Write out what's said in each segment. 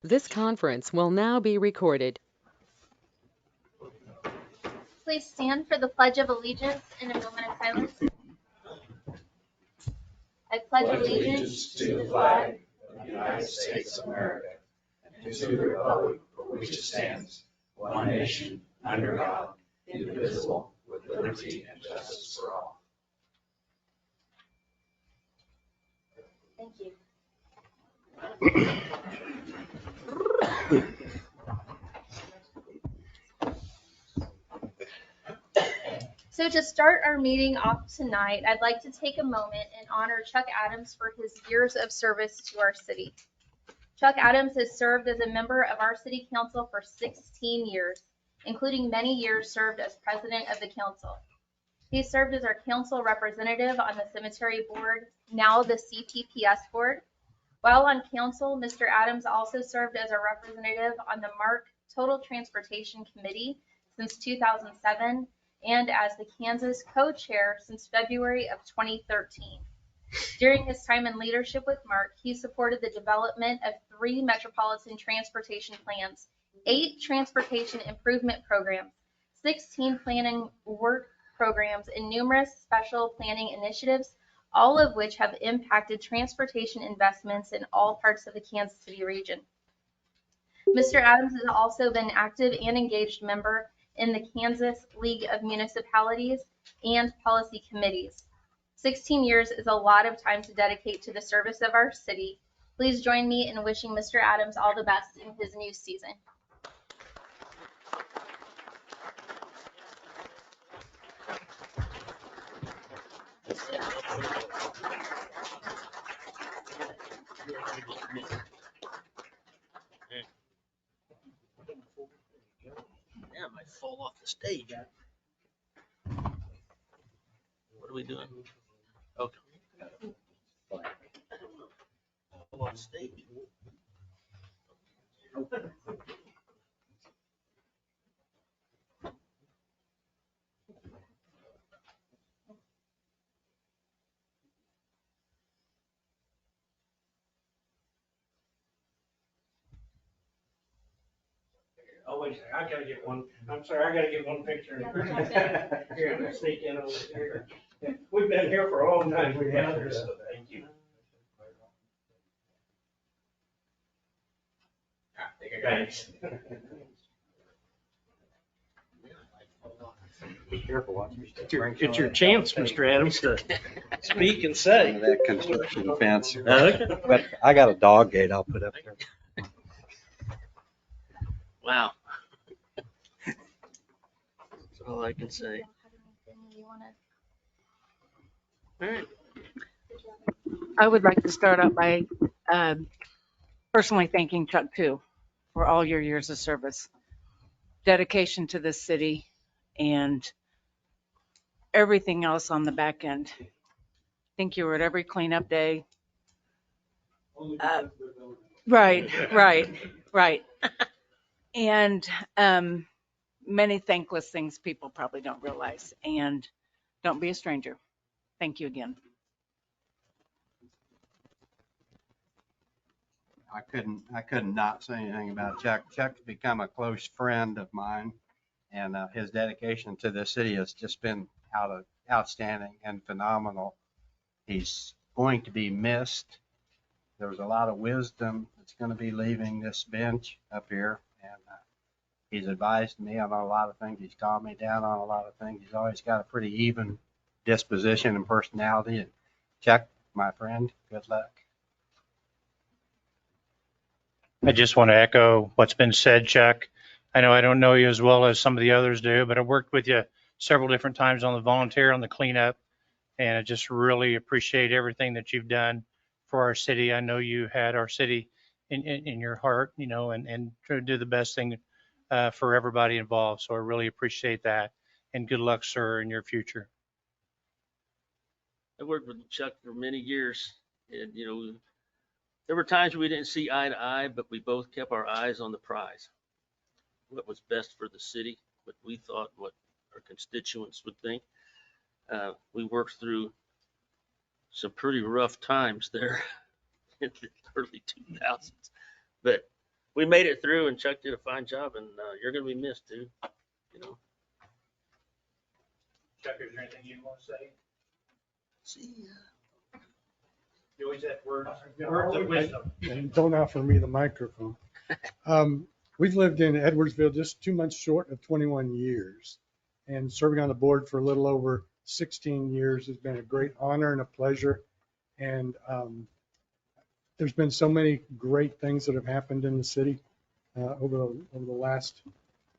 This conference will now be recorded. Please stand for the Pledge of Allegiance in a moment of silence. I pledge allegiance to the flag of the United States of America and to the republic for which it stands, one nation, under God, indivisible, with liberty and justice for all. Thank you. So to start our meeting off tonight, I'd like to take a moment and honor Chuck Adams for his years of service to our city. Chuck Adams has served as a member of our city council for 16 years, including many years served as president of the council. He served as our council representative on the cemetery board, now the CPPS board. While on council, Mr. Adams also served as a representative on the MARC Total Transportation Committee since 2007 and as the Kansas co-chair since February of 2013. During his time in leadership with MARC, he supported the development of 3 metropolitan transportation plans, 8 transportation improvement programs, 16 planning work programs, and numerous special planning initiatives, all of which have impacted transportation investments in all parts of the Kansas City region. Mr. Adams has also been an active and engaged member in the Kansas League of Municipalities and policy committees. 16 years is a lot of time to dedicate to the service of our city. Please join me in wishing Mr. Adams all the best in his new season. Yeah, I might fall off the stage. What are we doing? Okay. Fall off stage. Oh, wait a second, I gotta get one, I'm sorry, I gotta get one picture. Here, I'm gonna sneak in over here. We've been here for a long time, we have this, so thank you. Thanks. Be careful, watch me. It's your chance, Mr. Adams, to speak and say. That construction fence. Okay. But I got a dog gate I'll put up there. Wow. That's all I can say. All right. I would like to start out by personally thanking Chuck, too, for all your years of service, dedication to this city, and everything else on the back end. I think you were at every cleanup day. Right. And many thankless things people probably don't realize. And don't be a stranger. Thank you again. I couldn't not say anything about Chuck. Chuck's become a close friend of mine, and his dedication to this city has just been outstanding and phenomenal. He's going to be missed. There's a lot of wisdom that's going to be leaving this bench up here, and he's advised me on a lot of things. He's calmed me down on a lot of things. He's always got a pretty even disposition and personality. And Chuck, my friend, good luck. I just want to echo what's been said, Chuck. I know I don't know you as well as some of the others do, but I've worked with you several different times on the volunteer, on the cleanup, and I just really appreciate everything that you've done for our city. I know you had our city in your heart, you know, and try to do the best thing for everybody involved. So I really appreciate that, and good luck, sir, in your future. I worked with Chuck for many years, and you know, there were times we didn't see eye to eye, but we both kept our eyes on the prize. What was best for the city, what we thought, what our constituents would think. We worked through some pretty rough times there in the early 2000s, but we made it through, and Chuck did a fine job, and you're going to be missed, dude. You know. Chuck, is there anything you want to say? See ya. You always have words of wisdom. And don't offer me the microphone. We've lived in Edwardsville just 2 months short of 21 years. And serving on the board for a little over 16 years has been a great honor and a pleasure. And there's been so many great things that have happened in the city over the last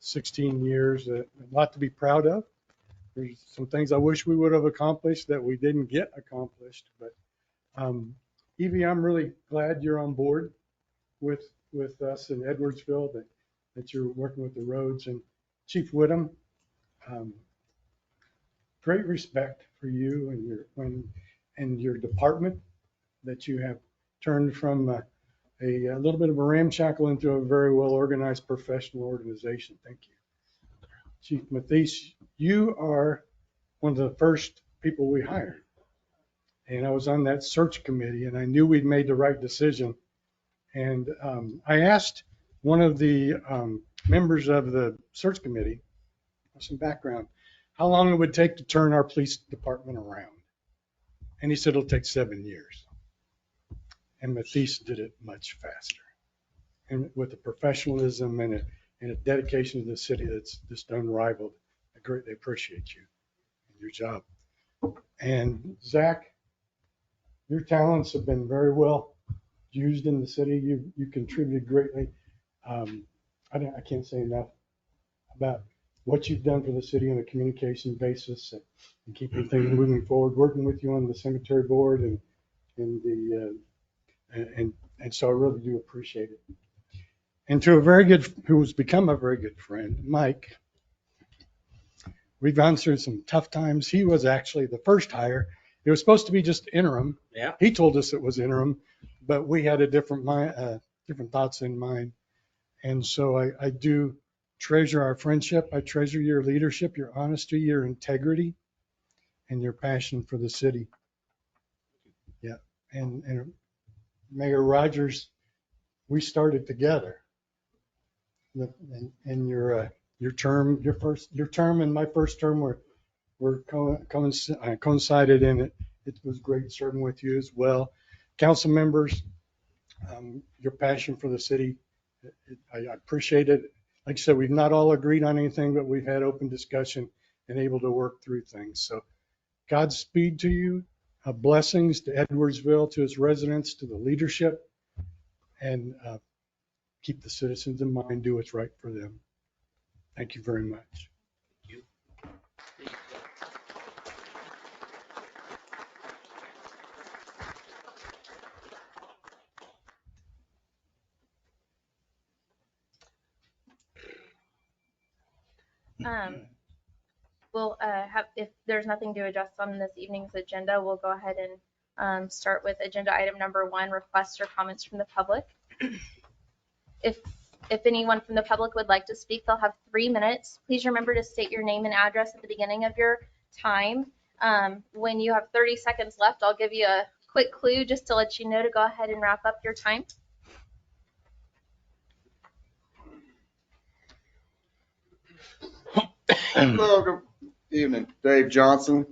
16 years. A lot to be proud of. There's some things I wish we would have accomplished that we didn't get accomplished. But Evie, I'm really glad you're on board with us in Edwardsville, that you're working with the roads. And Chief Whittam, great respect for you and your department, that you have turned from a little bit of a ramshackle into a very well organized professional organization. Thank you. Chief Mathies, you are one of the first people we hired. And I was on that search committee, and I knew we'd made the right decision. And I asked one of the members of the search committee, some background, how long it would take to turn our police department around. And he said, it'll take 7 years. And Mathies did it much faster. And with a professionalism and a dedication to the city that's just unrivaled. I greatly appreciate you and your job. And Zach, your talents have been very well used in the city. You contributed greatly. I can't say enough about what you've done for the city on a communication basis and keeping things moving forward, working with you on the cemetery board and so I really do appreciate it. And to who has become a very good friend, Mike, we've gone through some tough times. He was actually the first hire. It was supposed to be just interim. Yeah. He told us it was interim, but we had a different thoughts in mind. And so I do treasure our friendship. I treasure your leadership, your honesty, your integrity, and your passion for the city. Yeah. And Mayor Rogers, we started together. And your term and my first term were coincided in it. It was great serving with you as well. Council members, your passion for the city, I appreciate it. Like I said, we've not all agreed on anything, but we've had open discussion and able to work through things. So Godspeed to you. Blessings to Edwardsville, to its residents, to the leadership, and keep the citizens in mind, do what's right for them. Thank you very much. Thank you. We'll if there's nothing to adjust on this evening's agenda, we'll go ahead and start with agenda item number 1, requests or comments from the public. If anyone from the public would like to speak, they'll have 3 minutes. Please remember to state your name and address at the beginning of your time. When you have 30 seconds left, I'll give you a quick clue just to let you know to go ahead and wrap up your time. Hello, good evening. Dave Johnson,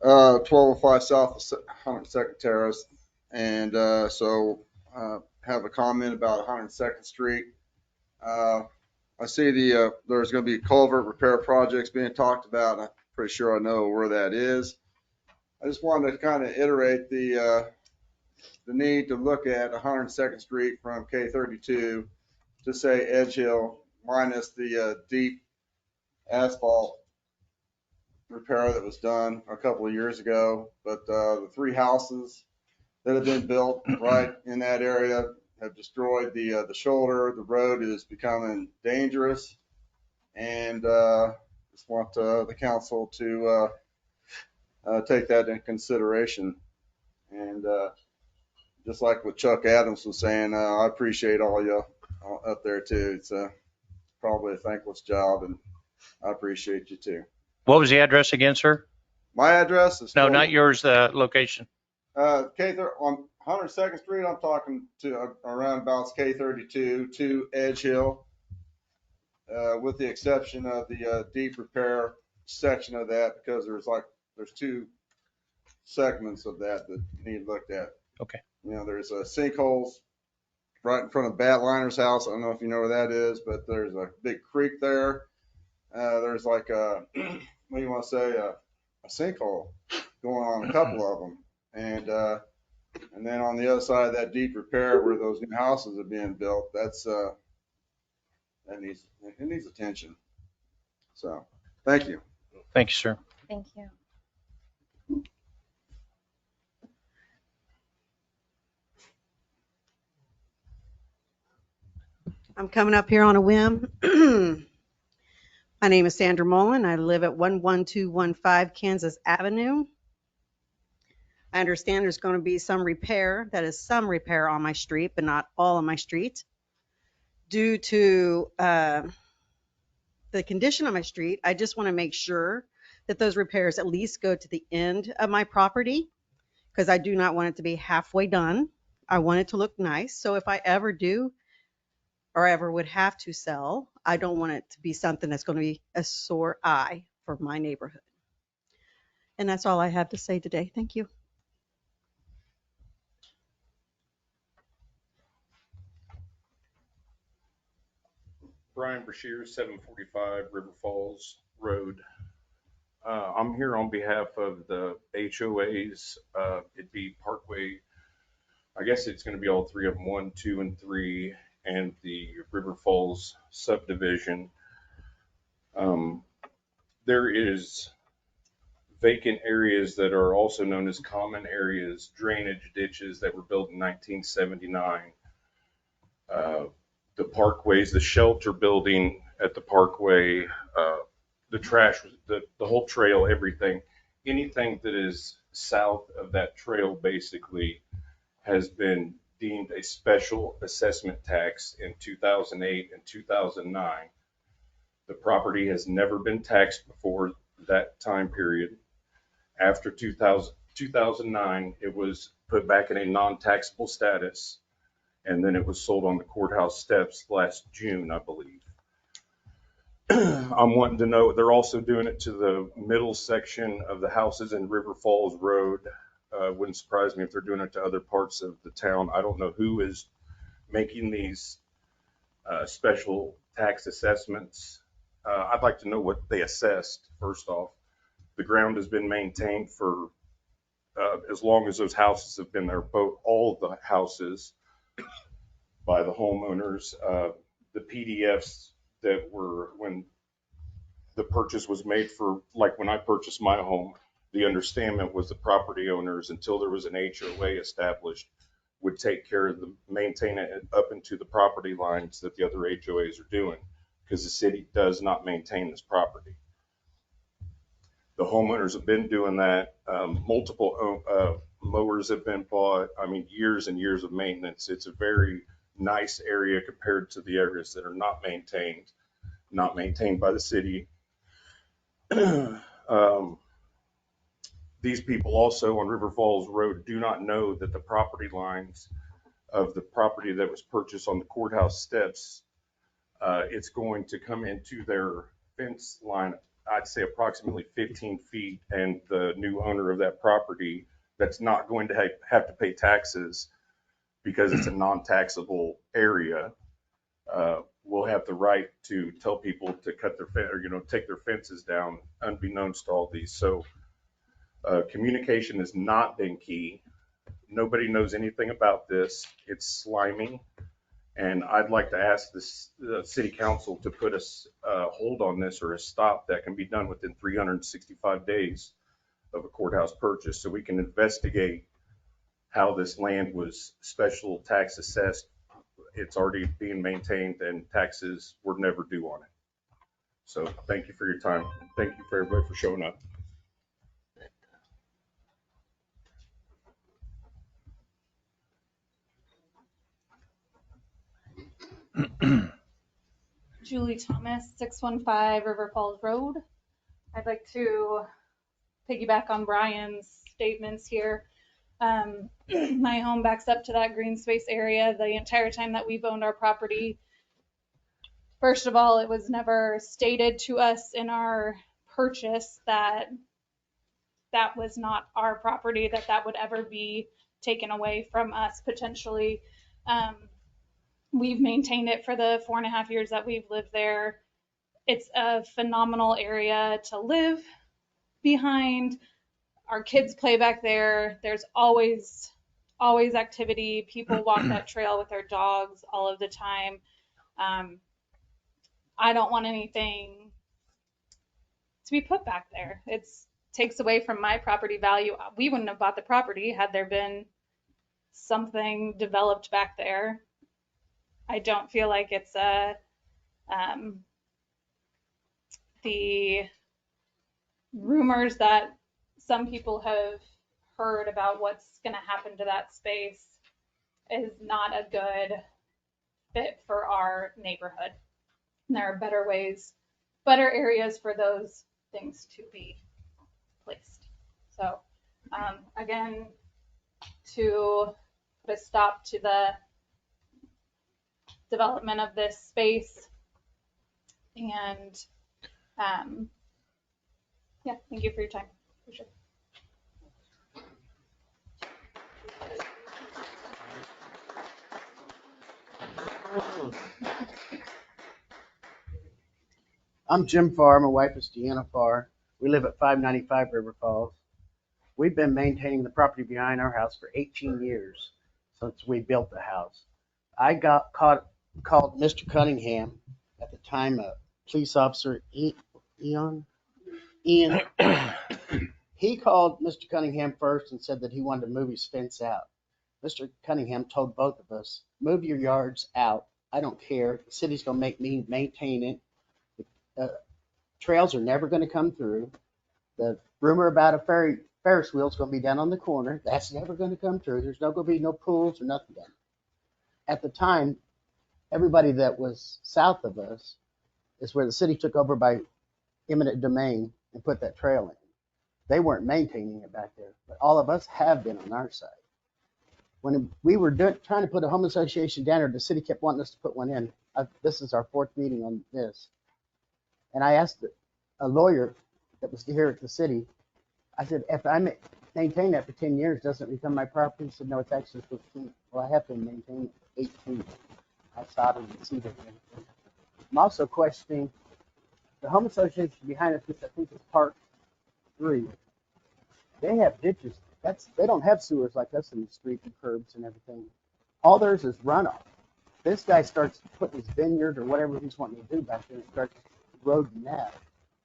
1205 South 102nd Terrace. And have a comment about 102nd Street. I see there's going to be culvert repair projects being talked about. I'm pretty sure I know where that is. I just wanted to kind of iterate the need to look at 102nd Street from K32 to say Edge Hill, minus the deep asphalt repair that was done a couple of years ago. But the 3 houses that have been built right in that area have destroyed the shoulder. The road is becoming dangerous, and just want the council to take that into consideration. And just like what Chuck Adams was saying, I appreciate all you up there too. It's probably a thankless job, and I appreciate you too. What was the address again, sir? My address is No, not yours, the location. K30 on 102nd Street, I'm talking to around about K32 to Edge Hill, with the exception of the deep repair section of that, because there's two segments of that need looked at. Okay. There's sinkholes right in front of Batliner's house. I don't know if you know where that is, but there's a big creek there. There's like a, what do you want to say, a sinkhole going on, a couple of them. And then on the other side of that deep repair where those new houses are being built, that needs attention. So, thank you. Thank you, sir. Thank you. I'm coming up here on a whim. My name is Sandra Mullen. I live at 11215 Kansas Avenue. I understand there's going to be some repair on my street, but not all of my street. Due to the condition of my street, I just want to make sure that those repairs at least go to the end of my property, because I do not want it to be halfway done. I want it to look nice. So if I ever do or ever would have to sell, I don't want it to be something that's going to be a sore eye for my neighborhood. And that's all I have to say today. Thank you. Brian Brashear, 745 River Falls Road. I'm here on behalf of the HOAs. It'd be Parkway. I guess it's going to be all three of them, 1, 2, and 3, and the River Falls subdivision. There is vacant areas that are also known as common areas, drainage ditches that were built in 1979. The parkways, the shelter building at the parkway, the trash, the whole trail, everything, anything that is south of that trail basically has been deemed a special assessment tax in 2008 and 2009. The property has never been taxed before that time period. After 2009, it was put back in a non-taxable status, and then it was sold on the courthouse steps last June, I believe. I'm wanting to know, they're also doing it to the middle section of the houses in River Falls Road. Wouldn't surprise me if they're doing it to other parts of the town. I don't know who is making these special tax assessments. I'd like to know what they assessed, first off. The ground has been maintained for as long as those houses have been there, both all of the houses by the homeowners. The PDFs that were when the purchase was made, for like when I purchased my home, the understanding was the property owners, until there was an HOA established, would take care of maintain it up into the property lines that the other HOAs are doing, because the city does not maintain this property. The homeowners have been doing that. Multiple mowers have been bought. I mean, years and years of maintenance. It's a very nice area compared to the areas that are not maintained by the city. These people also on River Falls Road do not know that the property lines of the property that was purchased on the courthouse steps, it's going to come into their fence line, I'd say approximately 15 feet, and the new owner of that property that's not going to have to pay taxes because it's a non-taxable area, will have the right to tell people to cut their fence, or take their fences down, unbeknownst to all these. So communication has not been key. Nobody knows anything about this. It's slimy, and I'd like to ask the city council to put a hold on this, or a stop that can be done within 365 days of a courthouse purchase, so we can investigate how this land was special tax assessed. It's already being maintained, and taxes were never due on it. So thank you for your time. Thank you for everybody for showing up. Julie Thomas, 615 River Falls Road. I'd like to piggyback on Brian's statements here. My home backs up to that green space area the entire time that we've owned our property. First of all, it was never stated to us in our purchase that that was not our property, that would ever be taken away from us potentially. We've maintained it for the 4.5 years that we've lived there. It's a phenomenal area to live behind. Our kids play back there. There's always activity. People walk that trail with their dogs all of the time. I don't want anything to be put back there. It takes away from my property value. We wouldn't have bought the property had there been something developed back there. I don't feel like it's the rumors that some people have heard about what's going to happen to that space is not a good fit for our neighborhood. And there are better ways, better areas for those things to be placed. So again, to put a stop to the development of this space. And yeah, thank you for your time. For sure. I'm Jim Farr. My wife is Deanna Farr. We live at 595 River Falls. We've been maintaining the property behind our house for 18 years since we built the house. I called Mr. Cunningham, at the time a police officer, Ian. He called Mr. Cunningham first and said that he wanted to move his fence out. Mr. Cunningham told both of us, move your yards out. I don't care. The city's going to make me maintain it. Trails are never going to come through. The rumor about a Ferris wheel is going to be down on the corner. That's never going to come true. There's not going to be no pools or nothing done. At the time, everybody that was south of us is where the city took over by eminent domain and put that trail in. They weren't maintaining it back there, but all of us have been on our side. When we were trying to put a home association down there, the city kept wanting us to put one in. This is our 4th meeting on this. And I asked a lawyer that was here at the city, I said, if I maintain that for 10 years, doesn't it become my property? He said, no, it's actually 15. Well, I have been maintaining it for 18. I saw it and see it. I'm also questioning the home association behind us, which I think is Part 3. They have ditches. They don't have sewers like us in the street and curbs and everything. All theirs is runoff. This guy starts putting his vineyard or whatever he's wanting to do back there and starts eroding that.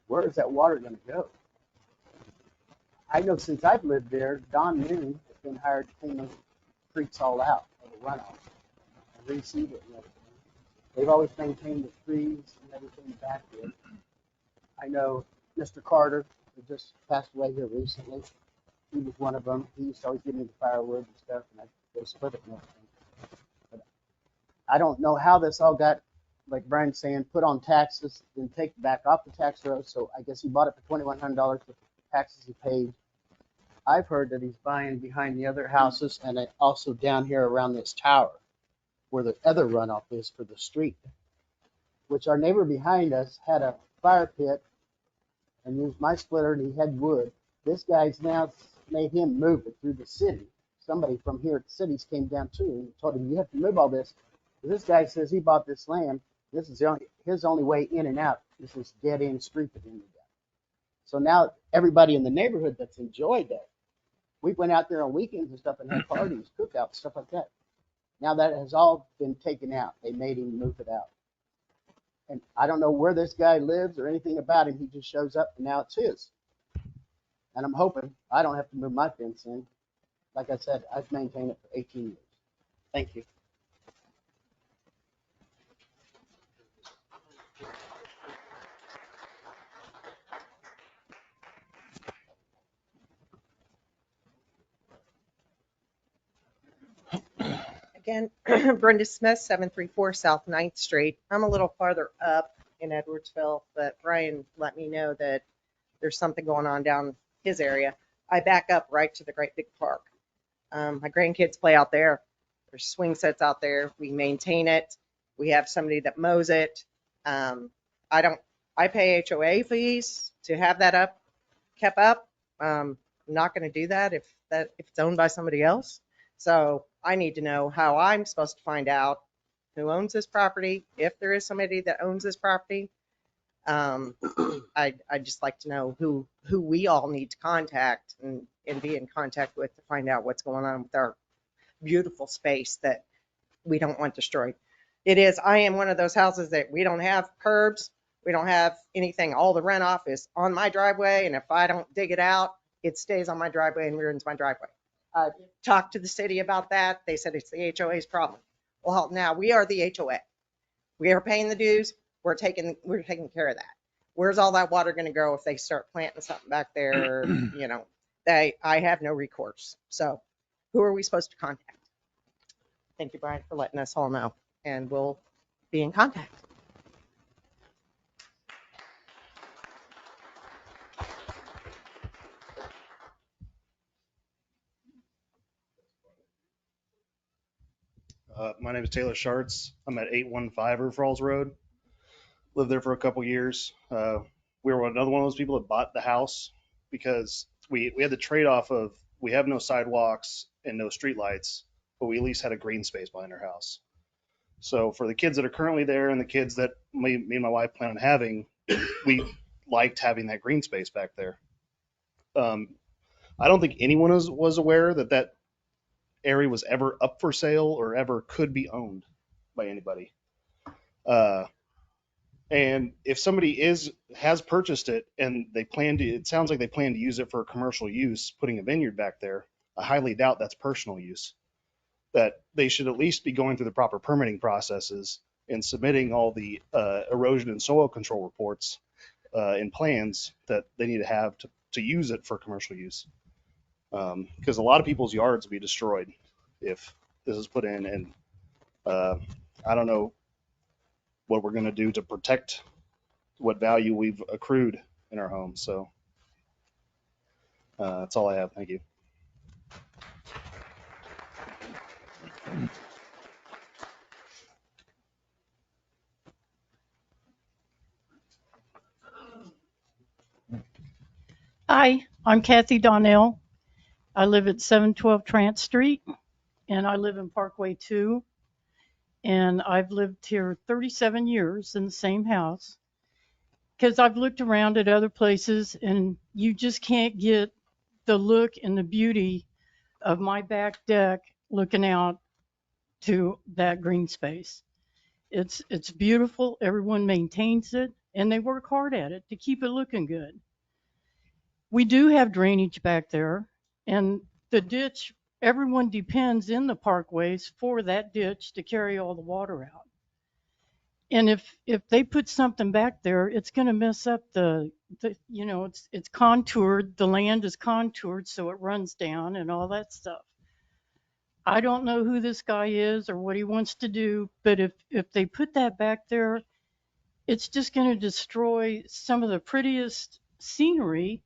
Where is that water going to go? I know since I've lived there, Don Moon has been hired to clean those creeks all out of the runoff and reseed it and everything. They've always maintained the trees and everything back there. I know Mr. Carter, who just passed away here recently, he was one of them. He used to always give me the firewood and stuff, and I'd go split it and everything. But I don't know how this all got, like Brian's saying, put on taxes and take back off the tax roll. So I guess he bought it for $2,100 with the taxes he paid. I've heard that he's buying behind the other houses and also down here around this tower where the other runoff is for the street, which our neighbor behind us had a fire pit and used my splitter and he had wood. This guy's now made him move it through the city. Somebody from here at the cities came down too and told him, you have to move all this. This guy says he bought this land. This is his only way in and out. This is dead end street that he ended up. So now everybody in the neighborhood that's enjoyed that, we went out there on weekends and stuff and had parties, cookouts, stuff like that. Now that has all been taken out. They made him move it out. And I don't know where this guy lives or anything about him. He just shows up and now it's his. And I'm hoping I don't have to move my fence in. Like I said, I've maintained it for 18 years. Thank you. Again, Brenda Smith, 734 South 9th Street. I'm a little farther up in Edwardsville, but Brian let me know that there's something going on down his area. I back up right to the great big park. My grandkids play out there. There's swing sets out there. We maintain it. We have somebody that mows it. I pay HOA fees to have that kept up. I'm not going to do that if it's owned by somebody else. So I need to know how I'm supposed to find out who owns this property, if there is somebody that owns this property. I'd just like to know who we all need to contact and be in contact with to find out what's going on with our beautiful space that we don't want destroyed. I am one of those houses that we don't have curbs. We don't have anything. All the runoff is on my driveway. And if I don't dig it out, it stays on my driveway and ruins my driveway. I talked to the city about that. They said it's the HOA's problem. Well, now we are the HOA. We are paying the dues. We're taking care of that. Where's all that water going to go if they start planting something back there? I have no recourse. So who are we supposed to contact? Thank you, Brian, for letting us all know, and we'll be in contact. My name is Taylor Schartz. I'm at 815 River Falls Road. Lived there for a couple years. We were another one of those people that bought the house because we had the trade-off of we have no sidewalks and no street lights, but we at least had a green space behind our house. So for the kids that are currently there and the kids that me and my wife plan on having, we liked having that green space back there. I don't think anyone was aware that area was ever up for sale or ever could be owned by anybody. And if somebody has purchased it and it sounds like they plan to use it for commercial use, putting a vineyard back there, I highly doubt that's personal use. That they should at least be going through the proper permitting processes and submitting all the erosion and soil control reports and plans that they need to have to use it for commercial use. Because a lot of people's yards will be destroyed if this is put in, and I don't know what we're going to do to protect what value we've accrued in our home. So that's all I have. Thank you. Hi, I'm Kathy Donnell. I live at 712 Trant Street, and I live in Parkway 2. And I've lived here 37 years in the same house because I've looked around at other places, and you just can't get the look and the beauty of my back deck looking out to that green space. It's beautiful. Everyone maintains it, and they work hard at it to keep it looking good. We do have drainage back there, and the ditch, everyone depends in the parkways for that ditch to carry all the water out. And if they put something back there, it's going to mess up it's contoured, the land is contoured so it runs down and all that stuff. I don't know who this guy is or what he wants to do, but if they put that back there, it's just going to destroy some of the prettiest scenery,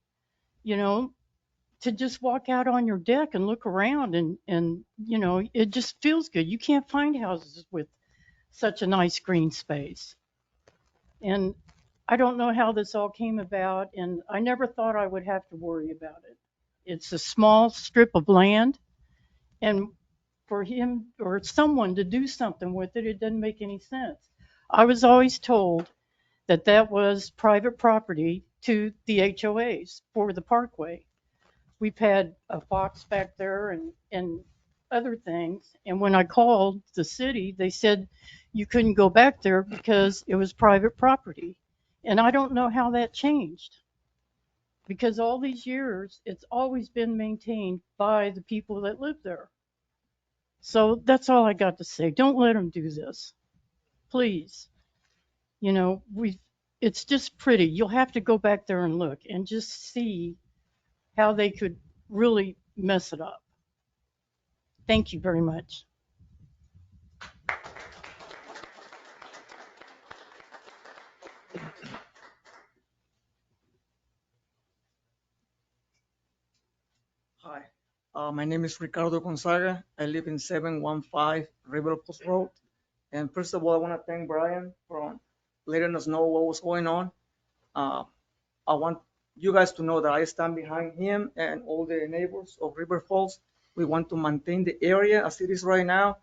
to just walk out on your deck and look around and it just feels good. You can't find houses with such a nice green space. And I don't know how this all came about, and I never thought I would have to worry about it. It's a small strip of land, and for him or someone to do something with it, it doesn't make any sense. I was always told that was private property to the HOAs for the parkway. We've had a fox back there and other things. And when I called the city, they said you couldn't go back there because it was private property. And I don't know how that changed, because all these years, it's always been maintained by the people that live there. So that's all I got to say. Don't let them do this, please. It's just pretty. You'll have to go back there and look and just see how they could really mess it up. Thank you very much. Hi, My name is Ricardo Gonzaga. I live in 715 River Post Road. And first of all, I want to thank Brian for letting us know what was going on. I want you guys to know that I stand behind him and all the neighbors of River Falls. We want to maintain the area as it is right now.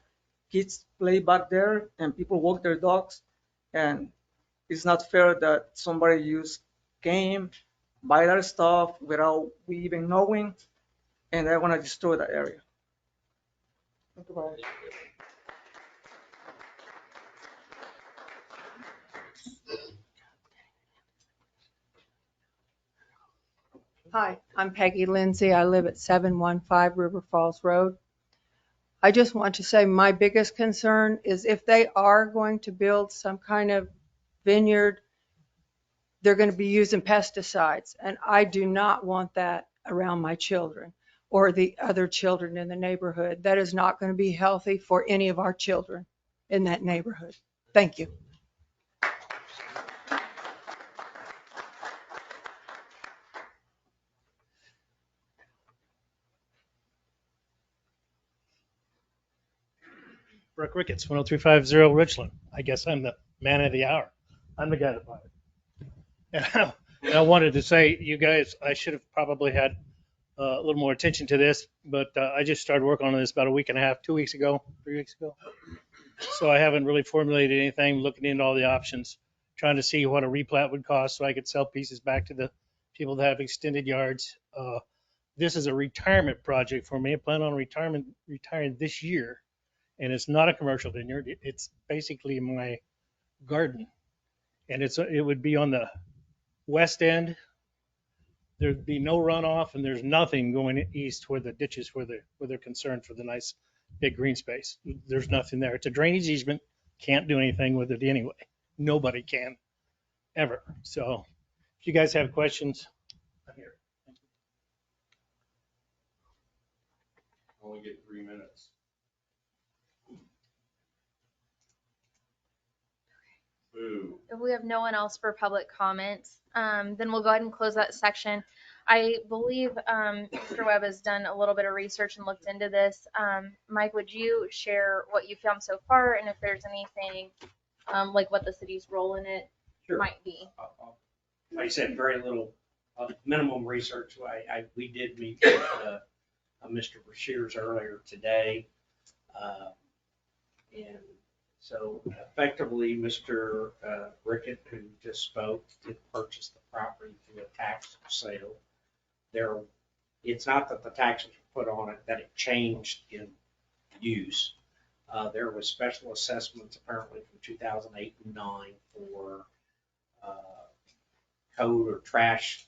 Kids play back there and people walk their dogs. And it's not fair that somebody use game, buy their stuff without we even knowing, and they're gonna destroy that area. Thank you, Brian. Hi, I'm Peggy Lindsay. I live at 715 River Falls Road. I just want to say my biggest concern is if they are going to build some kind of vineyard, they're going to be using pesticides. And I do not want that around my children or the other children in the neighborhood. That is not going to be healthy for any of our children in that neighborhood. Thank you. Brooke Ricketts, 10350 Richland. I guess I'm the man of the hour. I'm the guy that bought it. And I wanted to say, you guys, I should have probably had a little more attention to this, but I just started working on this about a week and a half, 2 weeks ago, 3 weeks ago. So I haven't really formulated anything, looking into all the options, trying to see what a replat would cost so I could sell pieces back to the people that have extended yards. This is a retirement project for me. I plan on retiring this year. And it's not a commercial vineyard. It's basically my garden. And it would be on the west end. There'd be no runoff and there's nothing going east where the ditches where they're concerned for the nice big green space. There's nothing there. It's a drainage easement. Can't do anything with it anyway. Nobody can ever. So if you guys have questions, I'm here. Only get 3 minutes. Boo. If we have no one else for public comments, then we'll go ahead and close that section. I believe Mr. Webb has done a little bit of research and looked into this. Mike, would you share what you found so far and if there's anything like what the city's role in it might be? Like I said, very little, minimum research. We did meet with Mr. Brashears earlier today. And so effectively, Mr. Rickett, who just spoke, did purchase the property through a tax sale. It's not that the taxes were put on it, that it changed in use. There was special assessments apparently from 2008 and 9 for code or trash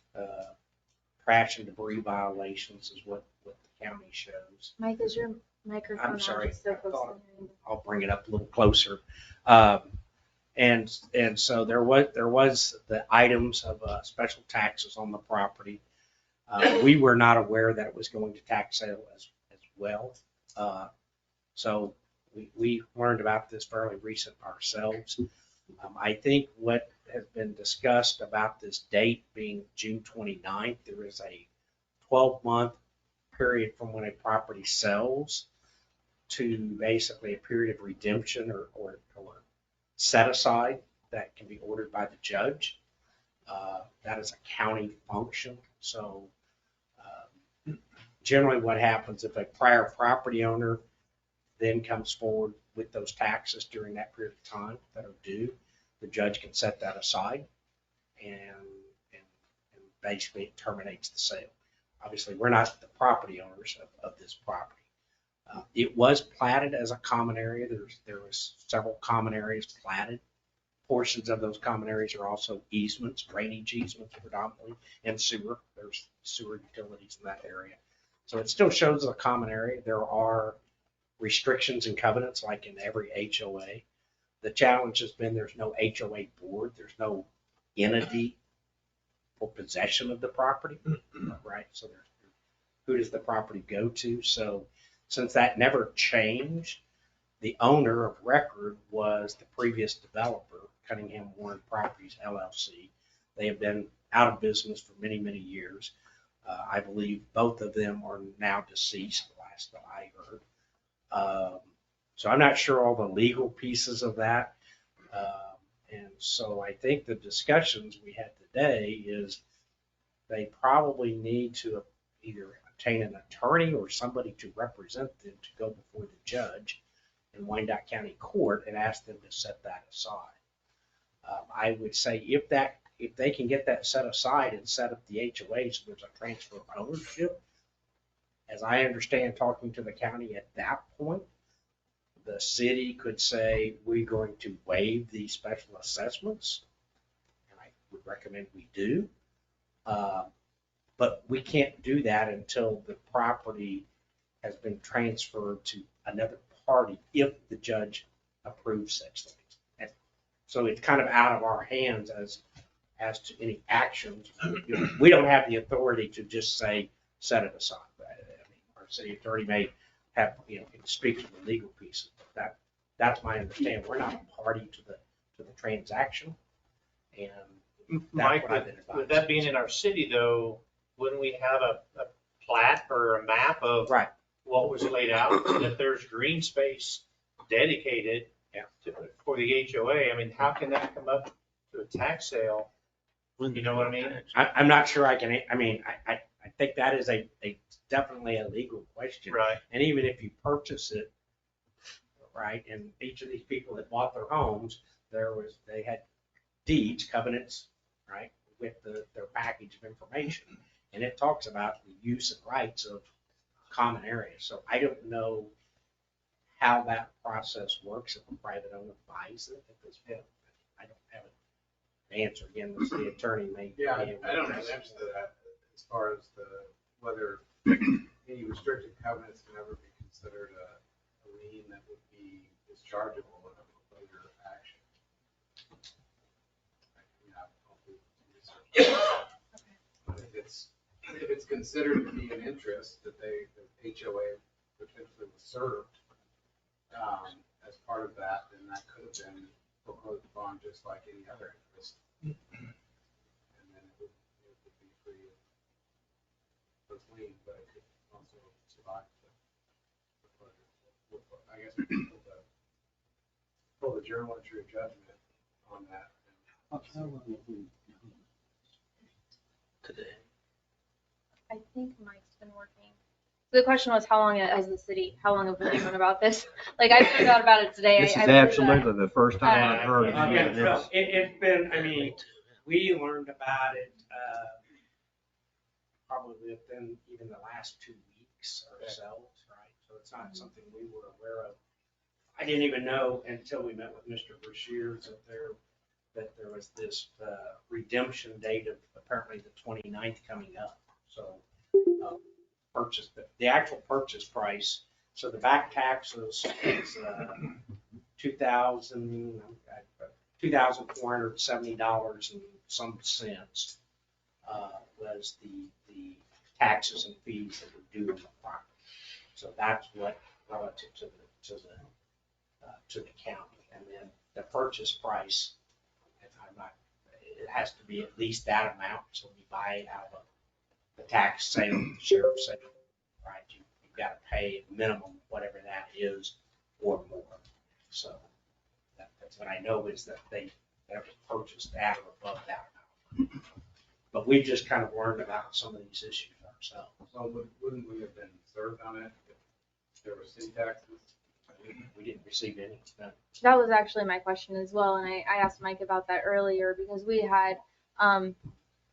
and debris violations is what the county shows. Mike, is your microphone I'm sorry. on? So close to you? I'll bring it up a little closer. And so there was the items of special taxes on the property. We were not aware that it was going to tax sale as well. So we learned about this fairly recent ourselves. I think what has been discussed about this date being June 29th, there is a 12-month period from when a property sells to basically a period of redemption or set aside that can be ordered by the judge. That is a county function. So generally what happens if a prior property owner then comes forward with those taxes during that period of time that are due, the judge can set that aside and basically it terminates the sale. Obviously, we're not the property owners of this property. It was platted as a common area. There was several common areas platted. Portions of those common areas are also easements, drainage easements predominantly, and sewer. There's sewer utilities in that area. So it still shows as a common area. There are restrictions and covenants like in every HOA. The challenge has been there's no HOA board. There's no entity for possession of the property, right? So who does the property go to? So since that never changed, the owner of record was the previous developer, Cunningham Warren Properties LLC. They have been out of business for many, many years. I believe both of them are now deceased, last that I heard. So I'm not sure all the legal pieces of that. And so I think the discussions we had today is they probably need to either obtain an attorney or somebody to represent them to go before the judge in Wyandotte County Court and ask them to set that aside. I would say if they can get that set aside and set up the HOA so there's a transfer of ownership, as I understand talking to the county at that point, the city could say, we're going to waive these special assessments. And I would recommend we do. But we can't do that until the property has been transferred to another party if the judge approves such things. And so it's kind of out of our hands as to any actions. We don't have the authority to just say, set it aside. I mean, our city attorney may have, can speak to the legal pieces, but that's my understanding. We're not a party to the transaction. And Mike, with that being in our city though, wouldn't we have a plat or a map of what was laid out? And if there's green space dedicated for the HOA, I mean, how can that come up to a tax sale? You know what I mean? I'm not sure I can, I think that is definitely a legal question. Right. And even if you purchase it, right, and each of these people that bought their homes, they had deeds, covenants, right, with their package of information. And it talks about the use and rights of common areas. So I don't know how that process works if a private owner buys it at this point. I don't have an answer. Again, the city attorney may. Yeah, I don't have an answer to that as far as whether any restricted covenants can ever be considered a lien that would be dischargeable in a foreclosure action. If it's considered to be an interest that the HOA potentially was served as part of that, then that could have been foreclosed upon just like any other interest. And then it would be free of lien, but it could also survive the foreclosure. I guess we could pull the journal entry of judgment on that. Today. I think Mike's been working. The question was, how long have we known about this? Like, I found out about it today. This is absolutely the first time I've heard of Okay, any of this. it's been, we learned about it probably within even the last 2 weeks ourselves, right? So it's not something we were aware of. I didn't even know until we met with Mr. Brashears that there was this redemption date of apparently the 29th coming up. So the actual purchase price, so the back taxes is $2,470 and some cents was the taxes and fees that were due on the property. So that's what relative to the county. And then the purchase price, it has to be at least that amount. So we buy it out of the tax sale, the sheriff's sale, right? You've got to pay a minimum, whatever that is, or more. So that's what I know is that they have purchased at or above that amount. But we just kind of learned about some of these issues ourselves. So wouldn't we have been served on it if there were city taxes? We didn't receive any. No. That was actually my question as well, and I asked Mike about that earlier because we had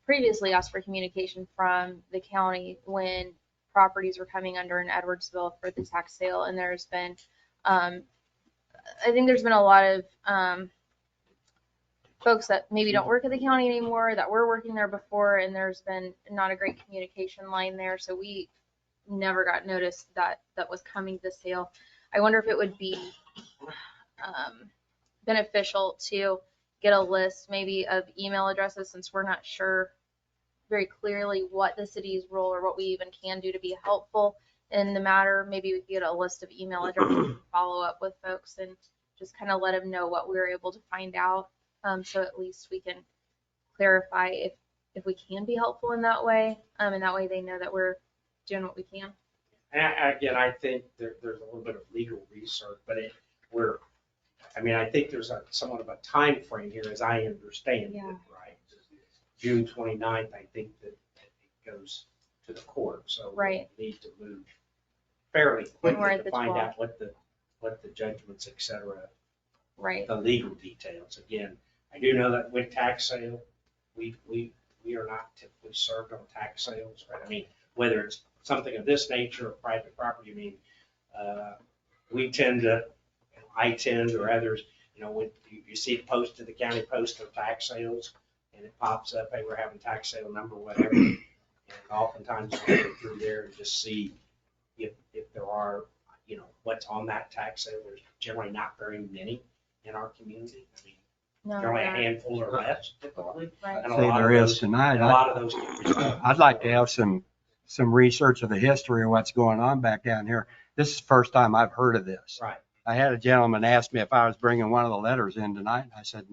previously asked for communication from the county when properties were coming under in Edwardsville for the tax sale, and there's been, I think there's been a lot of folks that maybe don't work at the county anymore that were working there before, and there's been not a great communication line there, so we never got notice that was coming to sale. I wonder if it would be beneficial to get a list maybe of email addresses, since we're not sure very clearly what the city's role or what we even can do to be helpful in the matter. Maybe we could get a list of email addresses and follow up with folks and just kind of let them know what we were able to find out. So at least we can clarify if if we can be helpful in that way. And that way they know that we're doing what we can. And again, I think there's a little bit of legal research, but I think there's somewhat of a time frame here, as I understand it, right? June 29th, I think that it goes to the court, so Right. we need to move fairly We're quickly at to the find 12th. out what the judgments, et cetera, Right. the legal details. Again, I do know that with tax sale, we are not typically served on tax sales, right? I mean, whether it's something of this nature or private property, I mean, we tend to, I tend, or others, when you see it posted, the county post of tax sales, and it pops up, hey, we're having tax sale number, whatever. And oftentimes you go through there and just see if there are, what's on that tax sale. There's generally not very many in our community. I mean, No, generally a yeah. handful or less typically. Right. And a See, lot there of is those, tonight. and a lot of those get resolved. I'd like to have some research of the history of what's going on back down here. This is the first time I've heard of this. Right. I had a gentleman ask me if I was bringing one of the letters in tonight. And I said,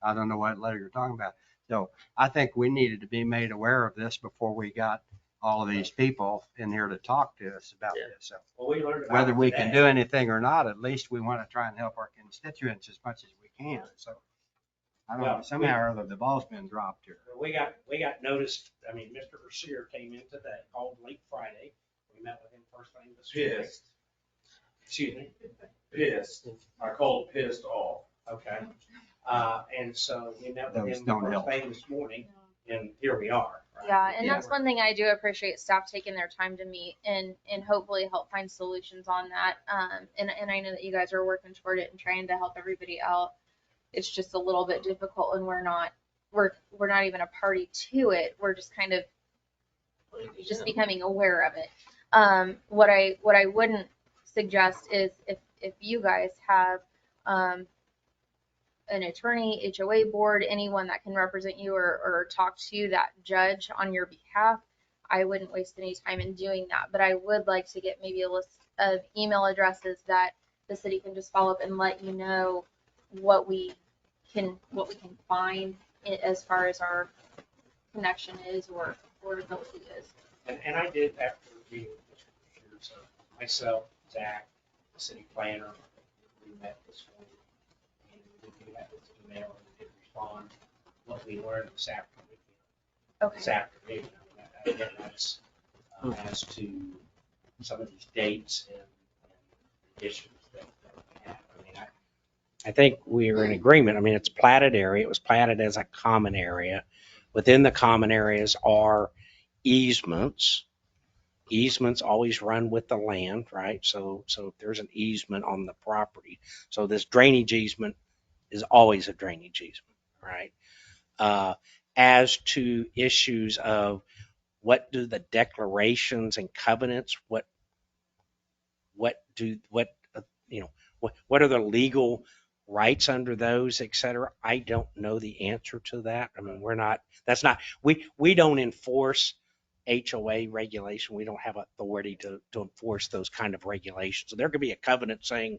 I don't know what letter you're talking about. So I think we needed to be made aware of this before we got all of these people in here to talk to us about this. So Well, we learned about whether it we today. can do anything or not, at least we want to try and help our constituents as much as we can. So I don't know, Well, somehow or other, the ball's been dropped here. We got noticed. I mean, Mr. Brashear came in today, called late Friday. We met with him first thing this morning. Pissed. Excuse me? Pissed. I called pissed off. Okay. And so we met with Those him don't first help. thing this morning, and here we are. Right? Yeah, and that's one thing I do appreciate, staff taking their time to meet and hopefully help find solutions on that. And I know that you guys are working toward it and trying to help everybody out. It's just a little bit difficult when we're not even a party to it. We're just kind of just becoming aware of it. What I wouldn't suggest is if you guys have an attorney, HOA board, anyone that can represent you or talk to that judge on your behalf, I wouldn't waste any time in doing that. But I would like to get maybe a list of email addresses that the city can just follow up and let you know what we can find as far as our connection is or ability is. And I did, after reviewing Mr. Brashear's, myself, Zach, the city planner, we met this morning. And we did have this email and we did respond what we learned this afternoon. Okay. This afternoon. I mean, again, that's as to some of these dates and issues that we have. I mean, I think we are in agreement. I mean, it's platted area. It was platted as a common area. Within the common areas are easements. Easements always run with the land, right? So if there's an easement on the property, so this drainage easement is always a drainage easement, right? As to issues of what do the declarations and covenants, what are the legal rights under those, et cetera? I don't know the answer to that. I mean, we don't enforce HOA regulation. We don't have authority to enforce those kind of regulations. So there could be a covenant saying,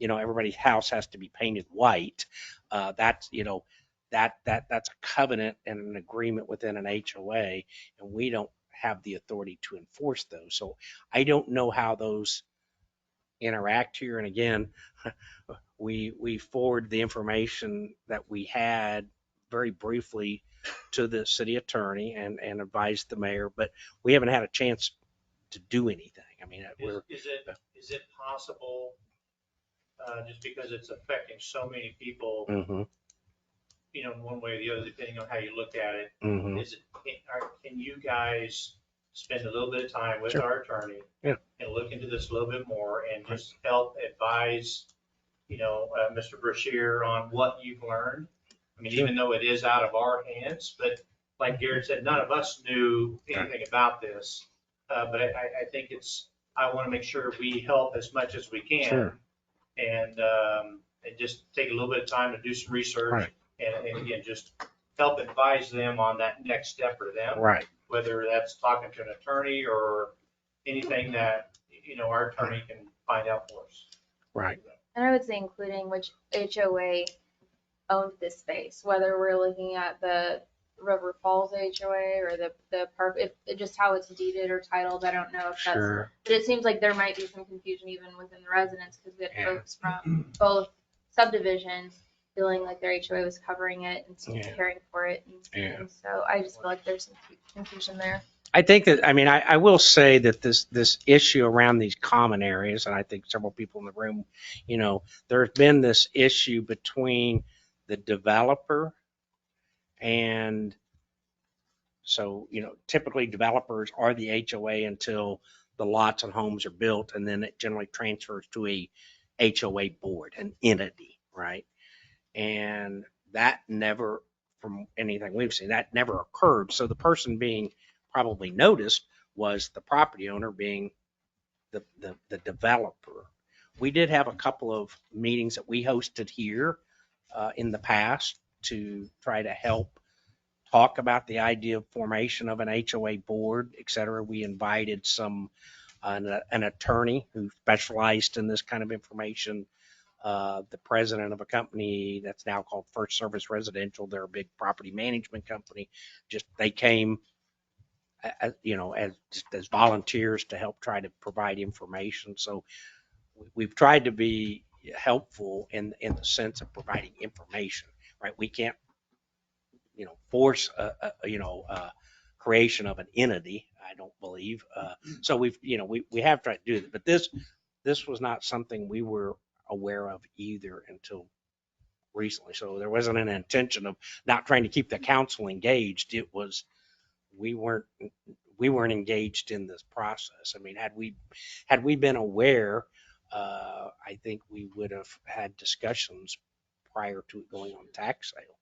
everybody's house has to be painted white. That's a covenant and an agreement within an HOA, and we don't have the authority to enforce those. So I don't know how those interact here. And again, we forward the information that we had very briefly to the city attorney and advised the mayor, but we haven't had a chance to do anything. I mean, Is it possible, just because it's affecting so many people, Mhm. In one way or the other, depending on how you look at it, Mhm. can you guys spend a little bit of time with Sure. our attorney Yeah. and look into this a little bit more and just help advise, Mr. Brashear on what you've learned? I mean, Sure. even though it is out of our hands, but like Garrett said, none of us knew anything about this. But I think I want to make sure we help as much as we can. Sure. And just take a little bit of time to do some research. Right. And again, just help advise them on that next step for them. Right. Whether that's talking to an attorney or anything that, our attorney can find out for us. Right. And I would say including which HOA owned this space, whether we're looking at the River Falls HOA or the park, if just how it's deeded or titled. I don't know if that's, Sure. but it seems like there might be some confusion even within the residents because we had Yeah. folks from both subdivisions feeling like their HOA was covering it and Yeah. caring for it. Yeah. And so I just feel like there's some confusion there. I think that, I mean, I will say that this issue around these common areas, and I think several people in the room, you know, there's been this issue between the developer and so, you know, typically developers are the HOA until the lots and homes are built, and then it generally transfers to a HOA board, an entity, right? And that never, from anything we've seen, that never occurred. So the person being probably noticed was the property owner being the developer. We did have a couple of meetings that we hosted here in the past to try to help talk about the idea of formation of an HOA board, et cetera. We invited an attorney who specialized in this kind of information, the president of a company that's now called First Service Residential. They're a big property management company. Just they came, you know, as volunteers to help try to provide information. So we've tried to be helpful in the sense of providing information, right? We can't, you know, force creation of an entity. I don't believe. So we've, you know, we have tried to do that, but this was not something we were aware of either until recently. So there wasn't an intention of not trying to keep the council engaged. It was we weren't engaged in this process. I mean, had we been aware, I think we would have had discussions prior to it going on tax sale.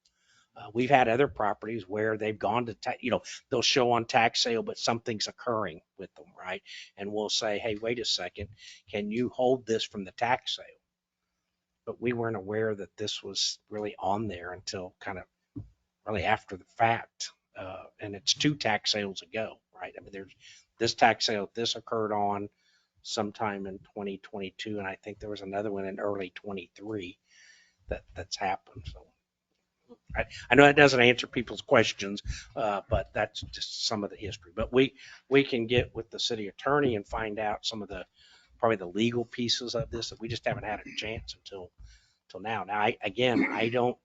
We've had other properties where they've gone to, you know, they'll show on tax sale, but something's occurring with them, right? And we'll say, hey, wait a second, can you hold this from the tax sale? But we weren't aware that this was really on there until kind of really after the fact. And it's 2 tax sales ago, right? I mean, there's this tax sale, this occurred on sometime in 2022. And I think there was another one in early 23 that's happened. So I know that doesn't answer people's questions, but that's just some of the history. But we can get with the city attorney and find out some of probably the legal pieces of this that we just haven't had a chance until now. Now, I don't,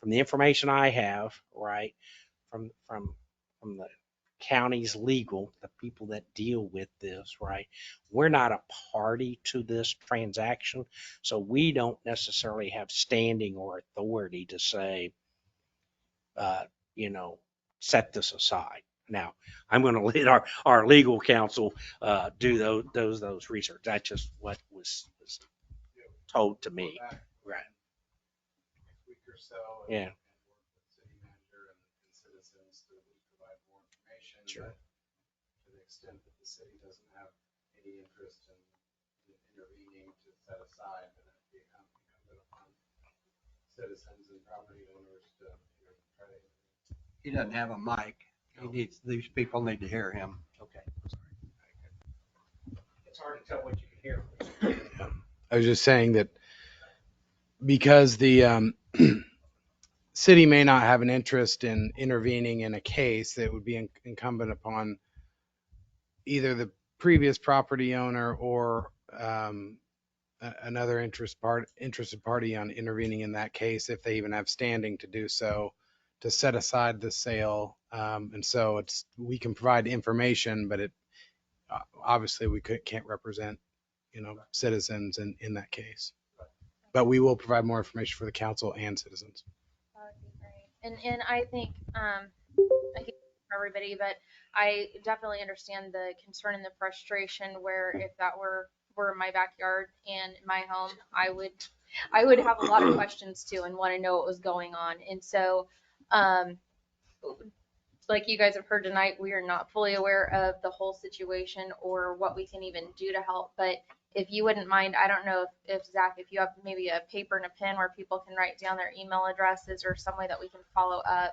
from the information I have, right, from the county's legal, the people that deal with this, right, we're not a party to this transaction, so we don't necessarily have standing or authority to say, you know, set this aside. Now, I'm going to let our legal counsel do those research. That's just what was told to me. Right. Week or so. Yeah. And work with city manager and citizens to provide more information. Sure. To the extent that the city doesn't have any interest in intervening to set aside, then it becomes incumbent upon citizens and property owners to, you know, try to. He doesn't have a mic. These people need to hear him. Okay. It's hard to tell what you can hear. I was just saying that because the city may not have an interest in intervening in a case, that would be incumbent upon either the previous property owner or another interested party on intervening in that case, if they even have standing to do so, to set aside the sale. And so we can provide information, but obviously we can't represent, you know, citizens in that case. But we will provide more information for the council and citizens. That would be great. And I think, I can't speak for everybody, but I definitely understand the concern and the frustration where if that were my backyard and my home, I would have a lot of questions too and want to know what was going on. And so, like you guys have heard tonight, we are not fully aware of the whole situation or what we can even do to help. But if you wouldn't mind, I don't know if Zach, if you have maybe a paper and a pen where people can write down their email addresses or some way that we can follow up.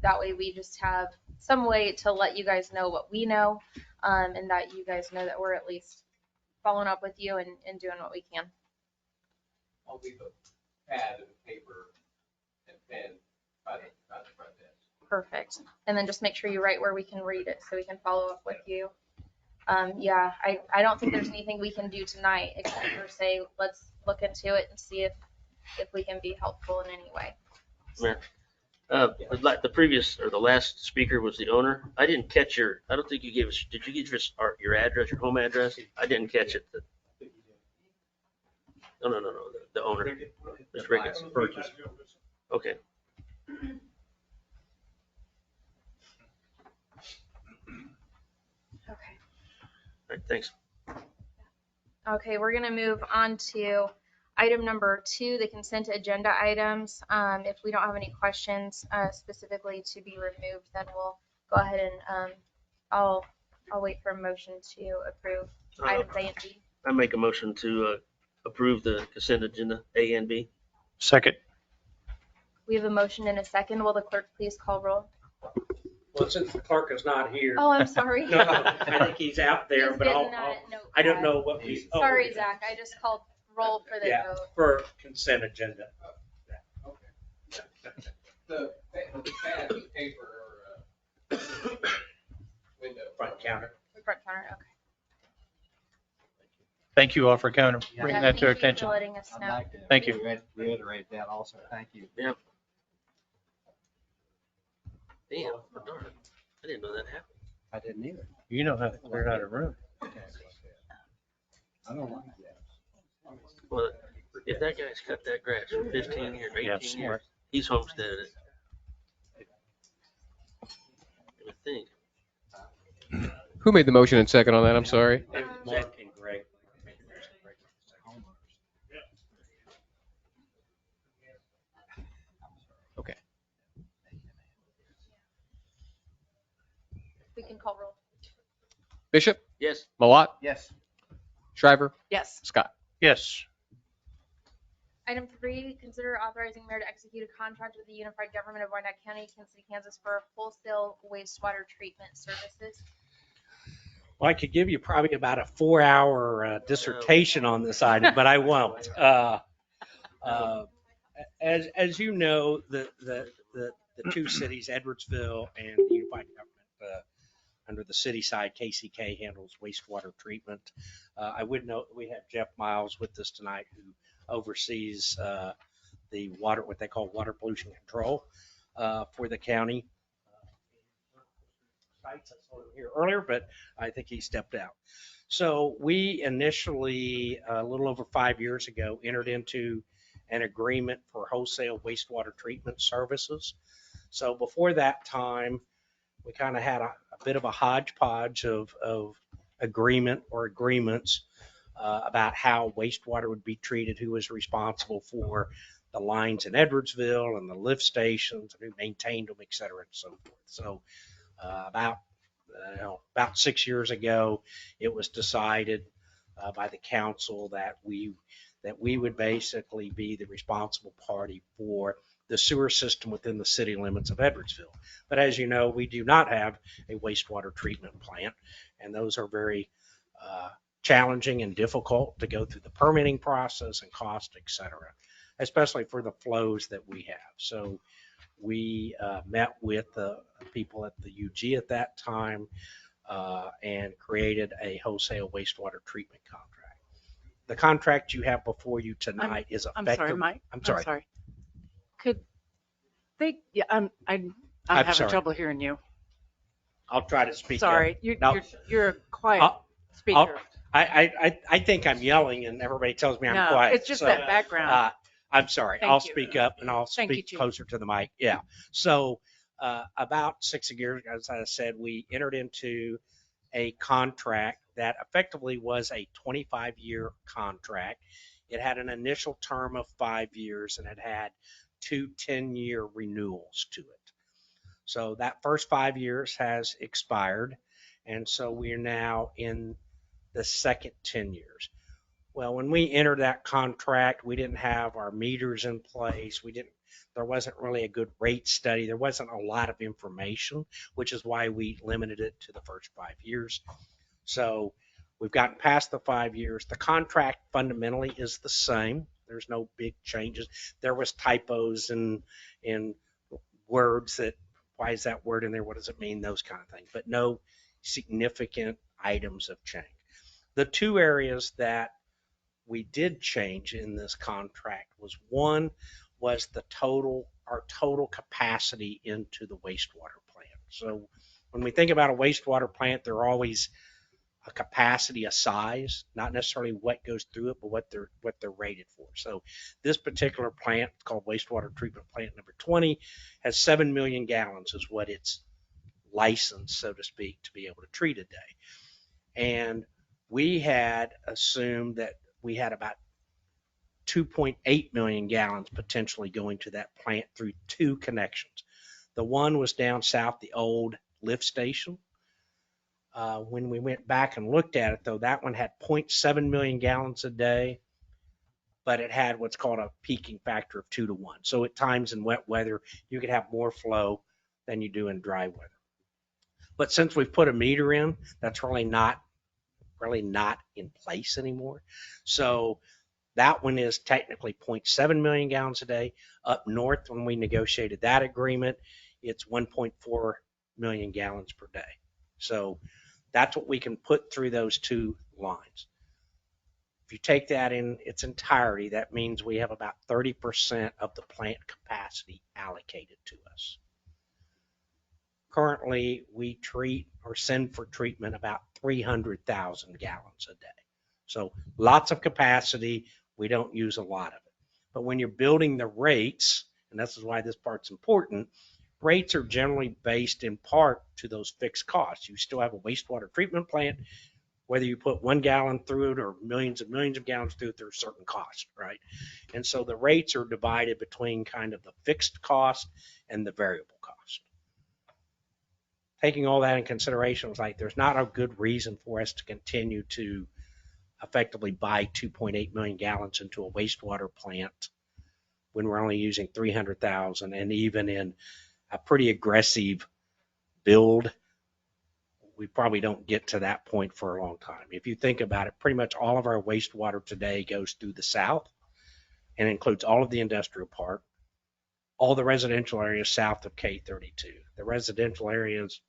That way we just have some way to let you guys know what we know, and that you guys know that we're at least following up with you and doing what we can. I'll leave a pad and paper and pen by the front desk. Perfect. And then just make sure you write where we can read it so we can follow up with you. Yeah, I don't think there's anything we can do tonight except for say, let's look into it and see if we can be helpful in any way. Like the previous or the last speaker was the owner. I didn't catch I don't think you gave us, did you give us your address, your home address? I didn't catch it. No, the owner. Mr. Ricketts. Okay. Okay. All right, thanks. Okay, we're gonna move on to item number 2, the consent agenda items. If we don't have any questions specifically to be removed, then we'll go ahead and I'll wait for a motion to approve items A and B. I make a motion to approve the consent agenda A and B. Second. We have a motion and a second. Will the clerk please call roll? Well, since the clerk is not here. Oh, I'm sorry. No, I think he's out there, He's but getting that notepad. I don't know what we. Sorry, Zach. I just called roll for the Yeah, vote. for consent agenda. The pad, paper, or window. Front counter. Front counter, okay. Thank you all for coming, bringing that to our attention. Thank you for letting us I'd know. like to Thank you. reiterate that also. Thank you. Yeah. Damn, darn. I didn't know that happened. I didn't either. You know how to clear out a room. I don't like that. Well, if that guy's cut that grass for 15 years, 18 Yeah, years, smart. he's homesteaded it. I think. Who made the motion and second on that? I'm sorry. It was Mark and Greg. Okay. We can call roll. Bishop, Yes. Malott, Yes. Shriver, Yes. Scott. Yes. Item 3, consider authorizing mayor to execute a contract with the Unified Government of Wyandotte County, Kansas City, Kansas for wholesale wastewater treatment services. Well, I could give you probably about a 4-hour dissertation on this item, but I won't. As you know, the two cities, Edwardsville and the Unified Government, under the city side, KCK handles wastewater treatment. I would note we have Jeff Miles with us tonight, who oversees the water, what they call water pollution control for the county. I saw him here earlier, but I think he stepped out. So we initially, a little over 5 years ago, entered into an agreement for wholesale wastewater treatment services. So before that time, we kind of had a bit of a hodgepodge of agreements about how wastewater would be treated, who was responsible for the lines in Edwardsville and the lift stations, and who maintained them, et cetera, and so forth. So about 6 years ago, it was decided by the council that we would basically be the responsible party for the sewer system within the city limits of Edwardsville. But as you know, we do not have a wastewater treatment plant, and those are very challenging and difficult to go through the permitting process and cost, et cetera, especially for the flows that we have. So we met with the people at the UG at that time and created a wholesale wastewater treatment contract. The contract you have before you tonight is effective. I'm sorry, Mike. I'm sorry. Could they, yeah, I'm having sorry. trouble hearing you. I'll try to speak. Sorry, you're a quiet speaker. I think I'm yelling and everybody tells me I'm quiet. It's just that background. I'm sorry. Thank I'll you. speak up and I'll Thank you, speak Chief. closer to the mic. Yeah. So about 6 years ago, as I said, we entered into a contract that effectively was a 25-year contract. It had an initial term of 5 years and it had 2 10-year renewals to it. So that first 5 years has expired. And so we are now in the second 10 years. Well, when we entered that contract, we didn't have our meters in place. There wasn't really a good rate study. There wasn't a lot of information, which is why we limited it to the first 5 years. So we've gotten past the 5 years. The contract fundamentally is the same. There's no big changes. There was typos in words that why is that word in there? What does it mean? Those kind of things, but no significant items have changed. The two areas that we did change in this contract was one was our total capacity into the wastewater plant. So when we think about a wastewater plant, they're always a capacity, a size, not necessarily what goes through it, but what they're rated for. So this particular plant, called wastewater treatment plant number 20, has 7 million gallons is what it's licensed, so to speak, to be able to treat a day. And we had assumed that we had about 2.8 million gallons potentially going to that plant through two connections. The one was down south, the old lift station. When we went back and looked at it, though, that one had 0.7 million gallons a day, but it had what's called a peaking factor of 2 to 1. So at times in wet weather, you could have more flow than you do in dry weather. But since we've put a meter in, that's really not in place anymore. So that one is technically 0.7 million gallons a day. Up north, when we negotiated that agreement, it's 1.4 million gallons per day. So that's what we can put through those two lines. If you take that in its entirety, that means we have about 30% of the plant capacity allocated to us. Currently, we treat or send for treatment about 300,000 gallons a day. So lots of capacity. We don't use a lot of it. But when you're building the rates, and this is why this part's important, rates are generally based in part to those fixed costs. You still have a wastewater treatment plant. Whether you put 1 gallon through it or millions and millions of gallons through it, there's certain costs, right? And so the rates are divided between kind of the fixed cost and the variable cost. Taking all that in consideration, it was like there's not a good reason for us to continue to effectively buy 2.8 million gallons into a wastewater plant when we're only using 300,000, and even in a pretty aggressive build, we probably don't get to that point for a long time. If you think about it, pretty much all of our wastewater today goes through the south and includes all of the industrial park, all the residential areas south of K32, the residential areas,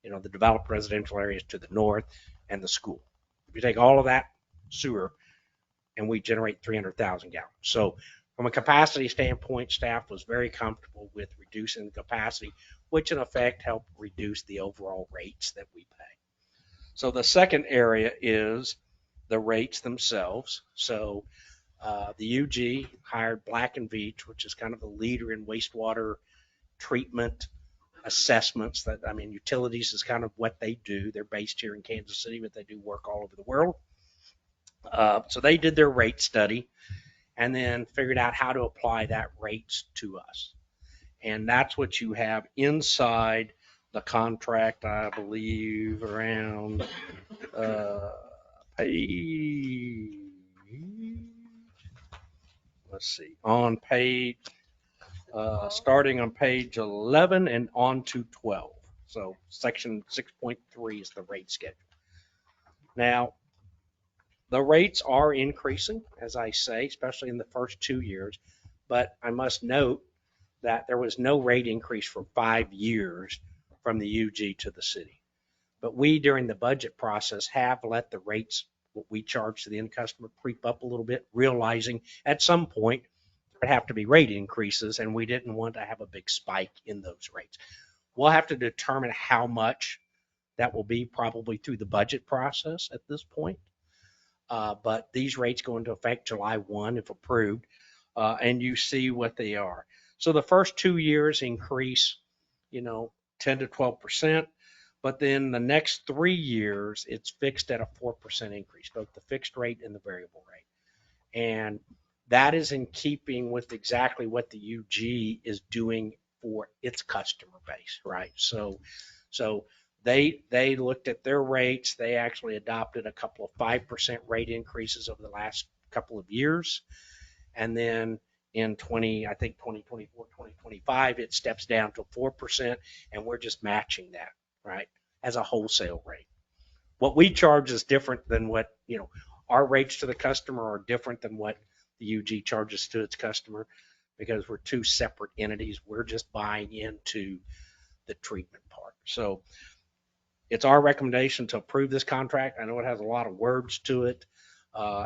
the developed residential areas to the north, and the school. If you take all of that sewer, and we generate 300,000 gallons. So from a capacity standpoint, staff was very comfortable with reducing the capacity, which in effect helped reduce the overall rates that we pay. So the second area is the rates themselves. So the UG hired Black & Veatch, which is kind of the leader in wastewater treatment assessments. Utilities is kind of what they do. They're based here in Kansas City, but they do work all over the world. So they did their rate study and then figured out how to apply that rates to us. And that's what you have inside the contract, I believe, around page, on page, starting on page 11 and on to 12. So section 6.3 is the rate schedule. Now, the rates are increasing, as I say, especially in the first 2 years, but I must note that there was no rate increase for 5 years from the UG to the city. But we, during the budget process, have let the rates, what we charge to the end customer, creep up a little bit, realizing at some point there would have to be rate increases, and we didn't want to have a big spike in those rates. We'll have to determine how much that will be probably through the budget process at this point. But these rates go into effect July 1 if approved, and you see what they are. So the first 2 years increase, 10 to 12%, but then the next 3 years it's fixed at a 4% increase, both the fixed rate and the variable rate. And that is in keeping with exactly what the UG is doing for its customer base, right? So they looked at their rates. They actually adopted a couple of 5% rate increases over the last couple of years. And then in 2024, 2025, it steps down to 4%, and we're just matching that, right, as a wholesale rate. What we charge is different than what, our rates to the customer are different than what the UG charges to its customer because we're two separate entities. We're just buying into the treatment part. So it's our recommendation to approve this contract. I know it has a lot of words to it.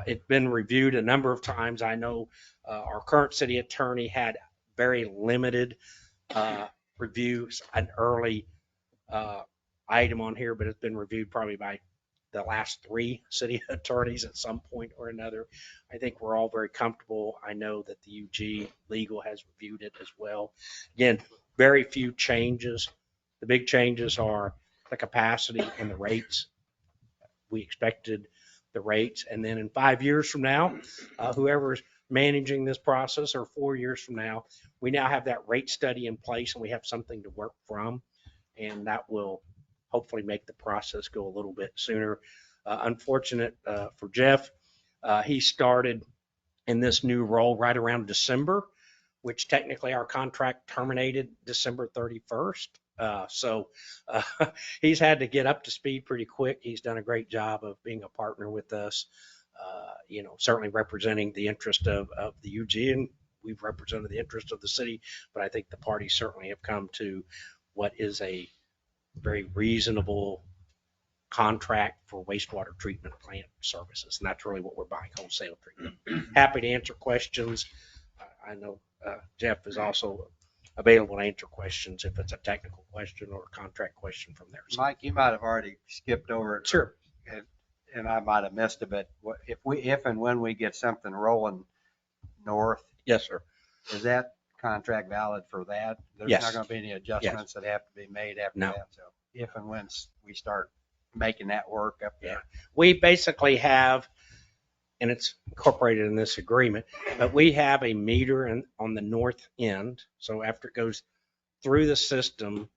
It's been reviewed a number of times. I know our current city attorney had very limited reviews, an early item on here, but it's been reviewed probably by the last 3 city attorneys at some point or another. I think we're all very comfortable. I know that the UG legal has reviewed it as well. Again, very few changes. The big changes are the capacity and the rates. We expected the rates, and then in 5 years from now, whoever's managing this process, or 4 years from now, we now have that rate study in place and we have something to work from, and that will hopefully make the process go a little bit sooner. Unfortunate for Jeff, he started in this new role right around December, which technically our contract terminated December 31st. So he's had to get up to speed pretty quick. He's done a great job of being a partner with us, certainly representing the interest of the UG, and we've represented the interest of the city, but I think the parties certainly have come to what is a very reasonable contract for wastewater treatment plant services. And that's really what we're buying, wholesale treatment. Happy to answer questions. I know Jeff is also available to answer questions if it's a technical question or a contract question from there. Mike, you might have already skipped over it. Sure. And I might have missed it, but if and when we get something rolling north. Yes, sir. Is that contract valid for that? There's Yes. not going to be any adjustments that have to be made after No. that. So if and when we start making that work up there. We basically have, and it's incorporated in this agreement, but we have a meter on the north end. So after it goes through the system,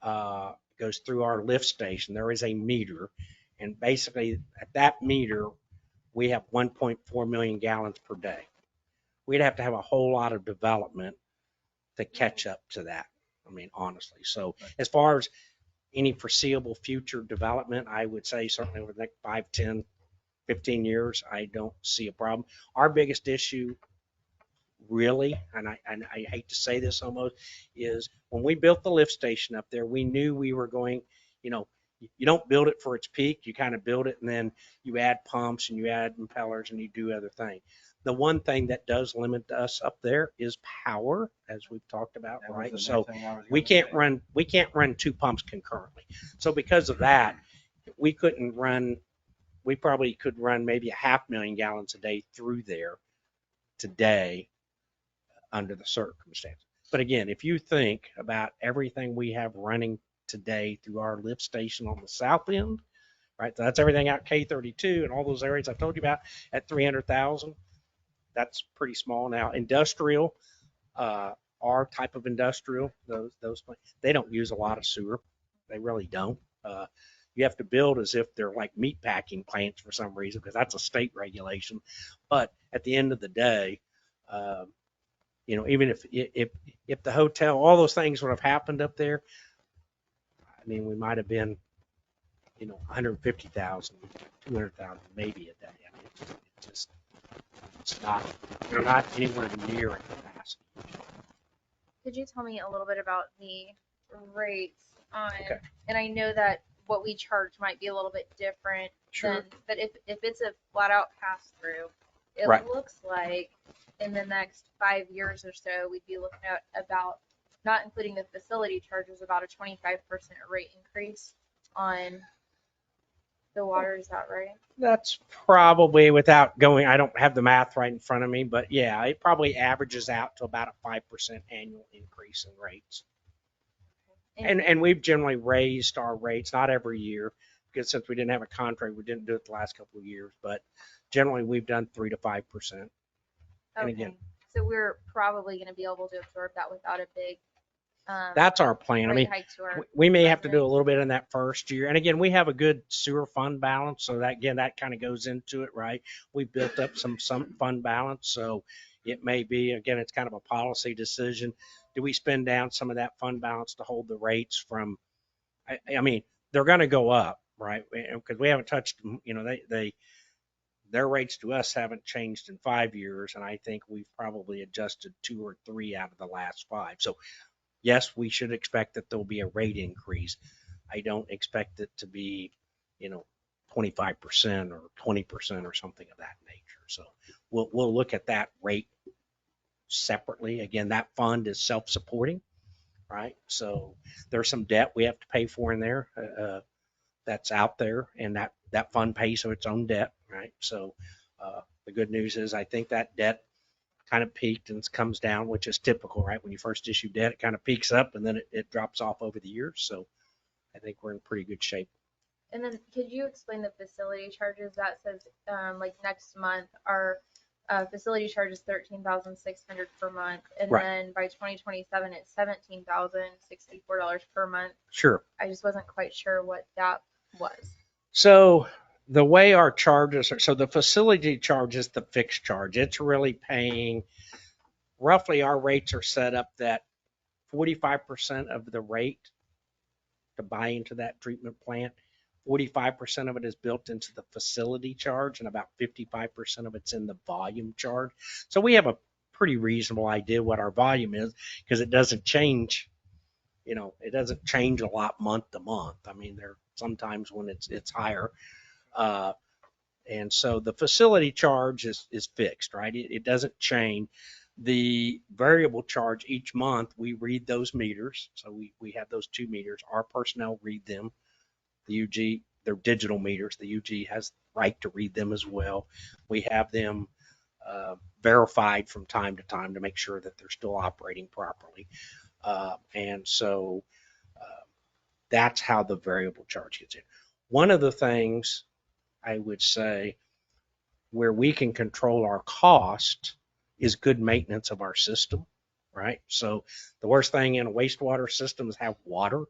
goes through our lift station, there is a meter. And basically at that meter, we have 1.4 million gallons per day. We'd have to have a whole lot of development to catch up to that. I mean, honestly. So as far as any foreseeable future development, I would say certainly over the next 5, 10, 15 years, I don't see a problem. Our biggest issue really, and I hate to say this almost, is when we built the lift station up there, we knew we were going, you don't build it for its peak, you kind of build it and then you add pumps and you add impellers and you do other things. The one thing that does limit us up there is power, as we've talked about, right? So we can't run 2 pumps concurrently. So because of that, we probably could run maybe 500,000 gallons a day through there today under the circumstances. But again, if you think about everything we have running today through our lift station on the south end, right? So that's everything out K32 and all those areas I told you about at 300,000. That's pretty small now. Industrial, our type of industrial, those they don't use a lot of sewer. They really don't. You have to build as if they're like meat packing plants for some reason, because that's a state regulation. But at the end of the day, even if the hotel, all those things would have happened up there, I mean, we might have been, 150,000, 200,000 maybe a day. I mean, they're not anywhere near at capacity. Could you tell me a little bit about the rates on, Okay. and I know that what we charge might be a little bit different Sure. but if it's a flat out pass through, it Right. looks like in the next 5 years or so, we'd be looking at about, not including the facility charges, about a 25% rate increase on the water. Is that right? That's probably, without going, I don't have the math right in front of me, but yeah, it probably averages out to about a 5% annual increase in rates. And we've generally raised our rates, not every year, because since we didn't have a contract, we didn't do it the last couple of years, but generally we've done 3 to 5%. And again, So we're probably going to be able to absorb that without a big that's our plan. I rate mean, hike to our we may have to do a little bit in that first year. And again, we have a good sewer fund balance. So that kind of goes into it, right? We built up some fund balance. So it may be, again, it's kind of a policy decision. Do we spend down some of that fund balance to hold the rates from, I mean, they're going to go up, right? Because we haven't touched, their rates to us haven't changed in 5 years. And I think we've probably adjusted 2 or 3 out of the last 5. So yes, we should expect that there'll be a rate increase. I don't expect it to be, 25% or 20% or something of that nature. So we'll look at that rate separately. Again, that fund is self-supporting, right? So there's some debt we have to pay for in there that's out there, and that fund pays for its own debt, right? So the good news is I think that debt kind of peaked and comes down, which is typical, right? When you first issue debt, it kind of peaks up and then it drops off over the years. So I think we're in pretty good shape. And then could you explain the facility charges? That says like next month our facility charge is $13,600 per month, and Right. then by 2027 it's $17,064 per month. Sure. I just wasn't quite sure what that was. So the way our charges are, so the facility charge is the fixed charge. It's really paying, roughly our rates are set up that 45% of the rate to buy into that treatment plant, 45% of it is built into the facility charge, and about 55% of it's in the volume charge. So we have a pretty reasonable idea what our volume is, because it doesn't change. It doesn't change a lot month to month. I mean, there sometimes when it's higher. And so the facility charge is fixed, right? It doesn't change. The variable charge each month, we read those meters. So we have those 2 meters. Our personnel read them. The UG, they're digital meters. The UG has the right to read them as well. We have them verified from time to time to make sure that they're still operating properly. And so that's how the variable charge gets in. One of the things I would say where we can control our cost is good maintenance of our system, right? So the worst thing in a wastewater system is have water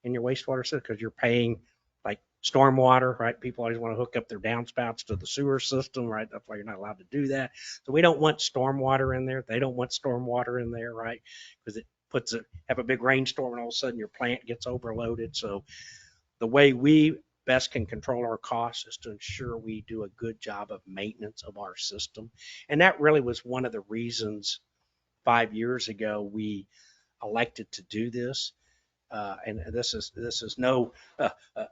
in your wastewater system, because you're paying like stormwater, right? People always want to hook up their downspouts to the sewer system, right? That's why you're not allowed to do that. So we don't want stormwater in there. They don't want stormwater in there, right? Because it have a big rainstorm and all of a sudden your plant gets overloaded. So the way we best can control our costs is to ensure we do a good job of maintenance of our system. And that really was one of the reasons 5 years ago we elected to do this. And this is no,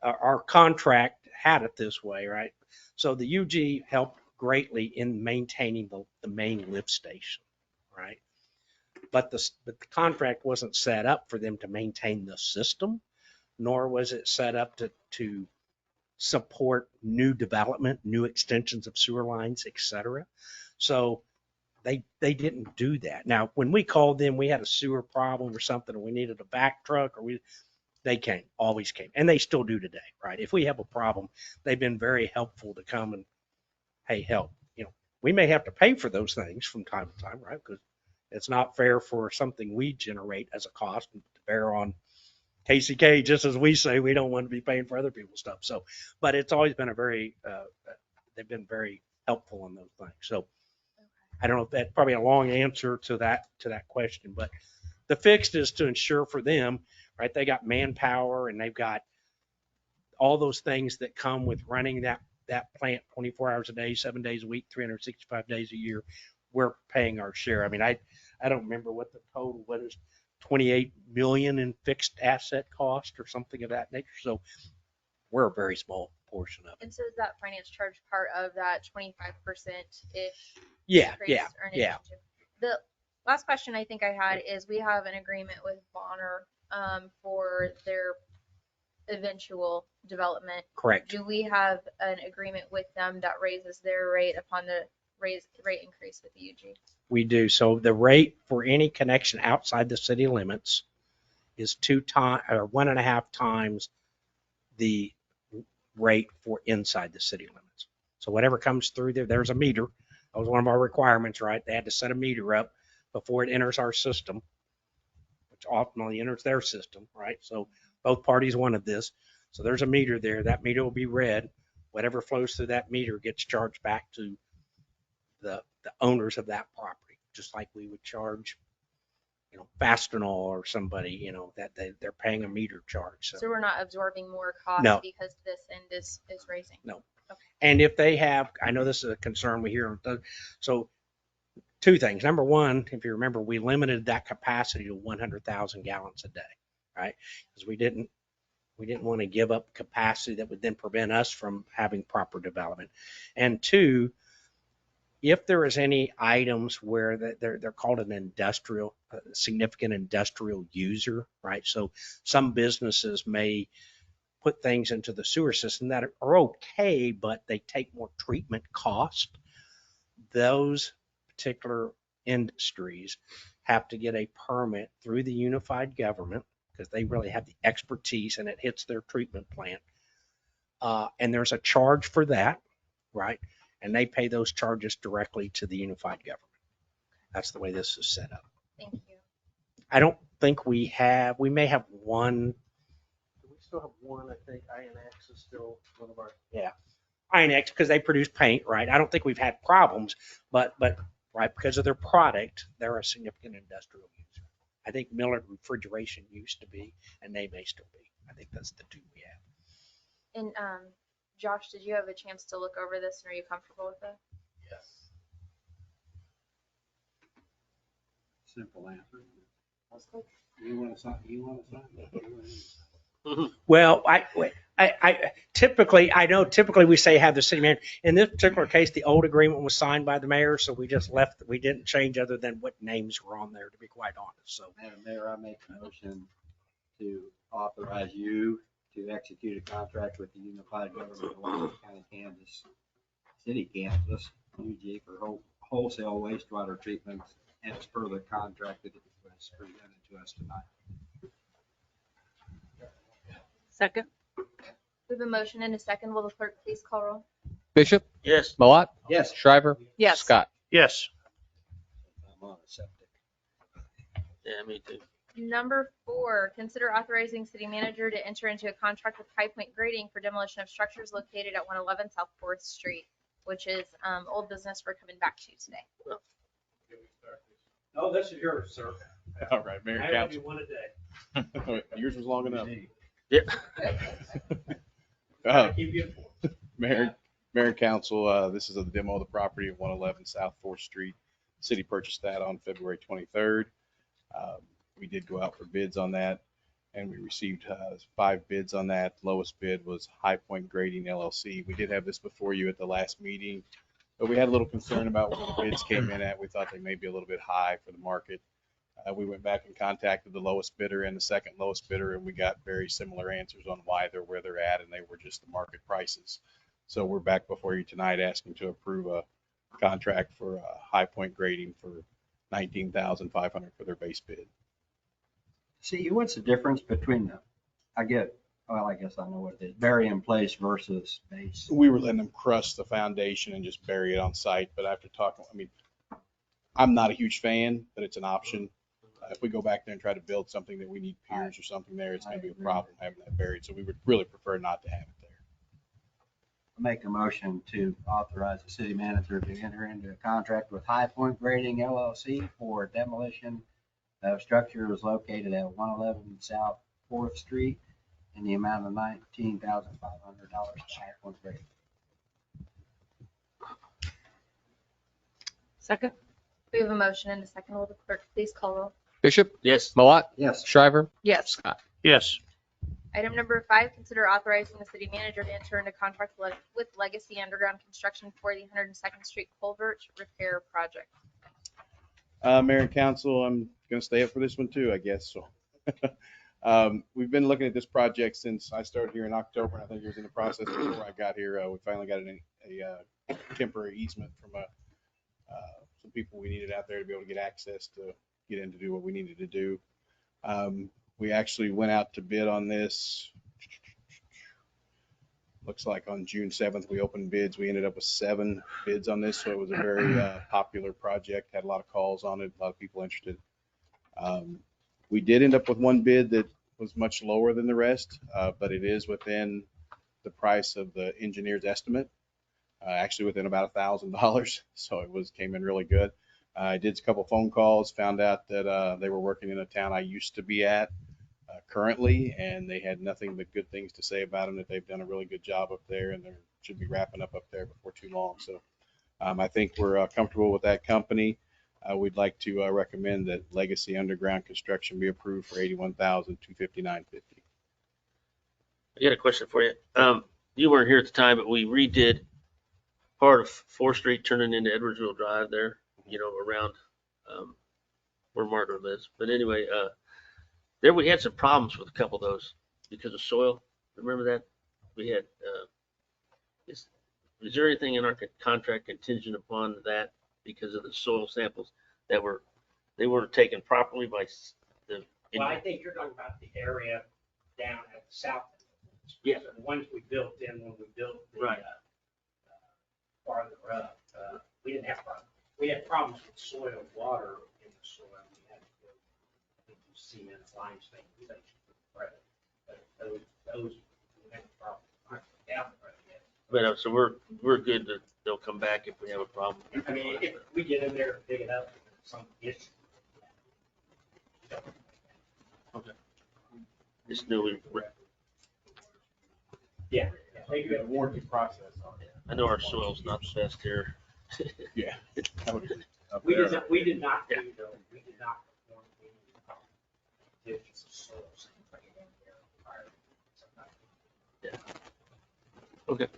our contract had it this way, right? So the UG helped greatly in maintaining the main lift station, right? But the contract wasn't set up for them to maintain the system, nor was it set up to support new development, new extensions of sewer lines, et cetera. So they didn't do that. Now, when we called them, we had a sewer problem or something, or we needed a back truck, or they came, always came, and they still do today, right? If we have a problem, they've been very helpful to come and, hey, help. We may have to pay for those things from time to time, right? Because it's not fair for something we generate as a cost to bear on KCK, just as we say we don't want to be paying for other people's stuff. So, but it's always been they've been very helpful on those things. So I don't know if that's probably a long answer to that question, but the fixed is to ensure for them, right? They got manpower and they've got all those things that come with running that plant 24 hours a day, 7 days a week, 365 days a year. We're paying our share. I mean, I don't remember what the total, what is 28 million in fixed asset cost or something of that nature. So we're a very small portion of it. And so is that finance charge part of that 25%-ish? Yeah. The last question I think I had is we have an agreement with Bonner for their eventual development. Correct. Do we have an agreement with them that raises their rate upon the rate increase with the UG? We do. So the rate for any connection outside the city limits is 1.5 times the rate for inside the city limits. So whatever comes through there's a meter. That was one of our requirements, right? They had to set a meter up before it enters our system, which ultimately enters their system, right? So both parties wanted this. So there's a meter there. That meter will be read. Whatever flows through that meter gets charged back to the owners of that property, just like we would charge, Fastenal or somebody, that they're paying a meter charge. So we're not absorbing more cost No. because this end is raising. No. Okay. And if they have, I know this is a concern we hear, so two things. Number one, if you remember, we limited that capacity to 100,000 gallons a day, right? Because we didn't want to give up capacity that would then prevent us from having proper development. And two, if there is any items where they're called an industrial, significant industrial user, right? So some businesses may put things into the sewer system that are okay, but they take more treatment cost. Those particular industries have to get a permit through the unified government because they really have the expertise and it hits their treatment plant. And there's a charge for that, right? And they pay those charges directly to the unified government. That's the way this is set up. Thank you. I don't think we may have one. Do we still have one? I think INX is still one of our, yeah. INX, because they produce paint, right? I don't think we've had problems, but right, because of their product, they're a significant industrial user. I think Miller Refrigeration used to be, and they may still be. I think that's the two we have. And Josh, did you have a chance to look over this and are you comfortable with it? Yes. Simple answer. You want to sign? You want to sign? Well, I typically we say have the city manager. In this particular case, the old agreement was signed by the mayor, so we just left. We didn't change other than what names were on there, to be quite honest. So, Madam Mayor, I make a motion to authorize you to execute a contract with the Unified Government of Washington County, Kansas, City, Kansas, UG for wholesale wastewater treatment as per the contract that was presented to us tonight. Second. We have a motion and a second. Will the clerk please call roll? Bishop? Yes. Malat? Yes. Shriver? Yes. Scott? Yes. I'm on a septic. Yeah, me too. Number 4, consider authorizing city manager to enter into a contract with High Point Grading for demolition of structures located at 111 South 4th Street, which is old business we're coming back to today. No, this is yours, sir. All right, Mayor I and only Council. one a day. Yours was long enough. Yeah. Keep you informed. Mayor and Council, this is a demo of the property of 111 South 4th Street. City purchased that on February 23rd. We did go out for bids on that, and we received 5 bids on that. Lowest bid was High Point Grading LLC. We did have this before you at the last meeting, but we had a little concern about what the bids came in at. We thought they may be a little bit high for the market. We went back and contacted the lowest bidder and the second lowest bidder, and we got very similar answers on why they're where they're at, and they were just the market prices. So we're back before you tonight asking to approve a contract for High Point Grading for $19,500 for their base bid. See, what's the difference between I guess I know what it is, bury in place versus base? We were letting them crust the foundation and just bury it on site, but after talking, I'm not a huge fan, but it's an option. If we go back there and try to build something that we need piers or something there, it's going to be a problem having that buried. So we would really prefer not to have it there. Make a motion to authorize the city manager to enter into a contract with High Point Grading LLC for demolition of structures located at 111 South 4th Street in the amount of $19,500 to High Point Grading. Second. We have a motion and a second. Will the clerk please call roll? Bishop? Yes. Malat? Yes. Shriver? Yes. Scott? Yes. Item number 5, consider authorizing the city manager to enter into contract with Legacy Underground Construction for the 102nd Street Culvert Repair Project. Mayor and Council, I'm going to stay up for this one too, I guess. So we've been looking at this project since I started here in October. And I think it was in the process before I got here. We finally got a temporary easement from some people we needed out there to be able to get access to get in to do what we needed to do. We actually went out to bid on this. Looks like on June 7th, we opened bids. We ended up with 7 bids on this. So it was a very popular project, had a lot of calls on it, a lot of people interested. We did end up with one bid that was much lower than the rest, but it is within the price of the engineer's estimate, actually within about $1,000. So it came in really good. I did a couple phone calls, found out that they were working in a town I used to be at currently, and they had nothing but good things to say about them, that they've done a really good job up there, and they should be wrapping up there before too long. So I think we're comfortable with that company. We'd like to recommend that Legacy Underground Construction be approved for $81,259.50. I got a question for you. You weren't here at the time, but we redid part of 4th Street turning into Edwardsville Drive there, around where Margaret lives. But anyway, there we had some problems with a couple of those because of soil. Remember that? We had, is there anything in our contract contingent upon that because of the soil samples that they weren't taken properly by the? Well, I think you're talking about the area down at the south. Yeah. The ones we built in when we built the, Right. Farther up, we didn't have problems. We had problems with soil and water in the soil. We had to go into cement, limestone, right? But those, we had a problem. Down the road, yeah. But so we're good that they'll come back if we have a problem. I mean, if we get in there, dig it up, some issue. Okay. Just knew we. Yeah. They do have a warranty process on it. I know our soil's not the best here. Yeah. We did not, we did not do though, we did not perform any conditions of soils. Okay.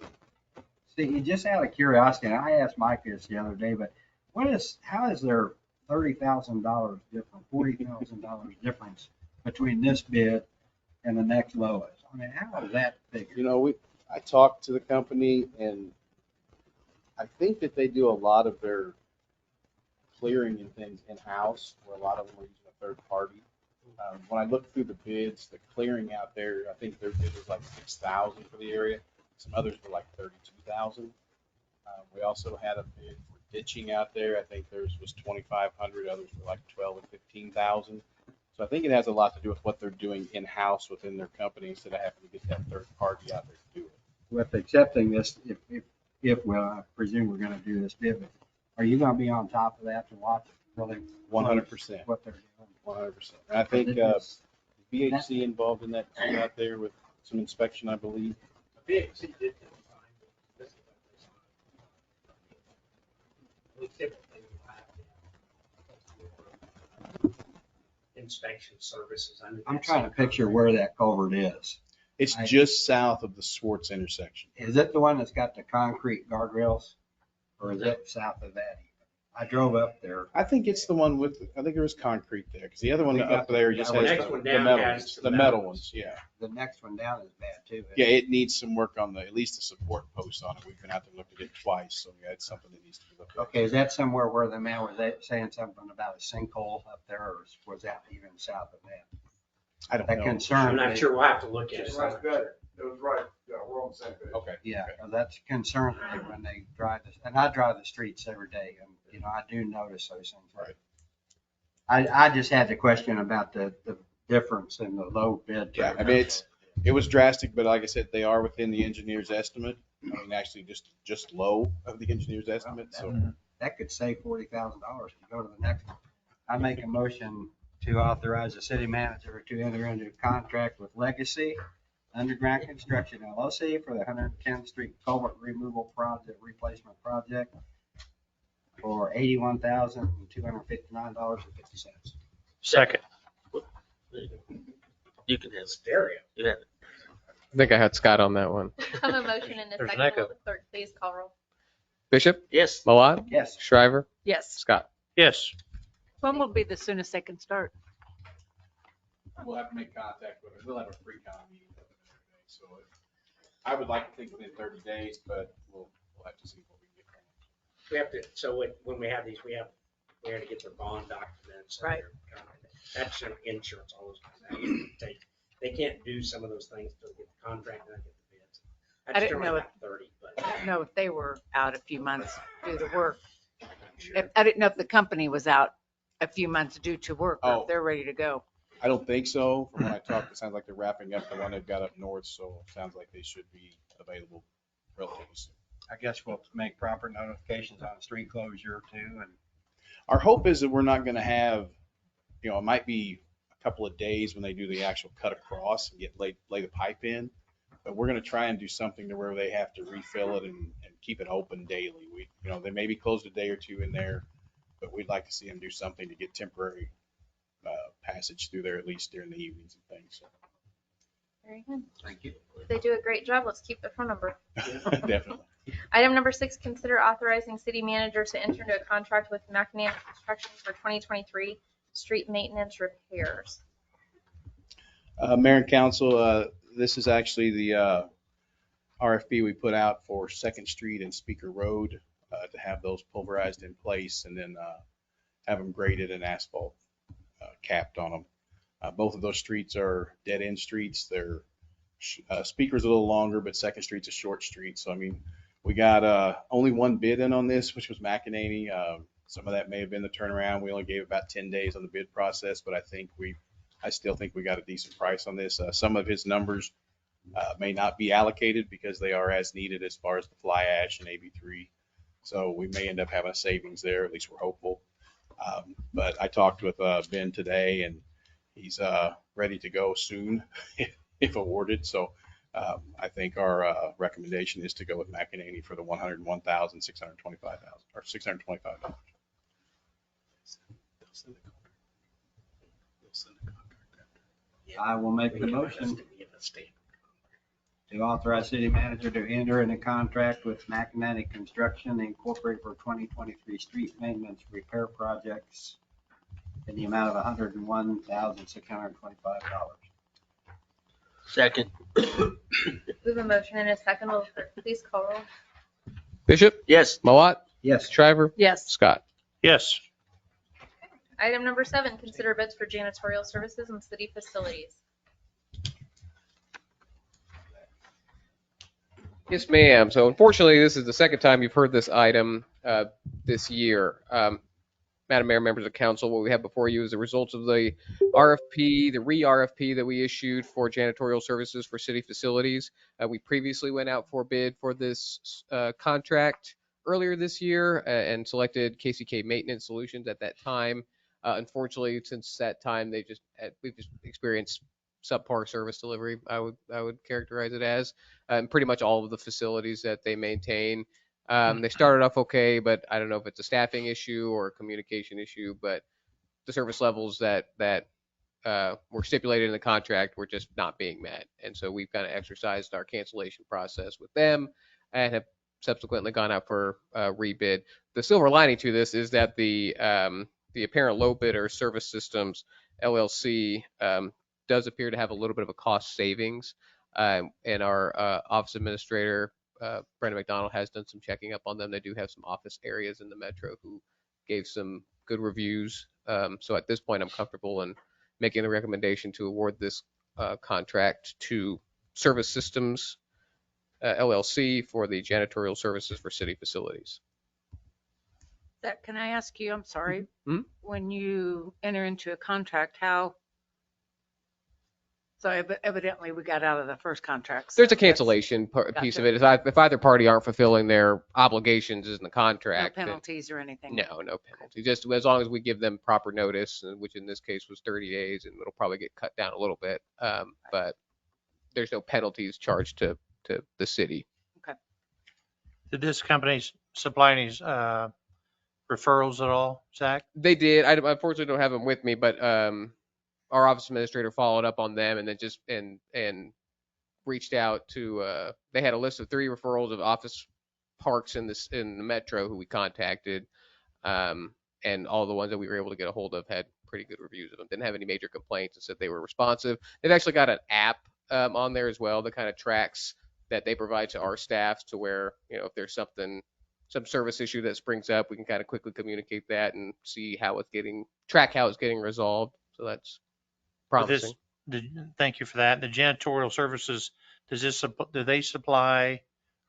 See, just out of curiosity, and I asked Mike this the other day, but how is there $30,000 difference, $40,000 difference between this bid and the next lowest? I mean, how is that figured? I talked to the company, and I think that they do a lot of their clearing and things in-house, where a lot of them are using a third party. When I looked through the bids, the clearing out there, I think their bid was like $6,000 for the area. Some others were like $32,000. We also had a bid for ditching out there. I think theirs was $2,500. Others were like $12,000 and $15,000. So I think it has a lot to do with what they're doing in-house within their company instead of having to get that third party out there to do it. With accepting this, if well, I presume we're going to do this bid, but are you going to be on top of that to watch really 100%. what they're doing? 100%. And I think VHC involved in that too out there with some inspection, I believe. VHC did this time. This is what we typically have inspection services. I'm trying to picture where that culvert is. It's just south of the Swartz intersection. Is it the one that's got the concrete guardrails, or is it south of that? I drove up there. I think it's the one I think there was concrete there, because the other one up there just the has next one the down metal has ones, the the metal metal ones. ones, yeah. The next one down is bad too. Yeah, it needs some work on at least the support post on it. We've been out there looked at it twice, so yeah, it's something that needs to be looked at. Okay, is that somewhere where the man was saying something about a sinkhole up there, or was that even south of that? I don't That know. concern. I'm not sure. We'll have to look at it. It was right, yeah, we're on the same page. Okay. Yeah, that's concerned me when they drive this, and I drive the streets every day, and, I do notice those things. Right. I just had the question about the difference in the low bid. Yeah, I mean, it was drastic, but like I said, they are within the engineer's estimate. I mean, actually just low of the engineer's estimate, so. That could save $40,000 to go to the next one. I make a motion to authorize the city manager to enter into a contract with Legacy Underground Construction LLC for the 110th Street Culvert Removal Project Replacement Project for $81,259.50. Second. You can have it. Stereo. You have it. I think I had Scott on that one. I have a motion and a There's an second. echo. Will the clerk please call roll? Bishop, Yes. Malott, Yes. Shriver, Yes. Scott. Yes. When will be the soonest they can start? We'll have to make contact with it. We'll have a pre-con meeting. So I would like to think within 30 days, but we'll have to see what we get. We have to, so when we have these, we have to get their bond documents. Right. That's their insurance, all those kinds of things. They can't do some of those things until they get the contract and then get the bids. I didn't know about 30, but. I didn't know if they were out a few months due to work. I didn't know if the company was out a few months due to work or Oh. if they're ready to go. I don't think so. From when I talked, it sounds like they're wrapping up the one they've got up north, so it sounds like they should be available relatively soon. I guess we'll make proper notifications on street closure too, and Our hope is that we're not gonna have, it might be a couple of days when they do the actual cut across and lay the pipe in, but we're gonna try and do something to where they have to refill it and keep it open daily. They may be closed a day or two in there, but we'd like to see them do something to get temporary passage through there, at least during the evenings and things. So, Very good. Thank you. They do a great job. Let's keep their phone number. definitely. Item number 6, consider authorizing city manager to enter into a contract with McNamara Construction for 2023 street maintenance repairs. Mayor and council, this is actually the RFP we put out for 2nd Street and Speaker Road to have those pulverized in place and then have them graded and asphalt capped on them. Both of those streets are dead end streets. They're Speaker's a little longer, but 2nd Street's a short street. So, I mean, we got only one bid in on this, which was McEnany. Some of that may have been the turnaround. We only gave about 10 days on the bid process, but I still think we got a decent price on this. Some of his numbers may not be allocated because they are as needed as far as the fly ash and AB3. So we may end up having a savings there. At least we're hopeful. But I talked with Ben today, and he's ready to go soon if awarded. So I think our recommendation is to go with McEnany for the $101,625 or $625. I will make the motion to authorize city manager to enter in a contract with McNamara Construction Incorporated for 2023 street maintenance repair projects in the amount of $101,625. Second. We have a motion and a second. Will the clerk please call roll? Bishop? Yes. Mawat? Yes. Shriver? Yes. Scott? Yes. Item number 7, consider bids for janitorial services and city facilities. Yes, ma'am. So unfortunately, this is the second time you've heard this item this year. Madam Mayor, members of council, what we have before you is the results of the RFP, the re-RFP that we issued for janitorial services for city facilities. We previously went out for bid for this contract earlier this year and selected KCK Maintenance Solutions at that time. Unfortunately, since that time, we've just experienced subpar service delivery, I would characterize it as, pretty much all of the facilities that they maintain. They started off okay, but I don't know if it's a staffing issue or a communication issue, but the service levels that were stipulated in the contract were just not being met. And so we've kind of exercised our cancellation process with them and have subsequently gone out for rebid. The silver lining to this is that the apparent low bidder, Service Systems LLC, does appear to have a little bit of a cost savings. And our office administrator, Brenda McDonald, has done some checking up on them. They do have some office areas in the metro who gave some good reviews. So at this point, I'm comfortable in making the recommendation to award this contract to Service Systems LLC for the janitorial services for city facilities. That, can I ask you, I'm sorry, Mm-hmm. when you enter into a contract, so evidently we got out of the first contract. There's a cancellation piece of it. If either party aren't fulfilling their obligations in the contract. No penalties or anything? No penalty. Just as long as we give them proper notice, which in this case was 30 days, and it'll probably get cut down a little bit. But there's no penalties charged to the city. Okay. Did this company supply any referrals at all, Zach? They did. I unfortunately don't have them with me, but our office administrator followed up on them and then just and reached out to. They had a list of 3 referrals of office parks in the metro who we contacted, and all the ones that we were able to get a hold of had pretty good reviews of them. Didn't have any major complaints and said they were responsive. They've actually got an app on there as well that kind of tracks that they provide to our staff to where, if there's some service issue that springs up, we can kind of quickly communicate that and see track how it's getting resolved. So that's promising. Thank you for that. The janitorial services, do they supply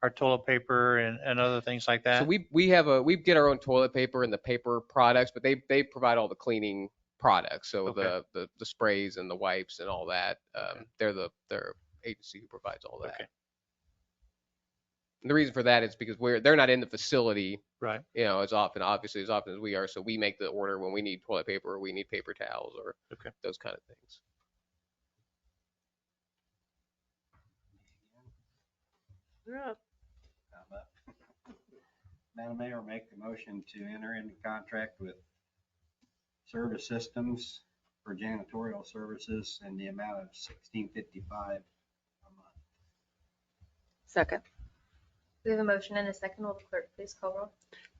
our toilet paper and other things like that? So we get our own toilet paper and the paper products, but they provide all the cleaning products. So Okay. the sprays and the wipes and all that. They're their agency who provides all that. Okay. And the reason for that is because they're not in the facility, Right. as often as we are. So we make the order when we need toilet paper or we need paper towels or those kind of things. You're up. Madam Mayor, make the motion to enter into contract with Service Systems for janitorial services in the amount of $16.55 a month. Second. We have a motion and a second. Will the clerk please call roll?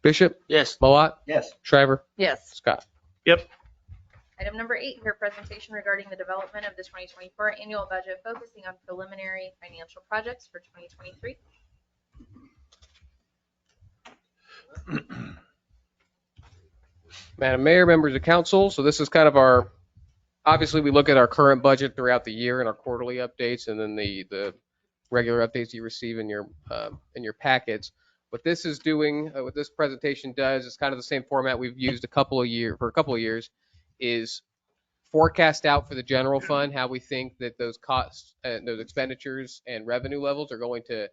Bishop, Yes. Malat, Yes. Shriver, Yes. Scott. Item number 8, here presentation regarding the development of the 2024 annual budget focusing on preliminary financial projects for 2023. Madam Mayor, members of council, so this is kind of our, obviously we look at our current budget throughout the year in our quarterly updates and then the regular updates you receive in your packets. What this is doing, what this presentation does is kind of the same format we've used for a couple of years, is forecast out for the general fund how we think that those costs, those expenditures and revenue levels are going to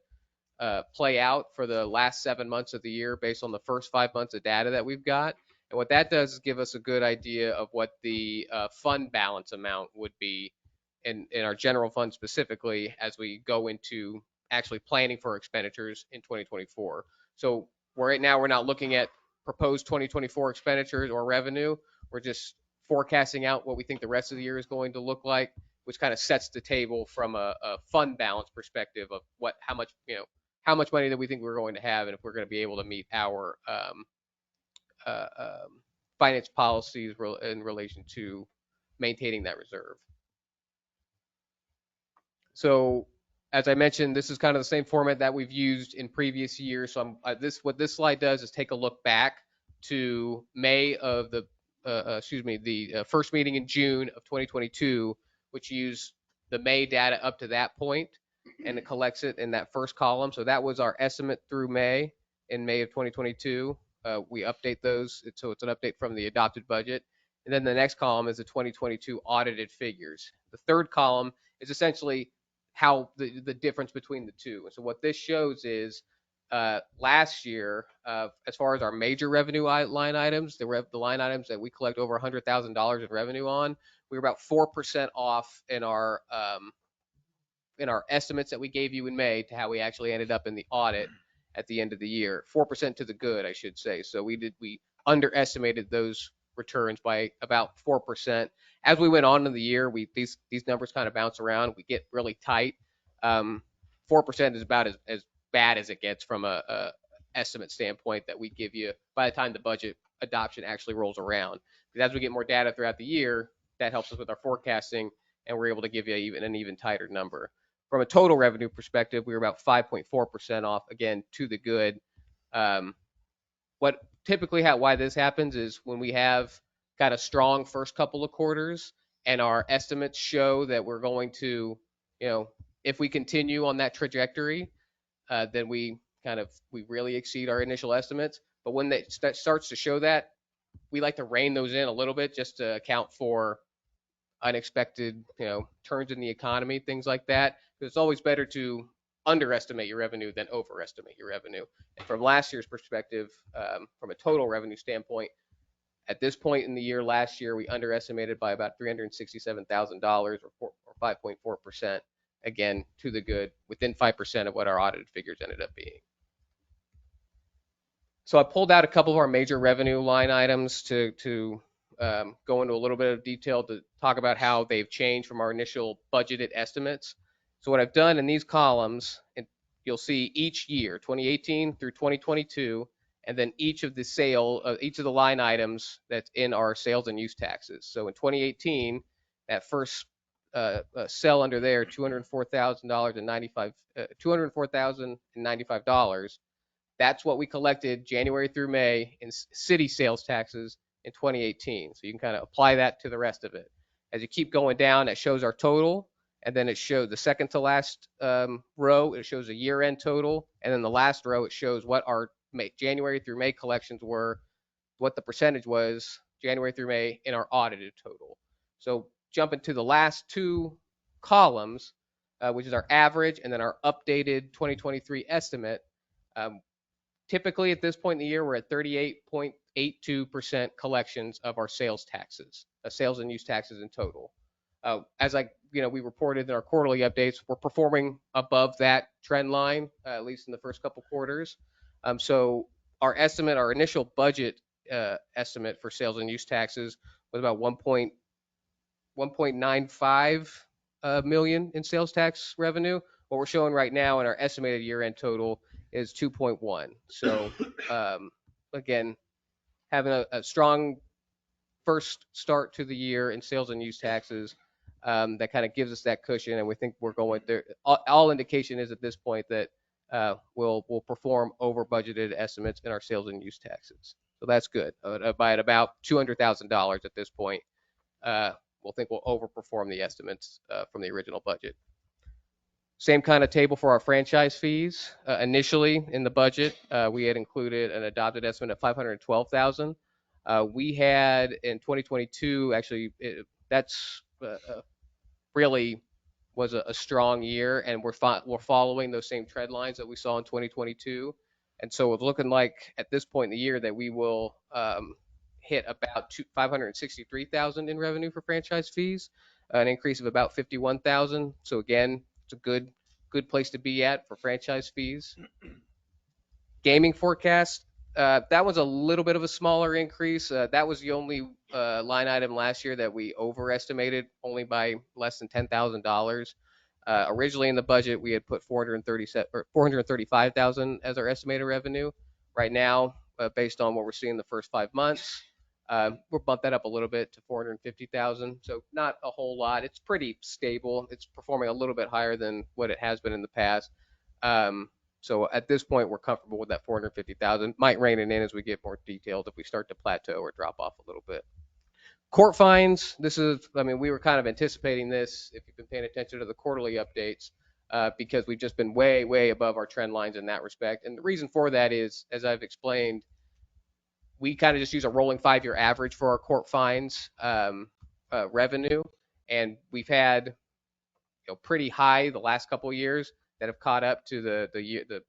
play out for the last 7 months of the year based on the first 5 months of data that we've got. And what that does is give us a good idea of what the fund balance amount would be in our general fund specifically as we go into actually planning for expenditures in 2024. So right now we're not looking at proposed 2024 expenditures or revenue. We're just forecasting out what we think the rest of the year is going to look like, which kind of sets the table from a fund balance perspective of how much money that we think we're going to have and if we're going to be able to meet our finance policies in relation to maintaining that reserve. So as I mentioned, this is kind of the same format that we've used in previous years. So what this slide does is take a look back to May of the first meeting in June of 2022, which used the May data up to that point, and it collects it in that first column. So that was our estimate through May of 2022. We update those, so it's an update from the adopted budget. And then the next column is the 2022 audited figures. The third column is essentially how the difference between the two. And so what this shows is last year, as far as our major revenue line items, the line items that we collect over $100,000 in revenue on, we were about 4% off in our estimates that we gave you in May to how we actually ended up in the audit at the end of the year. 4% to the good, I should say. So we underestimated those returns by about 4%. As we went on in the year, these numbers kind of bounce around. We get really tight. 4% is about as bad as it gets from a estimate standpoint that we give you by the time the budget adoption actually rolls around. Because as we get more data throughout the year, that helps us with our forecasting, and we're able to give you an even tighter number. From a total revenue perspective, we were about 5.4% off, again, to the good. Why this happens is when we have got a strong first couple of quarters and our estimates show that we're going to, if we continue on that trajectory, then we really exceed our initial estimates. But when that starts to show that, we like to rein those in a little bit just to account for unexpected, turns in the economy, things like that. Because it's always better to underestimate your revenue than overestimate your revenue. And from last year's perspective, from a total revenue standpoint, at this point in the year last year, we underestimated by about $367,000 or 5.4%, again, to the good, within 5% of what our audited figures ended up being. So I pulled out a couple of our major revenue line items to go into a little bit of detail to talk about how they've changed from our initial budgeted estimates. So what I've done in these columns, and you'll see each year, 2018 through 2022, and then each of the line items that's in our sales and use taxes. So in 2018, that first cell under there, $204,095, that's what we collected January through May in city sales taxes in 2018. So you can kind of apply that to the rest of it. As you keep going down, it shows our total. And then it shows the second to last row, it shows a year-end total. And then the last row, it shows what our January through May collections were, what the percentage was January through May in our audited total. So jumping to the last two columns, which is our average and then our updated 2023 estimate. Typically at this point in the year, we're at 38.82% collections of our sales taxes, sales and use taxes in total. We reported in our quarterly updates, we're performing above that trend line, at least in the first couple quarters. So our estimate, our initial budget estimate for sales and use taxes was about 1.95 million in sales tax revenue. What we're showing right now in our estimated year-end total is 2.1. So again, having a strong first start to the year in sales and use taxes, that kind of gives us that cushion, and we think we're going there. All indication is at this point that we'll perform over budgeted estimates in our sales and use taxes. So that's good. By about $200,000 at this point, we'll think we'll overperform the estimates from the original budget. Same kind of table for our franchise fees. Initially in the budget, we had included an adopted estimate of $512,000. We had in 2022, actually, that's really was a strong year, and we're following those same trend lines that we saw in 2022. And so it's looking like at this point in the year that we will hit about $563,000 in revenue for franchise fees, an increase of about $51,000. So again, it's a good place to be at for franchise fees. Gaming forecast, that was a little bit of a smaller increase. That was the only line item last year that we overestimated, only by less than $10,000. Originally in the budget, we had put $435,000 as our estimated revenue. Right now, based on what we're seeing the first 5 months, we'll bump that up a little bit to $450,000. So not a whole lot. It's pretty stable. It's performing a little bit higher than what it has been in the past. So at this point, we're comfortable with that $450,000. Might rein it in as we get more detailed if we start to plateau or drop off a little bit. Court fines. This is, I mean, we were kind of anticipating this if you've been paying attention to the quarterly updates, because we've just been way, way above our trend lines in that respect. And the reason for that is, as I've explained, we kind of just use a rolling 5-year average for our court fines revenue, and we've had pretty high the last couple of years that have caught up to the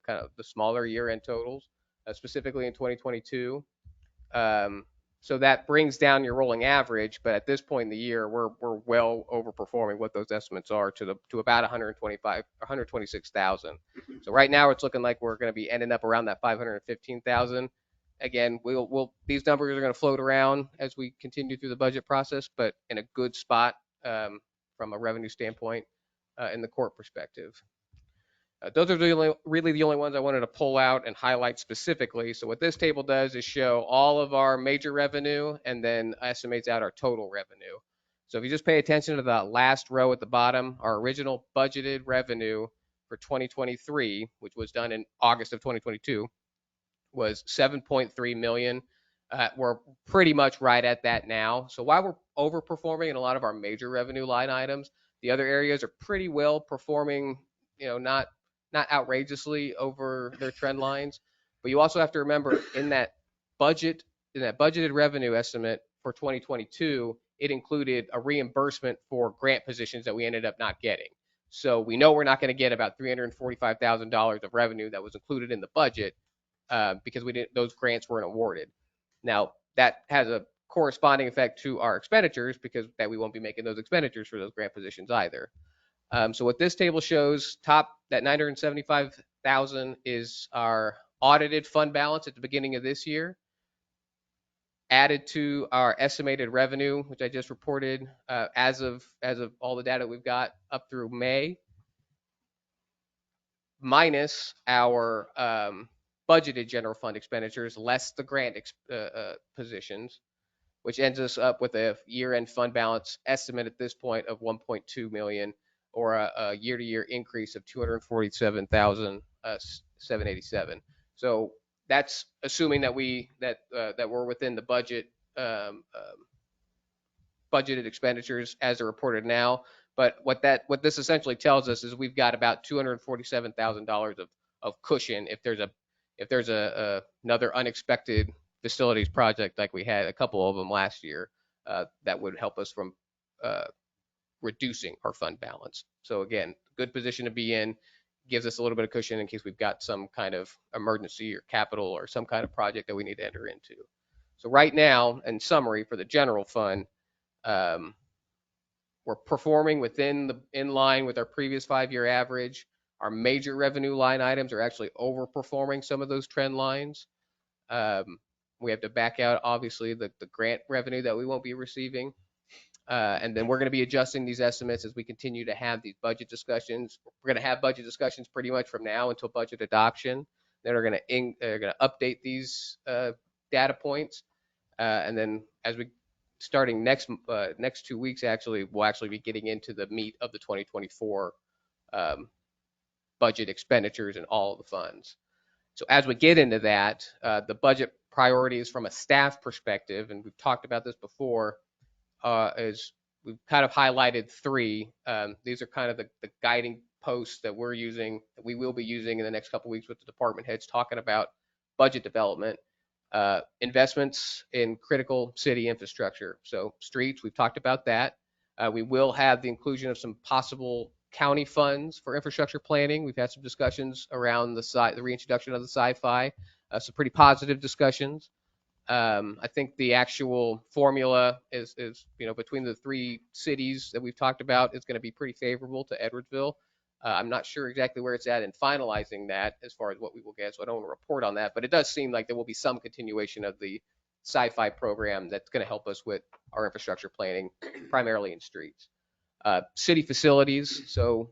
kind of the smaller year-end totals, specifically in 2022. So that brings down your rolling average, but at this point in the year, we're well overperforming what those estimates are to about 126,000. So right now it's looking like we're going to be ending up around that 515,000. Again, these numbers are going to float around as we continue through the budget process, but in a good spot from a revenue standpoint in the court perspective. Those are really the only ones I wanted to pull out and highlight specifically. So what this table does is show all of our major revenue and then estimates out our total revenue. So if you just pay attention to the last row at the bottom, our original budgeted revenue for 2023, which was done in August of 2022, was 7.3 million. We're pretty much right at that now. So while we're overperforming in a lot of our major revenue line items, the other areas are pretty well performing, not outrageously over their trend lines. But you also have to remember in that budgeted revenue estimate for 2022, it included a reimbursement for grant positions that we ended up not getting. So we know we're not going to get about $345,000 of revenue that was included in the budget because those grants weren't awarded. Now that has a corresponding effect to our expenditures because that we won't be making those expenditures for those grant positions either. So what this table shows, that 975,000 is our audited fund balance at the beginning of this year, added to our estimated revenue, which I just reported as of all the data we've got up through May, minus our budgeted general fund expenditures, less the grant positions, which ends us up with a year-end fund balance estimate at this point of 1.2 million. Or a year-to-year increase of 247,787. So that's assuming that we're within the budgeted expenditures as they're reported now. But what this essentially tells us is we've got about $247,000 of cushion if there's another unexpected facilities project like we had a couple of them last year that would help us from reducing our fund balance. So again, good position to be in, gives us a little bit of cushion in case we've got some kind of emergency or capital or some kind of project that we need to enter into. So right now, in summary, for the general fund, we're performing in line with our previous 5-year average. Our major revenue line items are actually overperforming some of those trend lines. We have to back out, obviously, the grant revenue that we won't be receiving. And then we're going to be adjusting these estimates as we continue to have these budget discussions. We're going to have budget discussions pretty much from now until budget adoption. Then they're going to update these data points. And then as we starting next 2 weeks, actually, we'll actually be getting into the meat of the 2024 budget expenditures and all of the funds. So as we get into that, the budget priorities from a staff perspective, and we've talked about this before, is we've kind of highlighted three. These are kind of the guiding posts that we're using, that we will be using in the next couple of weeks with the department heads talking about budget development. Investments in critical city infrastructure. So streets, we've talked about that. We will have the inclusion of some possible county funds for infrastructure planning. We've had some discussions around the reintroduction of the sci-fi, some pretty positive discussions. I think the actual formula is between the three cities that we've talked about is going to be pretty favorable to Edwardsville. I'm not sure exactly where it's at in finalizing that as far as what we will get, so I don't want to report on that, but it does seem like there will be some continuation of the sci-fi program that's going to help us with our infrastructure planning, primarily in streets. City facilities, so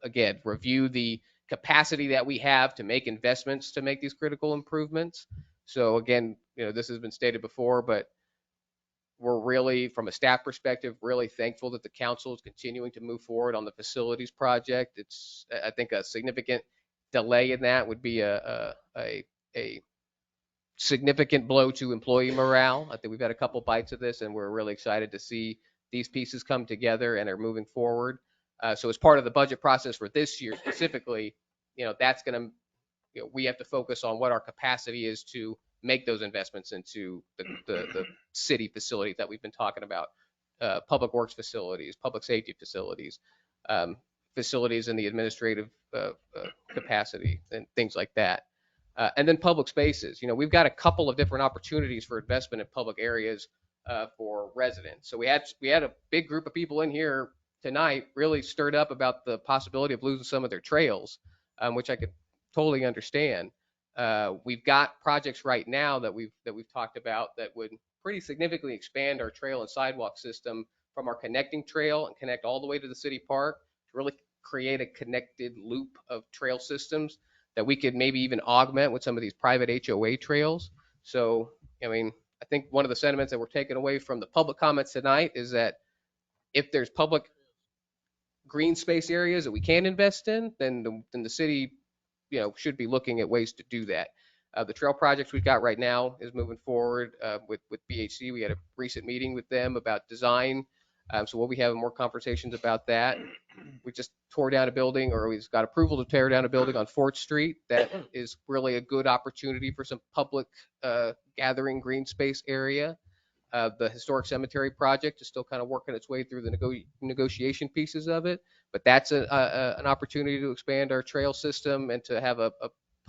again, review the capacity that we have to make investments to make these critical improvements. So again, this has been stated before, but we're really, from a staff perspective, really thankful that the council is continuing to move forward on the facilities project. It's, I think, a significant delay in that would be a significant blow to employee morale. I think we've had a couple bites of this, and we're really excited to see these pieces come together and are moving forward. So as part of the budget process for this year specifically, that's going to, we have to focus on what our capacity is to make those investments into the city facilities that we've been talking about, public works facilities, public safety facilities, facilities in the administrative capacity and things like that. And then public spaces. We've got a couple of different opportunities for investment in public areas for residents. So we had a big group of people in here tonight really stirred up about the possibility of losing some of their trails, which I could totally understand. We've got projects right now that we've talked about that would pretty significantly expand our trail and sidewalk system from our connecting trail and connect all the way to the city park to really create a connected loop of trail systems that we could maybe even augment with some of these private HOA trails. So, I think one of the sentiments that we're taking away from the public comments tonight is that if there's public green space areas that we can invest in, then the city should be looking at ways to do that. The trail projects we've got right now is moving forward with BHC. We had a recent meeting with them about design. So we'll be having more conversations about that. We just tore down a building, or we've got approval to tear down a building on 4th Street. That is really a good opportunity for some public gathering green space area. The historic cemetery project is still kind of working its way through the negotiation pieces of it, but that's an opportunity to expand our trail system and to have a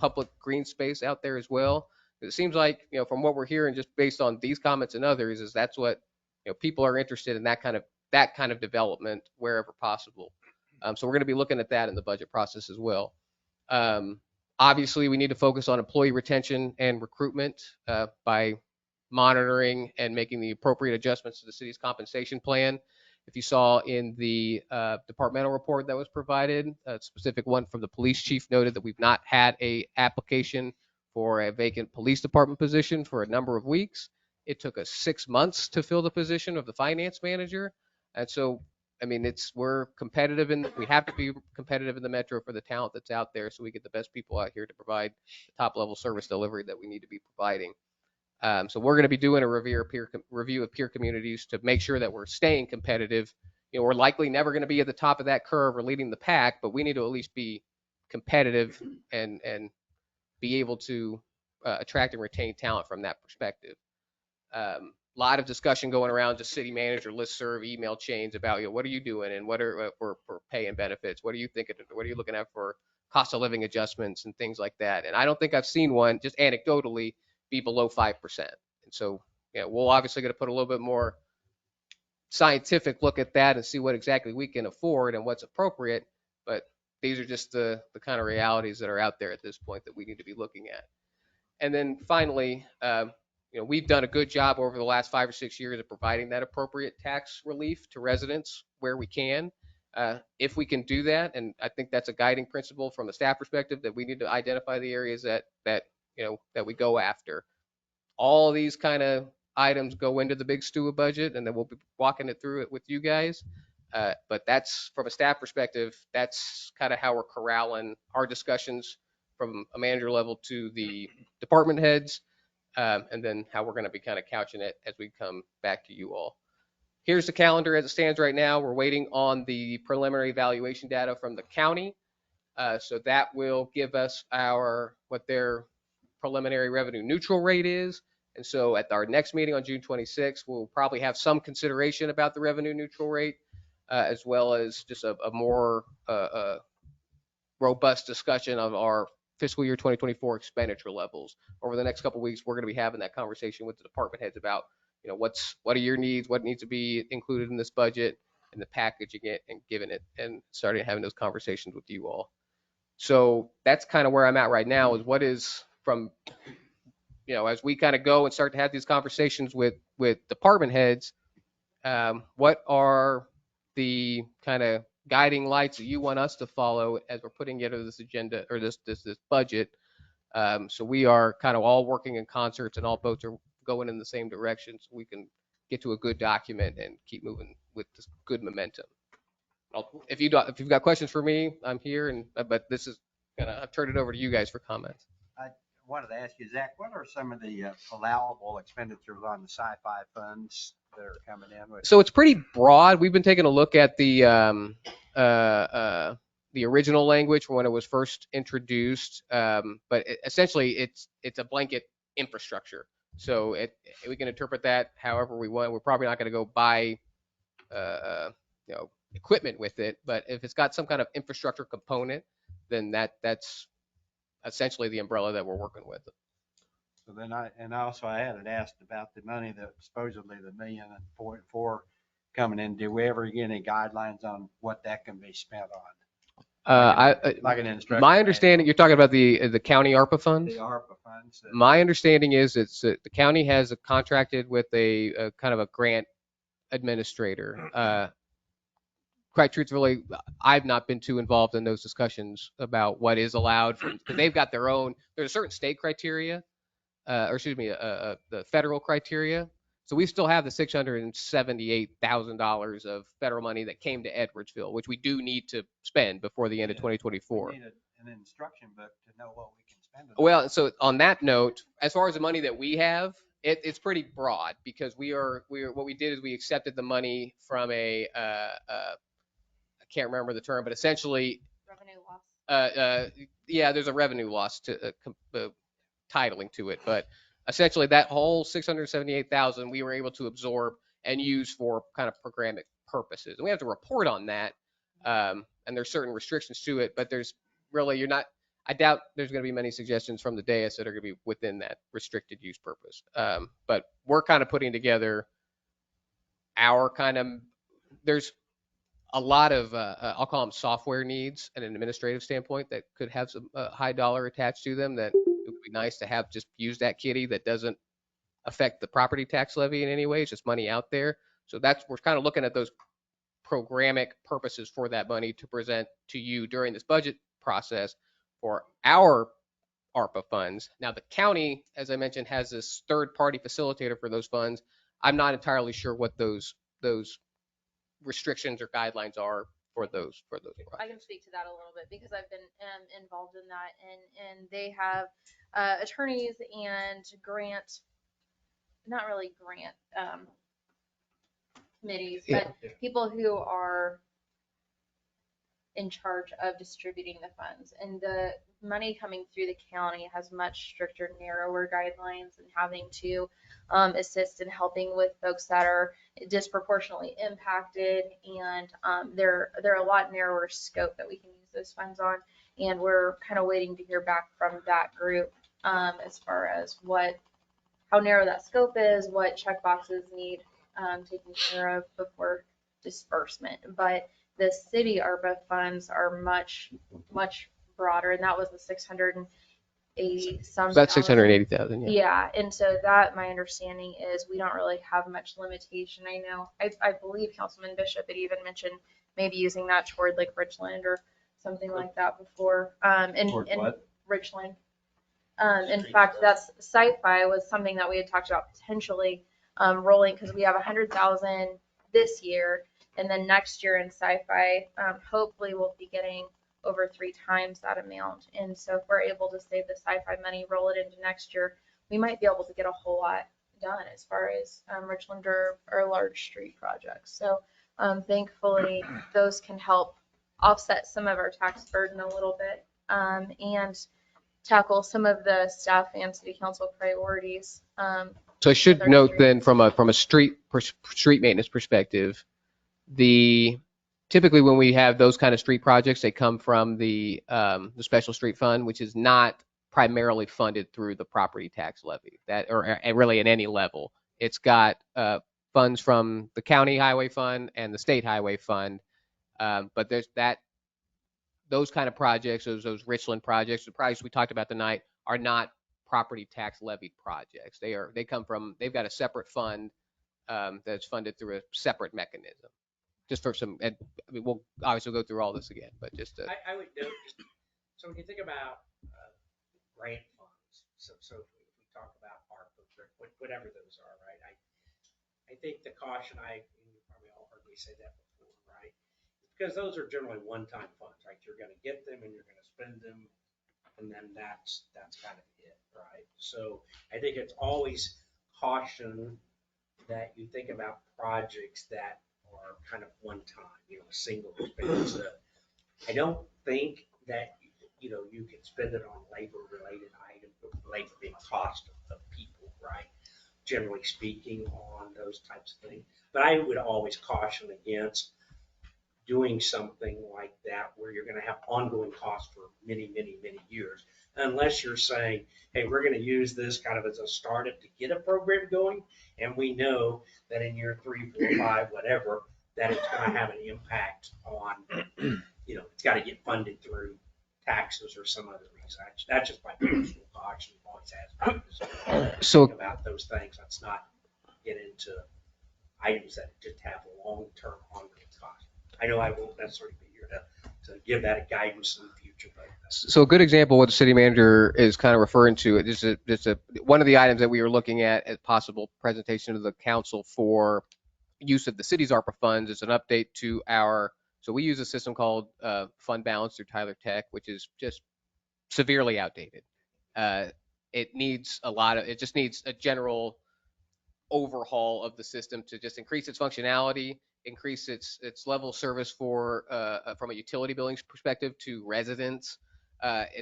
public green space out there as well. It seems like, from what we're hearing, just based on these comments and others, is that's what people are interested in, that kind of development wherever possible. So we're going to be looking at that in the budget process as well. Obviously, we need to focus on employee retention and recruitment by monitoring and making the appropriate adjustments to the city's compensation plan. If you saw in the departmental report that was provided, a specific one from the police chief noted that we've not had a application for a vacant police department position for a number of weeks. It took us 6 months to fill the position of the finance manager. And so, we're competitive, and we have to be competitive in the metro for the talent that's out there, so we get the best people out here to provide the top level service delivery that we need to be providing. So we're going to be doing a review of peer communities to make sure that we're staying competitive. We're likely never going to be at the top of that curve or leading the pack, but we need to at least be competitive and be able to attract and retain talent from that perspective. A lot of discussion going around just city manager listserv email chains about what are you doing and what are for pay and benefits. What are you thinking? What are you looking at for cost of living adjustments and things like that? And I don't think I've seen one, just anecdotally, be below 5%. And so, we'll obviously going to put a little bit more scientific look at that and see what exactly we can afford and what's appropriate. But these are just the kind of realities that are out there at this point that we need to be looking at. And then finally, we've done a good job over the last 5 or 6 years of providing that appropriate tax relief to residents where we can. If we can do that, and I think that's a guiding principle from the staff perspective, that we need to identify the areas that we go after. All of these kind of items go into the big STUA budget, and then we'll be walking it through it with you guys. But that's, from a staff perspective, that's kind of how we're corralling our discussions from a manager level to the department heads, and then how we're going to be kind of couching it as we come back to you all. Here's the calendar as it stands right now. We're waiting on the preliminary evaluation data from the county. So that will give us what their preliminary revenue neutral rate is. And so at our next meeting on June 26th, we'll probably have some consideration about the revenue neutral rate, as well as just a more robust discussion of our fiscal year 2024 expenditure levels. Over the next couple of weeks, we're going to be having that conversation with the department heads about, what are your needs, what needs to be included in this budget, and the packaging it and giving it, and starting having those conversations with you all. So that's kind of where I'm at right now, is what is from, as we kind of go and start to have these conversations with department heads, what are the kind of guiding lights that you want us to follow as we're putting together this agenda, or this budget. So we are kind of all working in concerts, and all boats are going in the same direction, so we can get to a good document and keep moving with this good momentum. If you've got questions for me, I'm here, but this is I'll turn it over to you guys for comments. I wanted to ask you, Zach, what are some of the allowable expenditures on the sci-fi funds that are coming in with? So it's pretty broad. We've been taking a look at the original language when it was first introduced, but essentially it's a blanket infrastructure. So we can interpret that however we want. We're probably not going to go buy equipment with it, but if it's got some kind of infrastructure component, then that's essentially the umbrella that we're working with. So then I had asked about the money that supposedly the $1.4 million coming in. Do we ever get any guidelines on what that can be spent on? Like an instruction. My understanding, you're talking about the county ARPA funds? The ARPA funds. My understanding is the county has contracted with a kind of a grant administrator. Quite truthfully, I've not been too involved in those discussions about what is allowed, because they've got their own. There's a certain state criteria, the federal criteria. So we still have the $678,000 of federal money that came to Edwardsville, which we do need to spend before the end of 2024. We need an instruction book to know what we can spend it on. Well, so on that note, as far as the money that we have, it's pretty broad, because what we did is we accepted the money from I can't remember the term, but essentially Revenue loss. There's a revenue loss to titling to it, but essentially that whole $678,000 we were able to absorb and use for kind of programmatic purposes, and we have to report on that, and there's certain restrictions to it, but there's really I doubt there's going to be many suggestions from the dais that are going to be within that restricted use purpose, but we're kind of putting together our there's a lot of, I'll call them software needs and an administrative standpoint that could have some high dollar attached to them, that it would be nice to have just use that kitty that doesn't affect the property tax levy in any way. It's just money out there. So we're kind of looking at those programmatic purposes for that money to present to you during this budget process for our ARPA funds. Now the county, as I mentioned, has this third party facilitator for those funds. I'm not entirely sure what those restrictions or guidelines are for those projects. I can speak to that a little bit, because I've been involved in that, and they have attorneys and not really grant committees, but people who are in charge of distributing the funds, and the money coming through the county has much stricter, narrower guidelines, and having to assist in helping with folks that are disproportionately impacted, and they're a lot narrower scope that we can use those funds on, and we're kind of waiting to hear back from that group as far as how narrow that scope is, what check boxes need taken care of before disbursement. But the city ARPA funds are much, much broader, and that was the some. About 680,000, yeah. Yeah, and so that, my understanding is we don't really have much limitation. I know, I believe Councilman Bishop had even mentioned maybe using that toward like Richland or something like that before. Toward what? Richland. In fact, that's sci-fi was something that we had talked about potentially rolling, because we have 100,000 this year, and then next year in sci-fi, hopefully we'll be getting over 3 times that amount. And so if we're able to save the sci-fi money, roll it into next year, we might be able to get a whole lot done as far as Richland or large street projects. So thankfully, those can help offset some of our tax burden a little bit, and tackle some of the staff and city council priorities. So I should with our note street. then from a street maintenance perspective, typically when we have those kind of street projects, they come from the special street fund, which is not primarily funded through the property tax levy, or really at any level. It's got funds from the county highway fund and the state highway fund, but there's those kind of projects, those Richland projects, the projects we talked about tonight, are not property tax levied projects. They've got a separate fund that's funded through a separate mechanism. Just for some, and I mean, we'll obviously go through all this again, but just to. I would note, so when you think about grant funds, so if we talk about ARPA, whatever those are, right? I think the caution, you probably all heard me say that before, right? Because those are generally one-time funds, right? You're going to get them and you're going to spend them, and then that's kind of it, right? So I think it's always caution that you think about projects that are kind of one-time, single expense. I don't think that you can spend it on labor-related items, labor being cost of people, right? Generally speaking, on those types of things. But I would always caution against doing something like that where you're going to have ongoing costs for many, many, many years, unless you're saying, hey, we're going to use this kind of as a startup to get a program going, and we know that in year 3, 4, 5, whatever, that it's going to have an impact on, it's got to get funded through taxes or some other reason. That's just my personal caution. Always has So think about those things. Let's not get into items that just have a long-term ongoing cost. I know I won't necessarily be here to give that a guidance in the future, but So a good example of what the city manager is kind of referring to is one of the items that we were looking at as possible presentation to the council for use of the city's ARPA funds is an update to so we use a system called Fund Balance through Tyler Tech, which is just severely outdated. It just needs a general overhaul of the system to just increase its functionality, increase its level of service from a utility billing perspective to residents.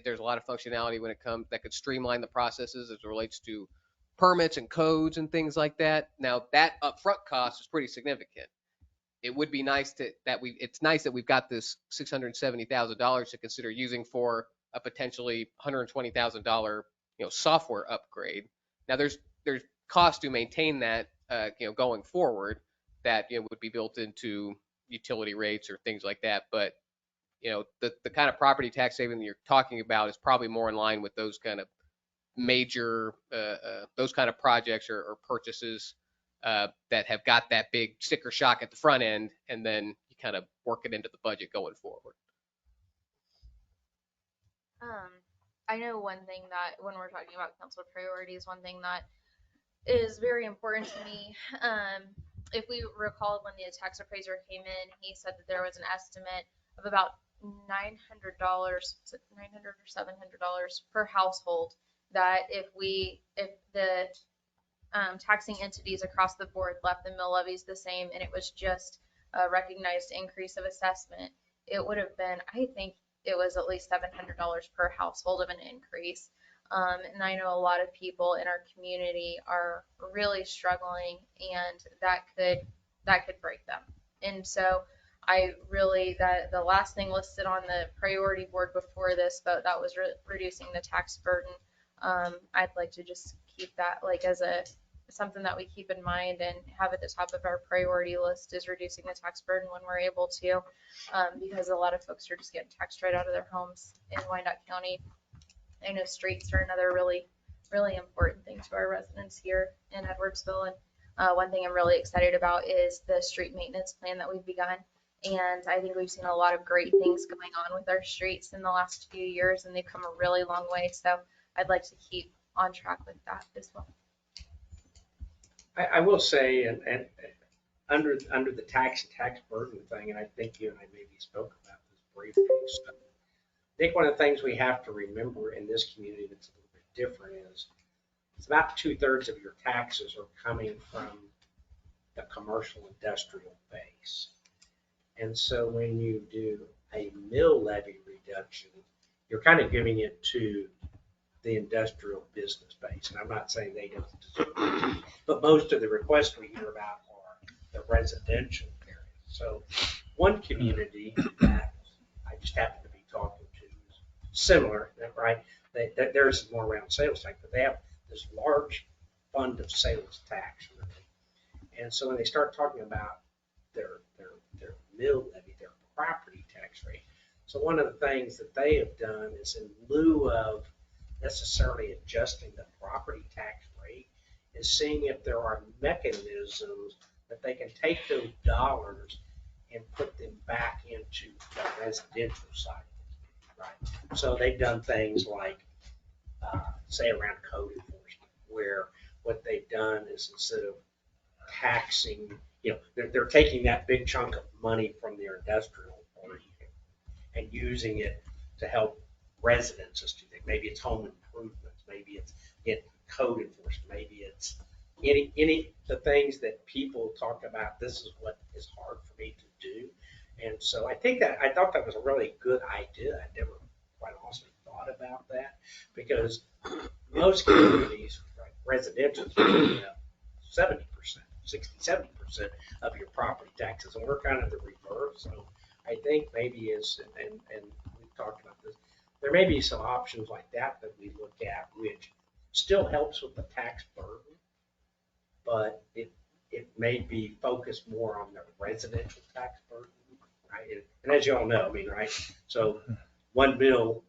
There's a lot of functionality when it comes that could streamline the processes as it relates to permits and codes and things like that. Now that upfront cost is pretty significant. It would be nice it's nice that we've got this $670,000 to consider using for a potentially $120,000 software upgrade. Now there's cost to maintain that going forward that would be built into utility rates or things like that. But the kind of property tax saving that you're talking about is probably more in line with those kind of major those kind of projects or purchases that have got that big sticker shock at the front end, and then you kind of work it into the budget going forward. I know one thing that when we're talking about council priorities, one thing that is very important to me. If we recall, when the tax appraiser came in, he said that there was an estimate of about $900, was it $900 or $700 per household, that if the taxing entities across the board left the mill levies the same and it was just a recognized increase of assessment, it would have been, I think it was at least $700 per household of an increase. And I know a lot of people in our community are really struggling, and that could break them. And so the last thing listed on the priority board before this vote, that was reducing the tax burden. I'd like to just keep that like as something that we keep in mind and have at the top of our priority list, is reducing the tax burden when we're able to, because a lot of folks are just getting taxed right out of their homes in Wyandotte County. I know streets are another really, really important thing to our residents here in Edwardsville. And one thing I'm really excited about is the street maintenance plan that we've begun. And I think we've seen a lot of great things going on with our streets in the last few years, and they've come a really long way. So I'd like to keep on track with that as well. I will say, and under the tax burden thing, and I think you and I maybe spoke about this briefly. So I think one of the things we have to remember in this community that's a little bit different is it's about 2/3 of your taxes are coming from the commercial industrial base. And so when you do a mill levy reduction, you're kind of giving it to the industrial business base. And I'm not saying they don't deserve it, but most of the requests we hear about are the residential areas. So one community that I just happen to be talking to is similar, right? There's more around sales tax, but they have this large fund of sales tax. Really. And so when they start talking about their mill levy, their property tax rate. So one of the things that they have done is in lieu of necessarily adjusting the property tax rate is seeing if there are mechanisms that they can take those dollars and put them back into the residential side, right? So they've done things like, say around code enforcement, where what they've done is instead of taxing, they're taking that big chunk of money from their industrial portion and using it to help residents do things. Maybe it's home improvements, maybe it's code enforcement, maybe it's any the things that people talk about. This is what is hard for me to do, and so I thought that was a really good idea. I never quite honestly thought about that because most communities, right, residential, 70%, 60-70% of your property taxes, and we're kind of the reverse. So I think maybe and we've talked about this, there may be some options like that we look at, which still helps with the tax burden, but it may be focused more on the residential tax burden, right? And as you all know, I mean, right? So one bill,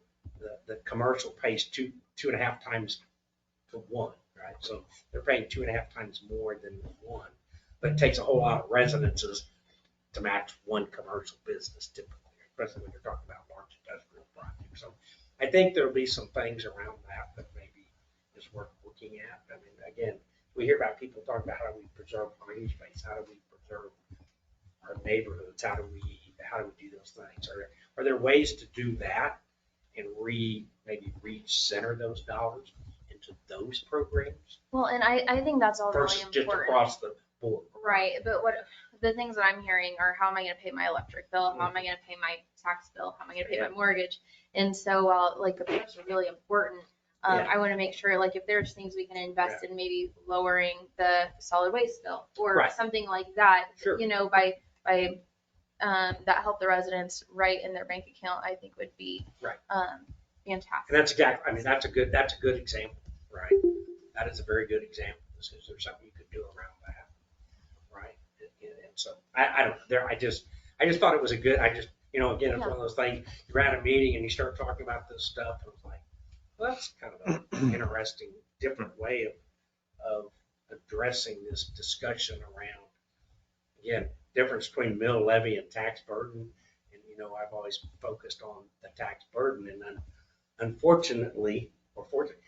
the commercial pays two and a half times to one, right? So they're paying 2.5 times more than one, but it takes a whole lot of residences to match one commercial business typically, especially when you're talking about large industrial projects. So I think there'll be some things around that maybe is worth looking at. I mean, again, we hear about people talking about how do we preserve green space, how do we preserve our neighborhoods, how do we do those things? Are there ways to do that and maybe recenter those dollars into those programs? Well, and I think that's all really versus important. just across the board. Right, but what the things that I'm hearing are how am I going to pay my electric bill? How am I going to pay my tax bill? How am I going to pay my mortgage? And so while like the budgets are really important, I want to make sure like if there's things we can invest in, maybe lowering the solid waste bill or something like that, by that help the residents right in their bank account, I think would be fantastic. And that's exactly, I mean, that's a good example, right? That is a very good example. Is there something you could do around that, right? And so I don't know. I just thought it was again, it's one of those things. You're at a meeting and you start talking about this stuff, and it's like, well, that's kind of an interesting, different way of addressing this discussion around, again, difference between mill levy and tax burden. And I've always focused on the tax burden, and then unfortunately, or fortunately,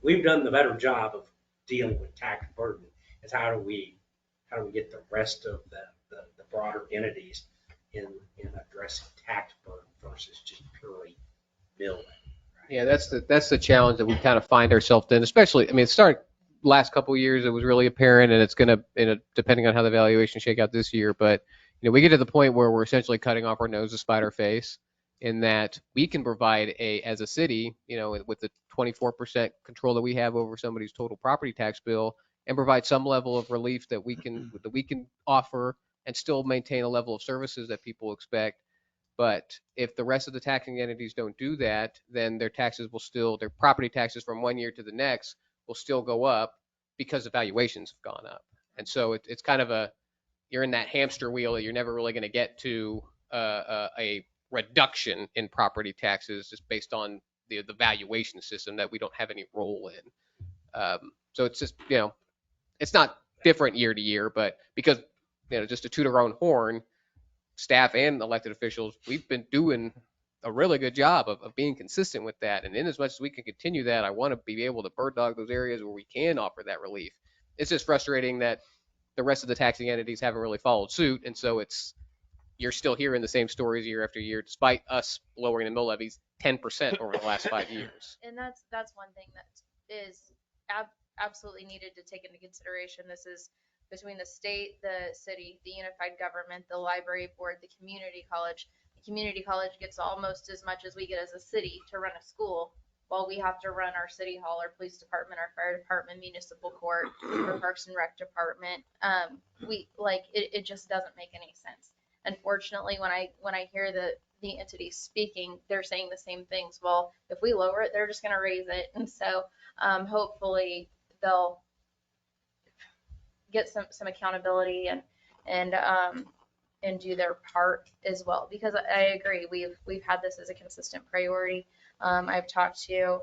we've done the better job of dealing with tax burden. Is how do we get the rest of the broader entities in addressing tax burden versus just purely mill levy. Right? Yeah, that's the challenge that we kind of find ourselves in, especially. I mean, it started last couple of years. It was really apparent, and it's going to, depending on how the valuation shake out this year. But we get to the point where we're essentially cutting off our nose to spite our face, in that we can provide as a city, with the 24% control that we have over somebody's total property tax bill, and provide some level of relief that we can offer and still maintain a level of services that people expect. But if the rest of the taxing entities don't do that, then their property taxes from one year to the next will still go up because the valuations have gone up. And so it's kind of you're in that hamster wheel that you're never really going to get to a reduction in property taxes just based on the valuation system that we don't have any role in. So it's just, it's not different year to year, but because, just to toot our own horn, staff and elected officials, we've been doing a really good job of being consistent with that. And in as much as we can continue that, I want to be able to bird dog those areas where we can offer that relief. It's just frustrating that the rest of the taxing entities haven't really followed suit. And so you're still hearing the same stories year after year, despite us lowering the mill levies 10% over the last 5 years. And that's one thing that is absolutely needed to take into consideration. This is between the state, the city, the unified government, the library board, the community college. The community college gets almost as much as we get as a city to run a school, while we have to run our city hall, our police department, our fire department, municipal court, our parks and rec department. It just doesn't make any sense. Unfortunately, when I hear the entities speaking, they're saying the same things. Well, if we lower it, they're just going to raise it. And so hopefully they'll get some accountability and do their part as well, because I agree, we've had this as a consistent priority. I've talked to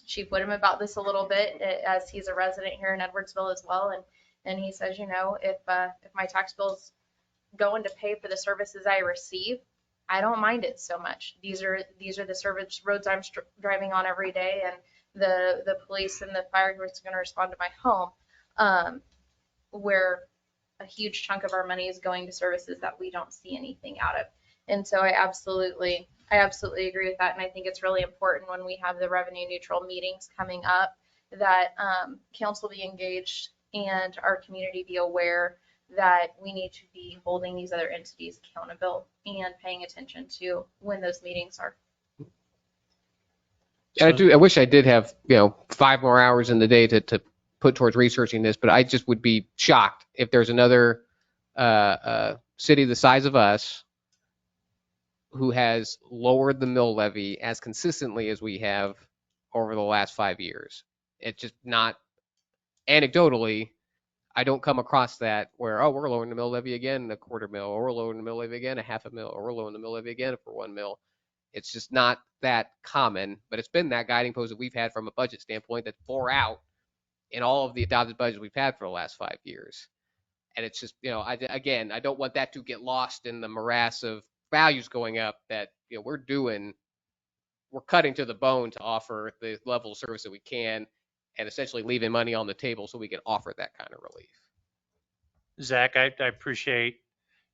Chief Whittam about this a little bit, as he's a resident here in Edwardsville as well, and he says, if my tax bill's going to pay for the services I receive, I don't mind it so much. These are the service roads I'm driving on every day, and the police and the fire who is going to respond to my home, where a huge chunk of our money is going to services that we don't see anything out of. And so I absolutely agree with that. And I think it's really important when we have the revenue neutral meetings coming up that council be engaged and our community be aware that we need to be holding these other entities accountable and paying attention to when those meetings are. And I wish I did have, 5 more hours in the day to put towards researching this, but I just would be shocked if there's another city the size of us who has lowered the mill levy as consistently as we have over the last 5 years. It's just not, anecdotally, I don't come across that where, we're lowering the mill levy again a quarter mil, or we're lowering the mill levy again a half a mil, or we're lowering the mill levy again for 1 mil. It's just not that common, but it's been that guiding post that we've had from a budget standpoint that bore out in all of the adopted budgets we've had for the last 5 years. And it's just, I don't want that to get lost in the morass of values going up that, we're cutting to the bone to offer the level of service that we can, and essentially leaving money on the table so we can offer that kind of relief. Zach, I appreciate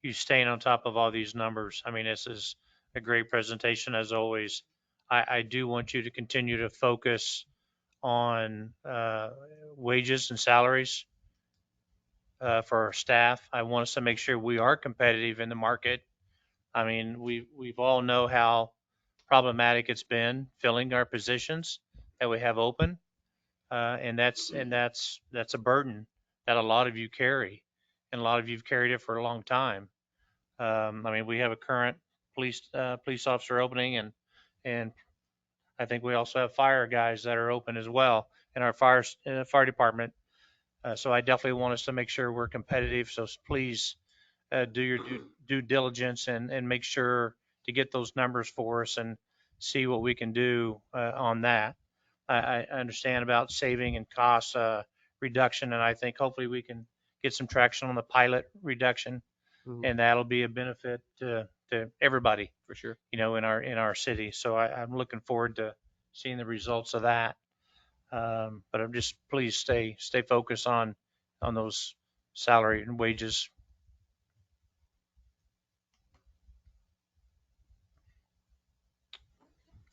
you staying on top of all these numbers. I mean, this is a great presentation as always. I do want you to continue to focus on wages and salaries for our staff. I want us to make sure we are competitive in the market. I mean, we've all know how problematic it's been filling our positions that we have open, and that's a burden that a lot of you carry, and a lot of you've carried it for a long time. I mean, we have a current police officer opening, and I think we also have fire guys that are open as well in our fire department. So I definitely want us to make sure we're competitive. So please do your due diligence and make sure to get those numbers for us and see what we can do on that. I understand about saving and cost reduction, and I think hopefully we can get some traction on the pilot reduction, and that'll be a benefit to everybody for sure. In our city. So I'm looking forward to seeing the results of that. But I'm just please stay focused on those salary and wages.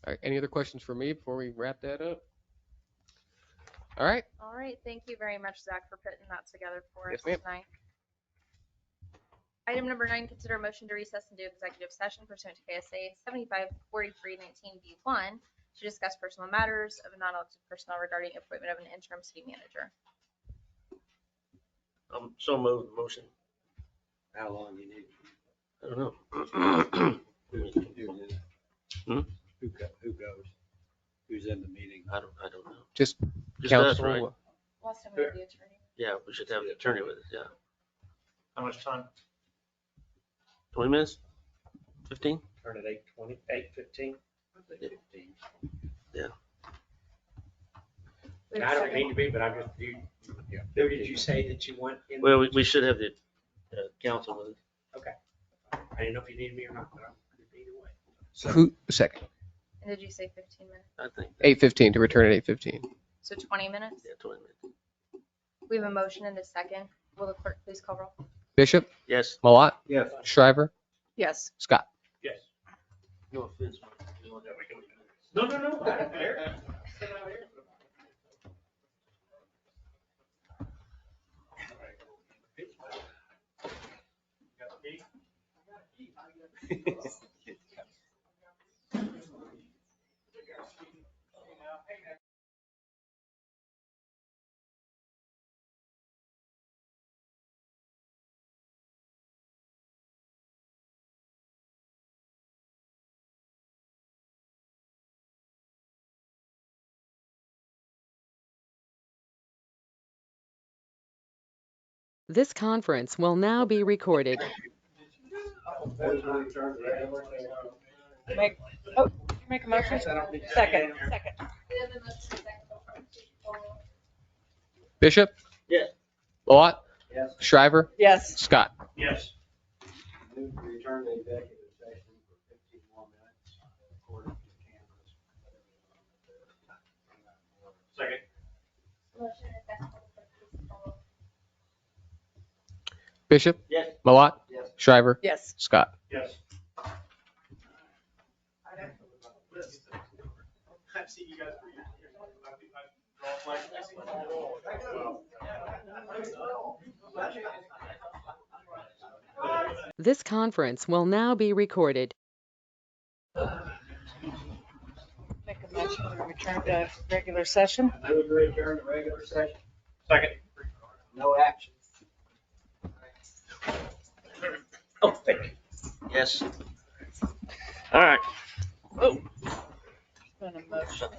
All right, any other questions for me before we wrap that up? All right. All right. Thank you very much, Zach, for putting that together for us Yes, ma'am. tonight. Item number 9, consider a motion to recess into executive session pursuant to KSA 754319B1 to discuss personal matters of non-elected personnel regarding appointment of an interim city manager. So moved, motion. How long you need? I don't know. Who goes? Who's in the meeting? I don't know. Just us, council. right? Last time we had the attorney. Yeah, we should have the attorney with us, yeah. How much time? 20 minutes? 15? Turn at 8:20, 8:15. Yeah. And I don't mean to be, but I'm just, who did you say that you want in? Well, we should have the council with us. Okay. I didn't know if you needed me or not, but I'm good either way. Who, second? And did you say 15 minutes? I think. 8:15 to return at 8:15. So 20 minutes? Yeah, 20 minutes. We have a motion and a second. Will the clerk please call roll? Bishop? Yes. Malat? Yes. Shriver? Yes. Scott? Yes. No offense. No, no, no. I don't care. This conference will now be recorded. Make a motion? Second. Bishop? Yes. Malat? Yes. Shriver? Yes. Scott? Yes. Move to return to executive session for 15 more minutes according to Canvas. Second. Motion and a second. Will the clerk please call roll? Bishop? Yes. Malat? Yes. Shriver? Yes. Scott? Yes. I've seen you guys for years. This conference will now be recorded. Make a motion to return to regular session. Move to return to regular session. Second. No action. Oh, thank you. Yes. All right. Oh, Been a motion.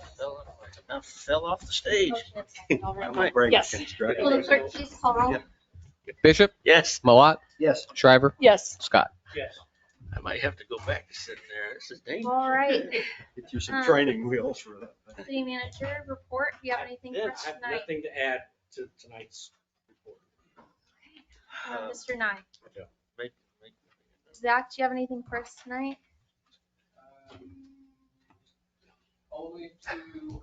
I fell off the stage. Motion and a second. All I right. might- Yes. Will the clerk please call roll? Bishop? Yes. Malat? Yes. Shriver? Yes. Scott? Yes. I might have to go back to sitting there. This is dangerous. All right. Get you some training wheels for that thing. City manager report. Do you have anything for I us have tonight? nothing to add to tonight's report. Mr. Nye. Make- Zach, do you have anything for us tonight? Only to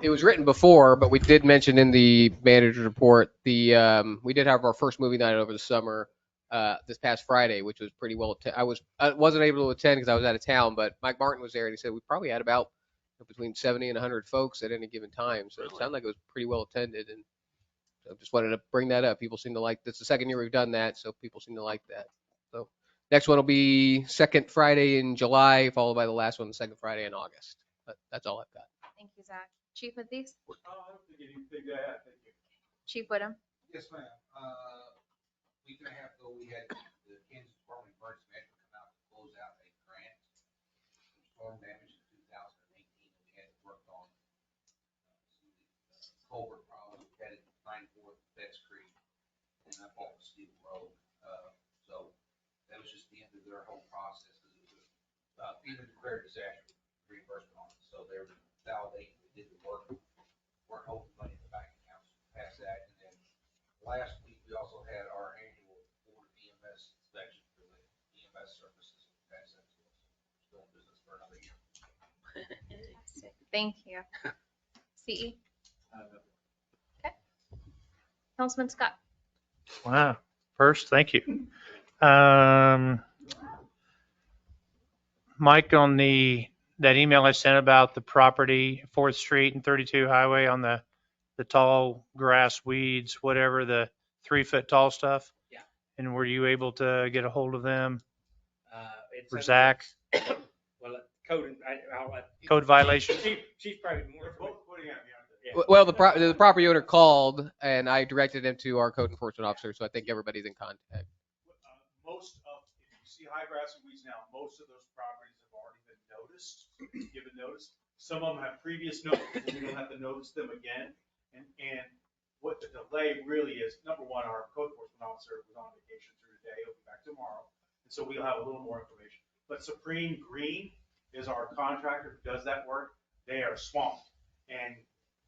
It was written before, but we did mention in the manager's report, we did have our first movie night over the summer this past Friday, which was pretty well attended. I wasn't able to attend because I was out of town, but Mike Martin was there and he said we probably had about between 70 and 100 folks at any given time. So it sounded like it was pretty well attended, and so just wanted to bring that up. People seem to like. That's the second year we've done that, so people seem to like that. So next one will be second Friday in July, followed by the last one, the second Friday in August. But that's all I've got. Thank you, Zach. Chief Matthews? I don't think anything to add. Thank you. Chief Whittem? Yes, ma'am. Week and a half ago, we had the Kansas Department of Emergency Management come out to close out a grant for storm damage in 2018. We had worked on some culvert problems. We had it 94th Betts Creek and up off of Steel Road. So that was just the end of their whole process. It was even declared disaster reimbursement on it. So they were validating we did the work. Weren't holding money in the bank accounts past that. And then last week, we also had our annual Board of EMS inspection for the EMS services. That's it. Still in business for another year. Thank you. CE? Okay. Councilman Scott? Wow. First, thank you. Mike, on that email I sent about the property, 4th Street and 32 Highway on the tall grass, weeds, whatever, the 3-foot tall stuff? Yeah. And were you able to get a hold of them? It's For under- Zach? Well, I'll let. Code violation? Chief probably more. Yeah. Well, the property owner called, and I directed him to our code enforcement officer, so I think everybody's in contact. Most of, if you see high grass and weeds now, most of those properties have already been noticed, given notice. Some of them have previous notice, and we don't have to notice them again. And what the delay really is, number one, our code enforcement officer was on vacation through the day. He'll be back tomorrow. And so we'll have a little more information. But Supreme Green is our contractor who does that work. They are swamped, and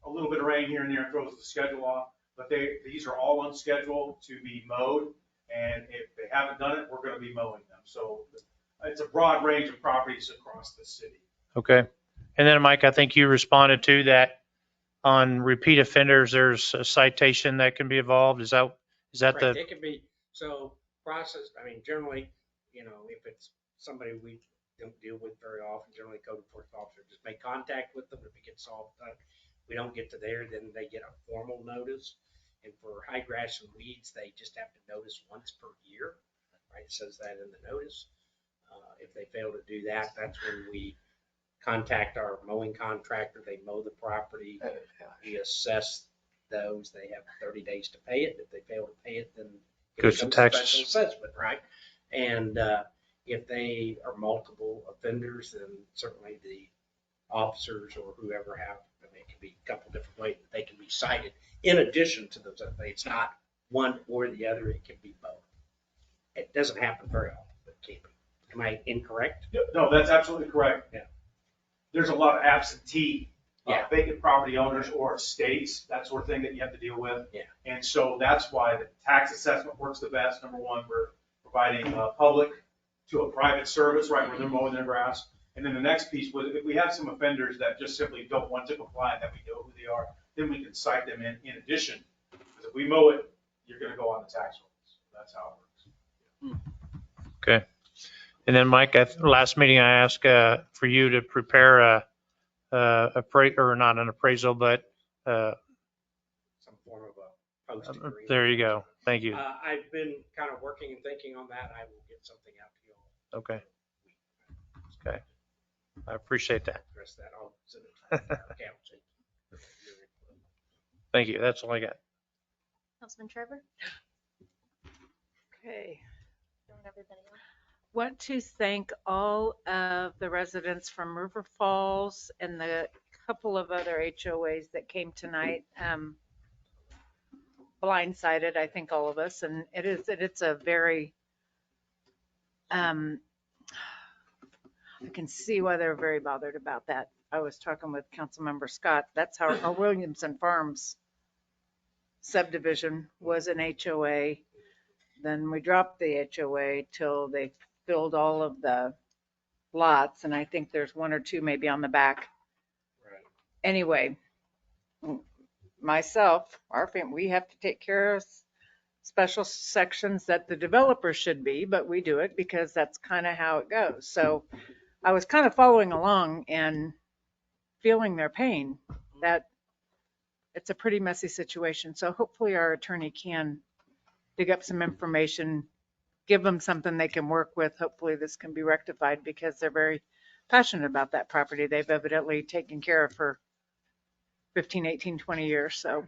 a little bit of rain here and there throws the schedule off, but these are all on schedule to be mowed, and if they haven't done it, we're gonna be mowing them. So it's a broad range of properties across the city. Okay. And then, Mike, I think you responded to that on repeat offenders, there's a citation that can be involved. Is that Right, the, it can be, so process, I mean, generally, you know, if it's somebody we don't deal with very often, generally code enforcement officer just make contact with them. If it gets solved, we don't get to there, then they get a formal notice. And for high grass and weeds, they just have to notice once per year, right? It says that in the notice. If they fail to do that, that's when we contact our mowing contractor. They mow the property. We assess those. They have 30 days to pay it. If they fail to pay it, then it Goes to becomes a taxes. special assessment, right? And if they are multiple offenders, then certainly the officers or whoever have, I mean, it can be a couple different ways that they can be cited in addition to those. It's not one or the other. It can be both. It doesn't happen very often, but it can be. Am I incorrect? No, that's absolutely correct. Yeah. There's a lot of absentee Yeah. vacant property owners or estates, that sort of thing that you have to deal with. Yeah. And so that's why the tax assessment works the best. Number one, we're providing public to a private service, right, where they're mowing their grass. And then the next piece, if we have some offenders that just simply don't want to comply, that we know who they are, then we can cite them in addition. Because if we mow it, you're gonna go on the tax rolls. That's how it works. okay. And then Mike, at the last meeting I asked for you to prepare or not an appraisal, but Some form of a post agreement. there you go. Thank you. I've been kind of working and thinking on that. I will get something out to you all. Okay. Okay. I appreciate that. Address that. I'll send it to the council. Thank you. That's all I got. Councilman Trevor? Okay. Throwing everybody off. Want to thank all of the residents from River Falls and the couple of other HOAs that came tonight. Blindsided, I think, all of us, and it's a very, I can see why they're very bothered about that. I was talking with Councilmember Scott. That's how our Williamson Farms subdivision was an HOA. Then we dropped the HOA till they filled all of the lots, and I think there's one or two maybe on the back. Right. Anyway, myself, our family, we have to take care of special sections that the developer should be, but we do it because that's kind of how it goes. So I was kind of following along and feeling their pain, that it's a pretty messy situation. So hopefully our attorney can dig up some information, give them something they can work with. Hopefully this can be rectified because they're very passionate about that property. They've evidently taken care of for 15, 18, 20 years. So.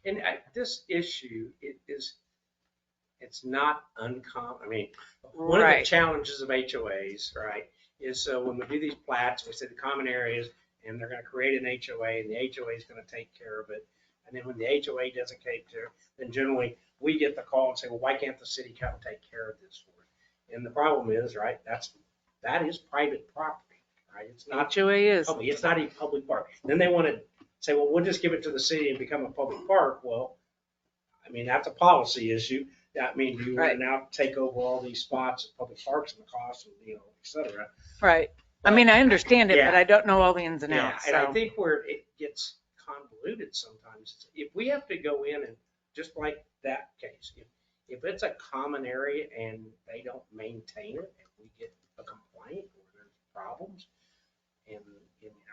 And this issue, it's not uncommon. I mean, one of the challenges of HOAs, right, is so when we do these plats, we say the common areas, and they're going to create an HOA, and the HOA is going to take care of it. And then when the HOA doesn't take care, then generally we get the call and say, well, why can't the city come take care of this for it? And the problem is, right, that is private property, right? It's not HOA is. public. It's not a public park. Then they want to say, well, we'll just give it to the city and become a public park. Well, I mean, that's a policy issue. That means you want to now take over all these spots at public parks and the cost, and, you know, et cetera. Right. I mean, I understand it, but I don't know all the ins and outs. And I think where it gets convoluted sometimes, is if we have to go in and just like that case, if it's a common area and they don't maintain it, and we get a complaint or there's problems, and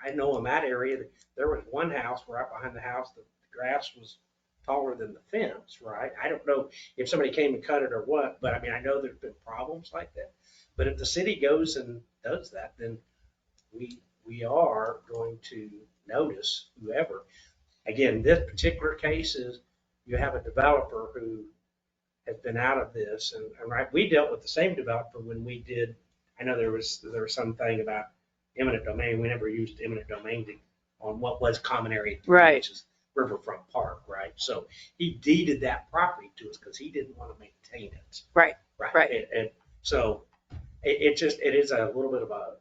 I know in that area, there was one house right behind the house, the grass was taller than the fence, right? I don't know if somebody came and cut it or what, but I mean, I know there's been problems like that. But if the city goes and does that, then we are going to notice whoever. Again, this particular case is you have a developer who has been out of this, and right, we dealt with the same developer when we did. I know there was something about eminent domain. We never used eminent domain on what was common area, which is Riverfront Park, right? So he deeded that property to us because he didn't want to maintain it. Right. And So it is a little bit of a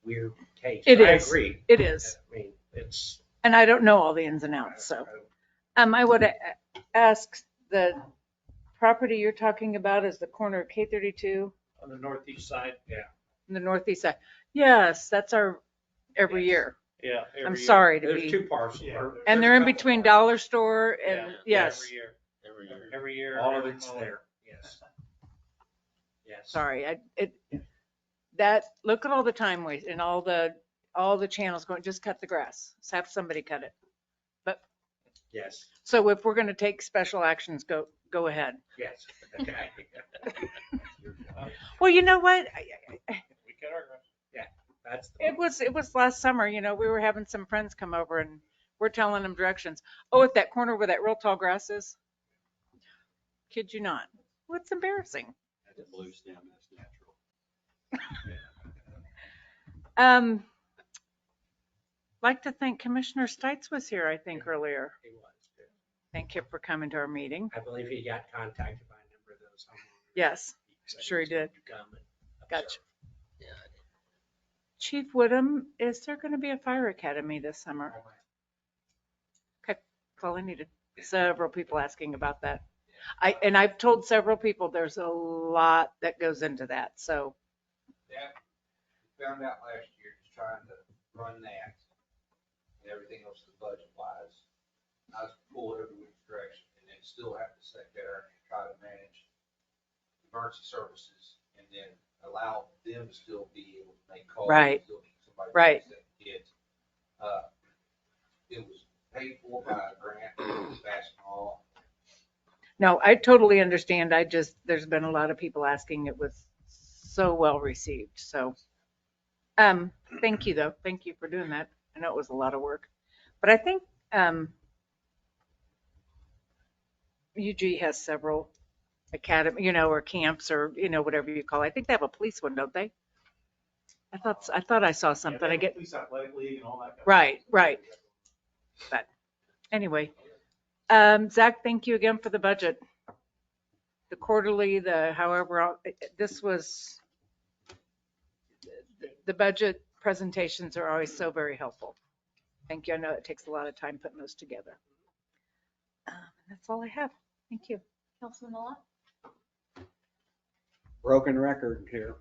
weird case. It I is. agree. It is. I mean, it's. And I don't know all the ins and outs, so. I would ask, the property you're talking about is the corner of K32 On the northeast side, yeah. on the northeast side. Yes, that's our every year. Yeah. I'm sorry to There's be. two parcels. And they're in between dollar store and, Yeah, yes. Every year. Every year. Every year. All of every it's mowing. there, yes. Yes. Sorry, look at all the time waste and all the channels going, just cut the grass. Just have somebody cut it. But, Yes, so if we're going to take special actions, go ahead. yes. Okay. Well, you know what? We cut our grass. Yeah, that's. the It was last summer, we were having some friends come over and we're telling them directions. Oh, at that corner where that real tall grass is? Kid you not. Well, it's embarrassing. That's a blue stem, that's natural. Like to thank Commissioner Stites was here, I think, earlier. He was, yeah. Thank you for coming to our meeting. I believe he got contacted by a number of those homeowners. Yes, said sure he was going did. to come and Gotcha. observe. Yeah, I did. Chief Woodham, is there going to be a fire academy this summer? Okay, that's all I needed. Several people asking about that. I've told several people there's a lot that goes into that, so. Yeah, we found out last year, just trying to run that, and everything else is budget wise. I was pulled every which direction, and then still have to sit there and try to manage emergency services, and then allow them to still be able to make calls. Right. Still need somebody to Right. babysit kids. It was paid for by a grant, basketball. No, I totally understand. There's been a lot of people asking. It was so well received. So, thank you though. Thank you for doing that. I know it was a lot of work, but I think, UG has several academy, or camps or, whatever you call it. I think they have a police one, don't they? I thought I saw something. Yeah, they I have a get, Police athletic league and all that. kind of right, stuff. right. But anyway, Zach, thank you again for the budget. The quarterly, this was, the budget presentations are always so very helpful. Thank you. I know it takes a lot of time putting those together. That's all I have. Thank you. Councilman Nola? Broken record here.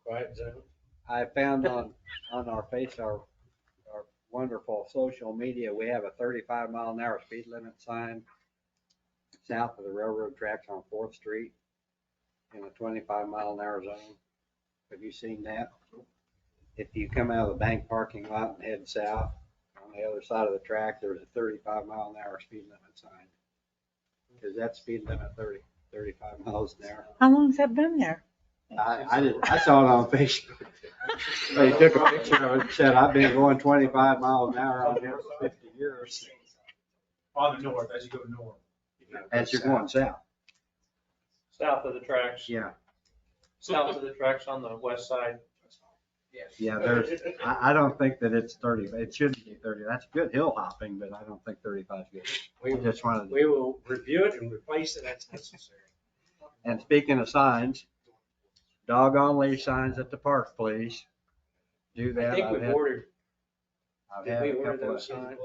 Quiet zone. I found on our wonderful social media, we have a 35-mile-an-hour speed limit sign south of the railroad tracks on 4th Street in a 25-mile-an-hour zone. Have you seen that? If you come out of the bank parking lot and head south, on the other side of the track, there's a 35-mile-an-hour speed limit sign. Is that speed limit 35 miles an hour? How long's that been there? I saw it on Facebook. They took a picture of it and said, I've been going 25 miles an hour on here for 50 years. On the north, as you go north. As you're going south. South of the tracks. Yeah. South of the tracks on the west side. Yeah, I don't think that it's 30. It shouldn't be 30. That's good hill hopping, but I don't think 35 is good. We will review it and replace it as necessary. And speaking of signs, dog on leash signs at the park, please. Do that. I think we've ordered. I've Did had we a order couple those of. signs?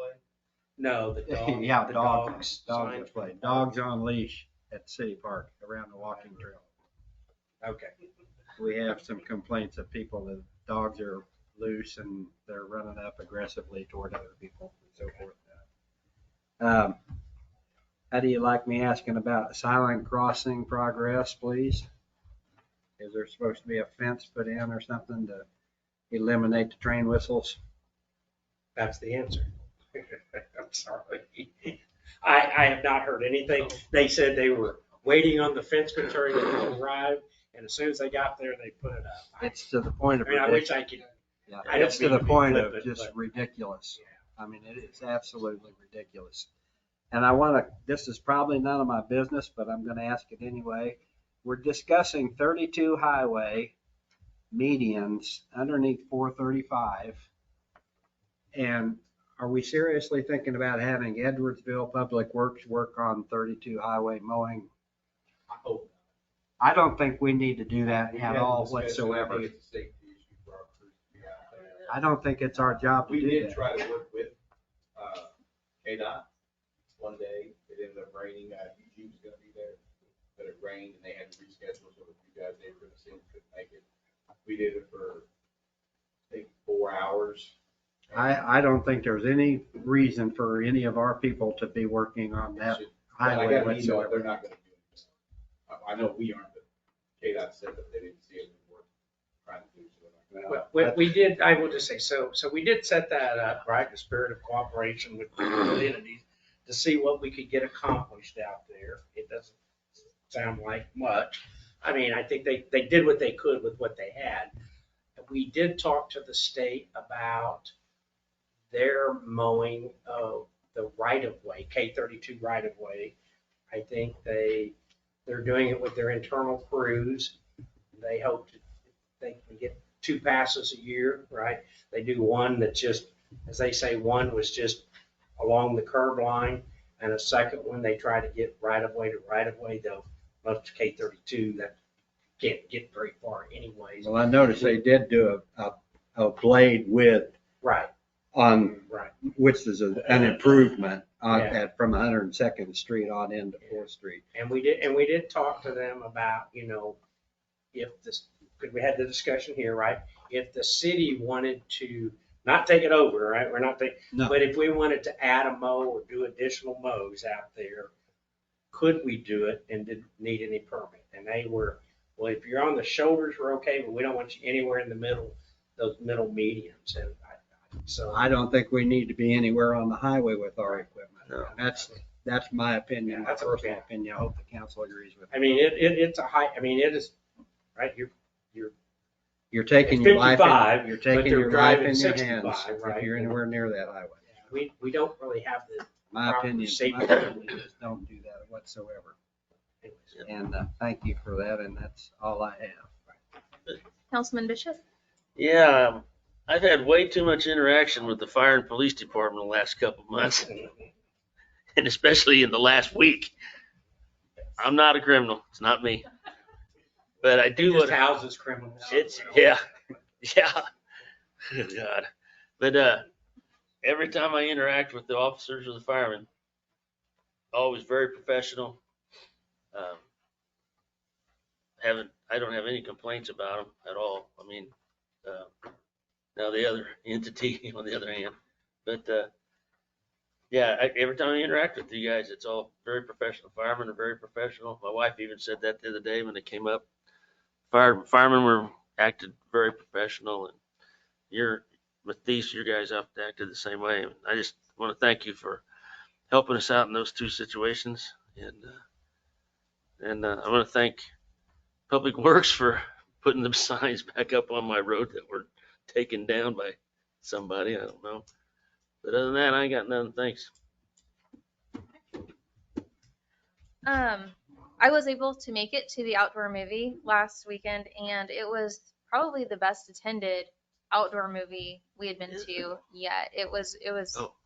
No, the dog. Yeah, the dogs signs. display. Dogs on leash at the city park around the walking trail. Okay. We We have some complaints of people that dogs are loose and they're running up aggressively toward other people and so forth. How do you like me asking about silent crossing progress, please? Is there supposed to be a fence put in or something to eliminate the train whistles? That's the answer. I'm sorry. I have not heard anything. They said they were waiting on the fence material to arrive, and as soon as they got there, they put it up. It's to the point of I mean, I wish I could. Yeah, I don't it's to mean the to be point of flippant, just but- ridiculous. I mean, it is absolutely ridiculous. And this is probably none of my business, but I'm going to ask it anyway. We're discussing 32 highway medians underneath 435. And are we seriously thinking about having Edwardsville Public Works work on 32 highway mowing? I hope. I don't think we need to do that We at had a all discussion. whatsoever. I think it's a safety issue for our crews to be out there. I don't think it's our job to We do did that. try to work with, KDOT one day. It ended up raining. Eugene was gonna be there, but it rained and they had to reschedule. So if you guys, they were gonna see him, couldn't make it. We did it for, I think, 4 hours. I don't think there's any reason for any of our people to be working on that I highway got an email, whatsoever. they're not gonna do it. I know we aren't, but KDOT said that they didn't see it when we're trying to do so. We did, I will just say, so we did set that up, right, in the spirit of cooperation with the entities to see what we could get accomplished out there. It doesn't sound like much. I mean, I think they did what they could with what they had. We did talk to the state about their mowing of the right-of-way, K-32 right-of-way. I think they're doing it with their internal crews. They hope to, they can get 2 passes a year, right? They do one that just, as they say, one was just along the curb line, and a second one they try to get right-of-way to right-of-way, though most K-32 that can't get very far anyways. Well, I noticed they did do a blade width Right. on, Right. which is an improvement on Yeah. from 102nd Street on into 4th Street. And we did talk to them about, if this, because we had the discussion here, right? If the city wanted to not take it over, right? We're not taking, No. but if we wanted to add a mow or do additional mows out there, could we do it and didn't need any permit? And they were, well, if you're on the shoulders, we're okay, but we don't want you anywhere in the middle, those middle medians. And so I don't think we need to be anywhere on the highway with our equipment. No. That's my opinion, Yeah, my that's a- personal opinion. I hope the council agrees with me. I mean, it's a high, I mean, it is, right? You're taking It's your life, 55, you're but taking they're your life in driving your 65, hands right? if you're anywhere near that highway. We don't really have the My proper opinion, safety. just don't do that whatsoever. Anyways. And thank you for that, and that's all I have. Councilman Bishop? Yeah, I've had way too much interaction with the fire and police department the last couple of months, and especially in the last week. I'm not a criminal. It's not me. But I do Just what houses criminals. it's, yeah. Good God. But every time I interact with the officers or the firemen, always very professional. I don't have any complaints about them at all. I mean, now the other entity on the other hand, but yeah, every time I interact with you guys, it's all very professional. Firemen are very professional. My wife even said that the other day when they came up. Firemen were acted very professional, and with these, you guys have acted the same way. I just want to thank you for helping us out in those 2 situations, and I want to thank Public Works for putting the signs back up on my road that were taken down by somebody. I don't know, but other than that, I ain't got nothing. Thanks. I was able to make it to the outdoor movie last weekend, and it was probably the best attended outdoor movie we had been to yet. It was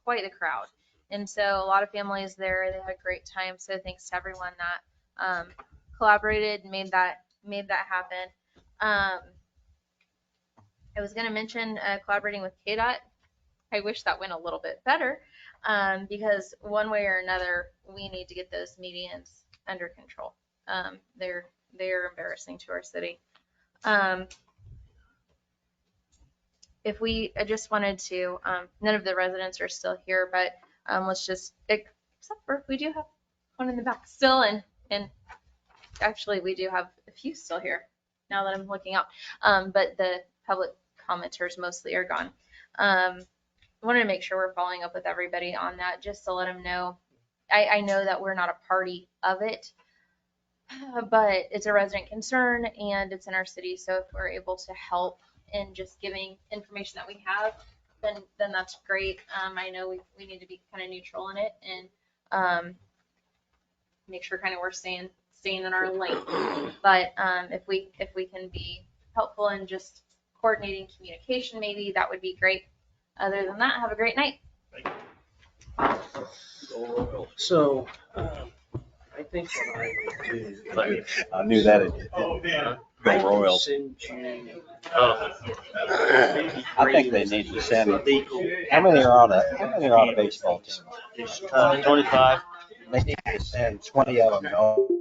quite the crowd, and so a lot of families there. They had a great time. So thanks to everyone that collaborated and made that happen. I was going to mention collaborating with KDOT. I wish that went a little bit better, because one way or another, we need to get those medians under control. They're embarrassing to our city. I just wanted to, none of the residents are still here, but let's just, except for we do have one in the back still, and actually we do have a few still here now that I'm looking out, but the public commenters mostly are gone. I wanted to make sure we're following up with everybody on that, just to let them know. I know that we're not a party of it, but it's a resident concern and it's in our city. So if we're able to help in just giving information that we have, then that's great. I know we need to be kind of neutral in it and make sure kind of we're staying in our lane. But if we can be helpful in just coordinating communication, maybe that would be great. Other than that, have a great night. So I think what I would do. I knew that. Oh, man. Go Royals. Send you. I think they need to send, how many are on a baseball team? 25. They need to send 20 of them home.